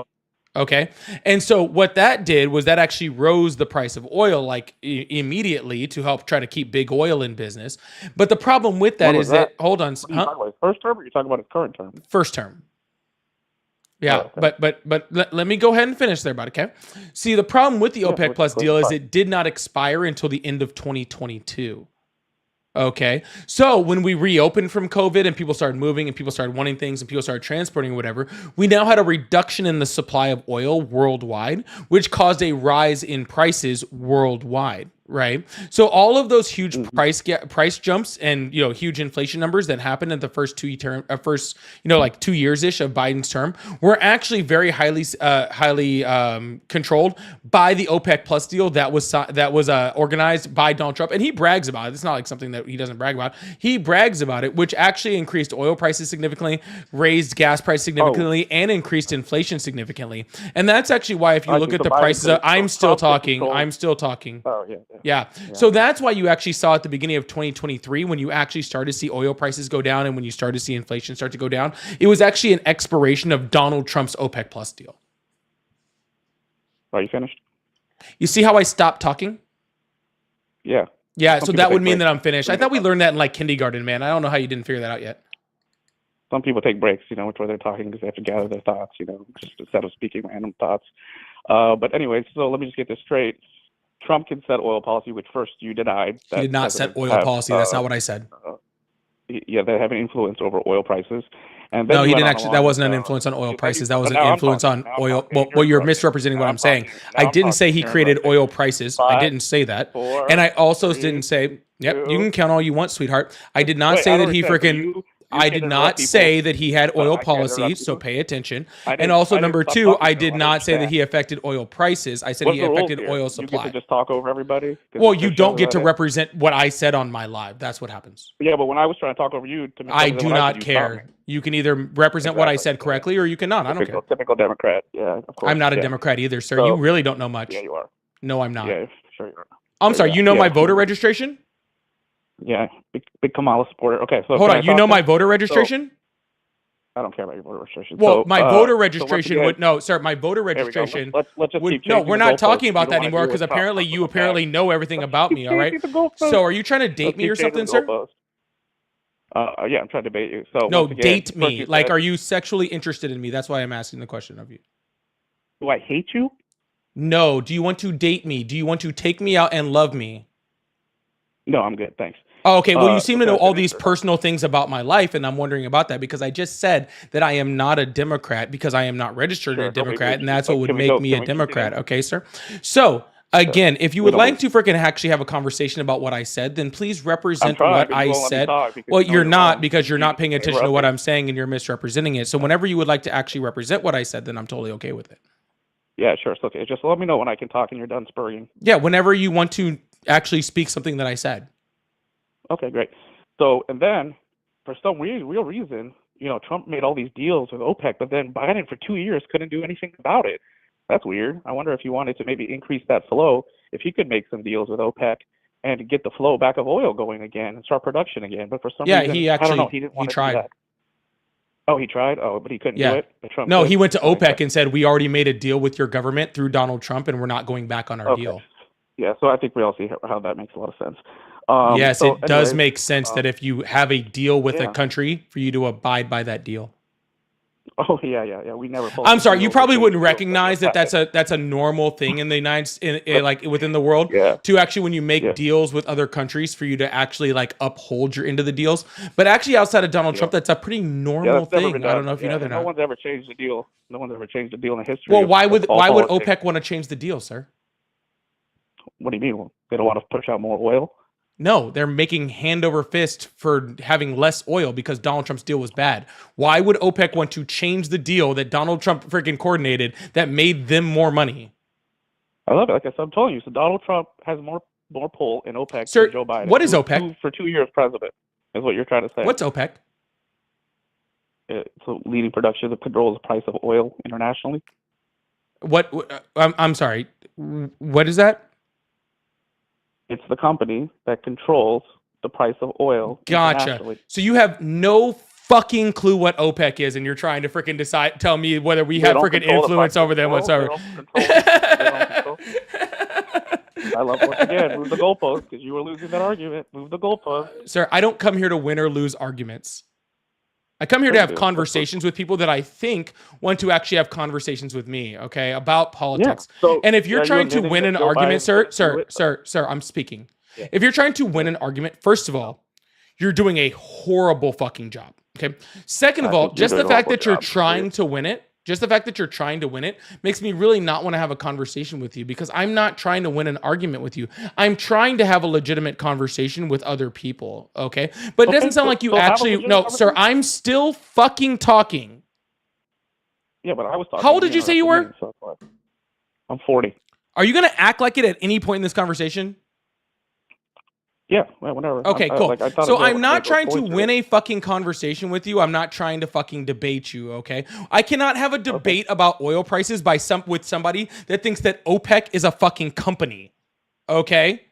Okay. And so what that did was that actually rose the price of oil immediately to help try to keep big oil in business. But the problem with that is that, hold on. What are you talking about, first term or are you talking about his current term? First term. Yeah, but let me go ahead and finish there, bud, okay? See, the problem with the OPEC Plus deal is it did not expire until the end of 2022. Okay. So when we reopened from COVID and people started moving and people started wanting things and people started transporting or whatever, we now had a reduction in the supply of oil worldwide, which caused a rise in prices worldwide. Right. So all of those huge price jumps and, huge inflation numbers that happened in the first 2 years ish of Biden's term were actually very highly controlled by the OPEC Plus deal that was organized by Donald Trump. And he brags about it. It's not like something that he doesn't brag about. He brags about it, which actually increased oil prices significantly, raised gas prices significantly, and increased inflation significantly. And that's actually why if you look at the prices, I'm still talking. Oh, yeah. Yeah. So that's why you actually saw at the beginning of 2023, when you actually started to see oil prices go down and when you started to see inflation start to go down, it was actually an expiration of Donald Trump's OPEC Plus deal. Are you finished? You see how I stopped talking? Yeah. Yeah. So that would mean that I'm finished. I thought we learned that in kindergarten, man. I don't know how you didn't figure that out yet. Some people take breaks, which way they're talking because they have to gather their thoughts, just instead of speaking random thoughts. But anyways, so let me just get this straight. Trump can set oil policy, which first you denied. He did not set oil policy. That's not what I said. Yeah, they have an influence over oil prices. And no, he didn't actually. That wasn't an influence on oil prices. That was an influence on oil. Well, you're misrepresenting what I'm saying. I didn't say he created oil prices. I didn't say that. And I also didn't say, yep, you can count all you want, sweetheart. I did not say that he freaking... I did not say that he had oil policy, so pay attention. And also, number two, I did not say that he affected oil prices. I said he affected oil supply. You get to just talk over everybody? Well, you don't get to represent what I said on my live. That's what happens. Yeah, but when I was trying to talk over you... I do not care. You can either represent what I said correctly or you cannot. I don't care. Typical Democrat. Yeah, of course. I'm not a Democrat either, sir. You really don't know much. Yeah, you are. No, I'm not. Yeah, sure you are. I'm sorry. You know my voter registration? Yeah, big Kamala supporter. Okay, so... Hold on. You know my voter registration? I don't care about your voter registration. Well, my voter registration would no, sir. My voter registration. Let's just keep no, we're not talking about that anymore because apparently you know everything about me. All right. So are you trying to date me or something, sir? Yeah, I'm trying to debate you. So no, date me. Like, are you sexually interested in me? That's why I'm asking the question of you. Do I hate you? No. Do you want to date me? Do you want to take me out and love me? No, I'm good. Thanks. Oh, okay. Well, you seem to know all President- these personal things about my life, and I'm wondering about that because I just said that I am not a Democrat because I am not registered Sure, a nobody Democrat, believes and you, that's but what would can we make go- me can a we Democrat. continue? Okay, sir? So, again, if you would We don't like to freaking actually have a conversation about what I said, then please represent trying, what but you I won't let me said. talk because Well, you know you're you're not wrong. because you're You not keep paying attention to what interrupting. I'm saying and you're misrepresenting it. So, whenever you would like to actually represent what I said, then I'm totally okay with it. Yeah, sure. It's okay. Just let me know when I can talk and you're done spurring. Yeah, whenever you want to actually speak something that I said. Okay, great. So, and then for some real reason, you know, Trump made all these deals with OPEC, but then Biden for 2 years couldn't do anything about it. That's weird. I wonder if he wanted to maybe increase that flow, if he could make some deals with OPEC and get the flow back of oil going again and start production again. But for some Yeah, reason, he I don't know, actually he didn't he want to do tried. that. Oh, he tried? Oh, but he couldn't do Yeah. it? But Trump No, could? he went to Okay. OPEC and said, we already made a deal with your government through Donald Trump and we're not going back on our Okay. deal. Yeah, so I think we all see how that makes a lot of sense. Yes, So it does anyways, make sense that if you have a deal with a yeah. country, for you to abide by that deal. Oh, yeah. We never pull I'm up sorry, you deals or probably change wouldn't deals. recognize that that's a normal thing in the like within the world. Yeah. To actually, when you make Yeah. deals with other countries, for you to actually like uphold your end of the deals. But actually, outside of Donald Trump, that's a pretty Yeah, normal that's never been thing. done. I don't know if you know that or no not. one's ever changed the deal. No one's ever changed the deal in the history Well, of why of would all politics. OPEC want to change the deal, sir? What do you mean? They don't want to push out more oil? No, they're making hand over fist for having less oil because Donald Trump's deal was bad. Why would OPEC want to change the deal that Donald Trump freaking coordinated that made them more money? I love it. Like I said, I'm telling you. So Donald Trump has more pull in OPEC Sir, than Joe Biden. what is Who was OPEC? for 2 years president, is what you're trying to say. What's OPEC? It's a leading production that controls the price of oil internationally. I'm sorry. What is that? It's the company that controls the price of oil Gotcha. internationally. So you have no fucking clue what OPEC is, and you're trying to freaking tell me whether we have freaking influence over them whatsoever. I love once again move the goalpost because you were losing that argument. Move the goalpost. Sir, I don't come here to win or lose arguments. I come here to have Thank you. conversations with people that I think want to actually have conversations with me, okay, about politics. So, and if you're are you trying to admitting win that an Joe argument, Biden's gonna do sir, it? I'm speaking. Yeah. If you're trying to win an argument, first of all, you're doing a horrible fucking job, okay? Second of I all, think you're just the doing a fact horrible that you're job, trying to win it, just the fact that you're trying to win it makes me really not want to have a conversation with you because I'm not trying to win an argument with you. I'm trying to have a legitimate conversation with other people, okay? But it Okay, doesn't sound like you so have a actually, legitimate no, sir, conversation. I'm still fucking talking. Yeah, but I was talking. How old did you say you were? interrupted me, so that's why. I'm 40. Are you going to act like it at any point in this conversation? Yeah, well, whatever. Okay, cool. I thought So it was I'm not trying to going win a fucking conversation with you. I'm not trying to fucking debate you, okay? I cannot have a debate about oil prices with somebody that thinks that OPEC is a fucking company. Okay?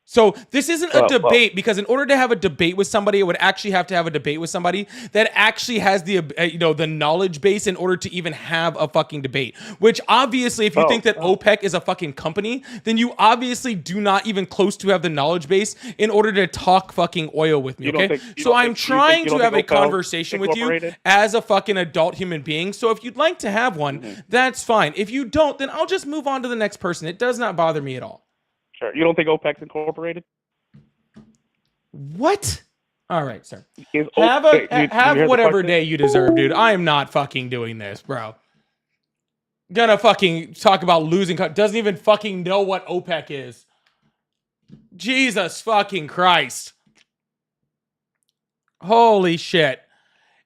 So this isn't a debate because in order to have a debate with somebody, it would actually have to have a debate with somebody that actually has the the knowledge base in order to even have a fucking debate. Which obviously, if you think that OPEC is a fucking company, then you obviously do not even close to have the knowledge base in order to talk fucking oil with me. You don't Okay, think- you so don't I'm think- you trying think- you to don't have a think OPEC conversation with you Incorporated? as a fucking adult human being. So if you'd like to have one, that's fine. If you don't, then I'll just move on to the next person. It does not bother me at all. Sure. You don't think OPEC's incorporated? What? All right, sir. Is Have Hey, dude, you have hear the whatever question? day you deserve, dude. I am not fucking doing this, bro. Gonna fucking talk about losing. Doesn't even fucking know what OPEC is. Jesus fucking Christ. Holy shit.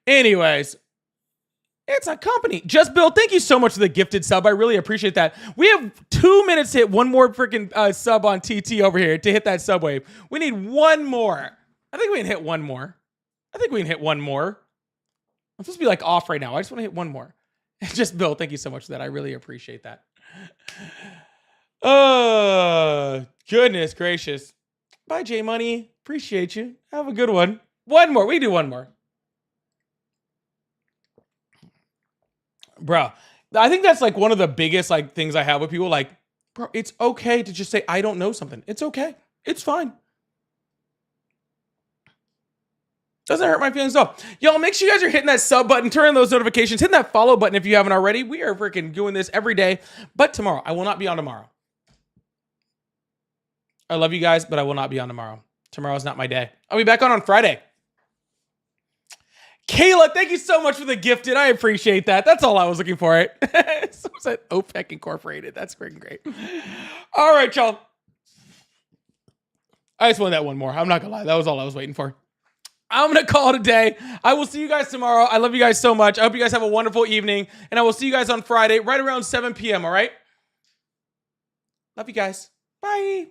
Anyways, it's a company. Just Bill, thank you so much for the gifted sub. I really appreciate that. We have 2 minutes to hit one more freaking sub on TT over here to hit that sub wave. We need one more. I think we can hit one more. I'm supposed to be like off right now. I just want to hit one more. Just Bill, thank you so much for that. I really appreciate that. Oh, goodness gracious. Bye, J Money. Appreciate you. Have a good one. One more. We do one more. Bro, I think that's like one of the biggest like things I have with people. Like, bro, it's okay to just say I don't know something. It's okay. It's fine. Doesn't hurt my feelings at all. Y'all, make sure you guys are hitting that sub button, turn on those notifications, hitting that follow button if you haven't already. We are freaking doing this every day. But tomorrow, I will not be on tomorrow. I love you guys, but I will not be on tomorrow. Tomorrow's not my day. I'll be back on Friday. Kayla, thank you so much for the gifted. I appreciate that. That's all I was looking for. It. Someone said OPEC Incorporated. That's freaking great. All right, y'all. I just wanted that one more. I'm not going to lie. That was all I was waiting for. I'm going to call it a day. I will see you guys tomorrow. I love you guys so much. I hope you guys have a wonderful evening. And I will see you guys on Friday right around 7 p.m., all right? Love you guys. Bye.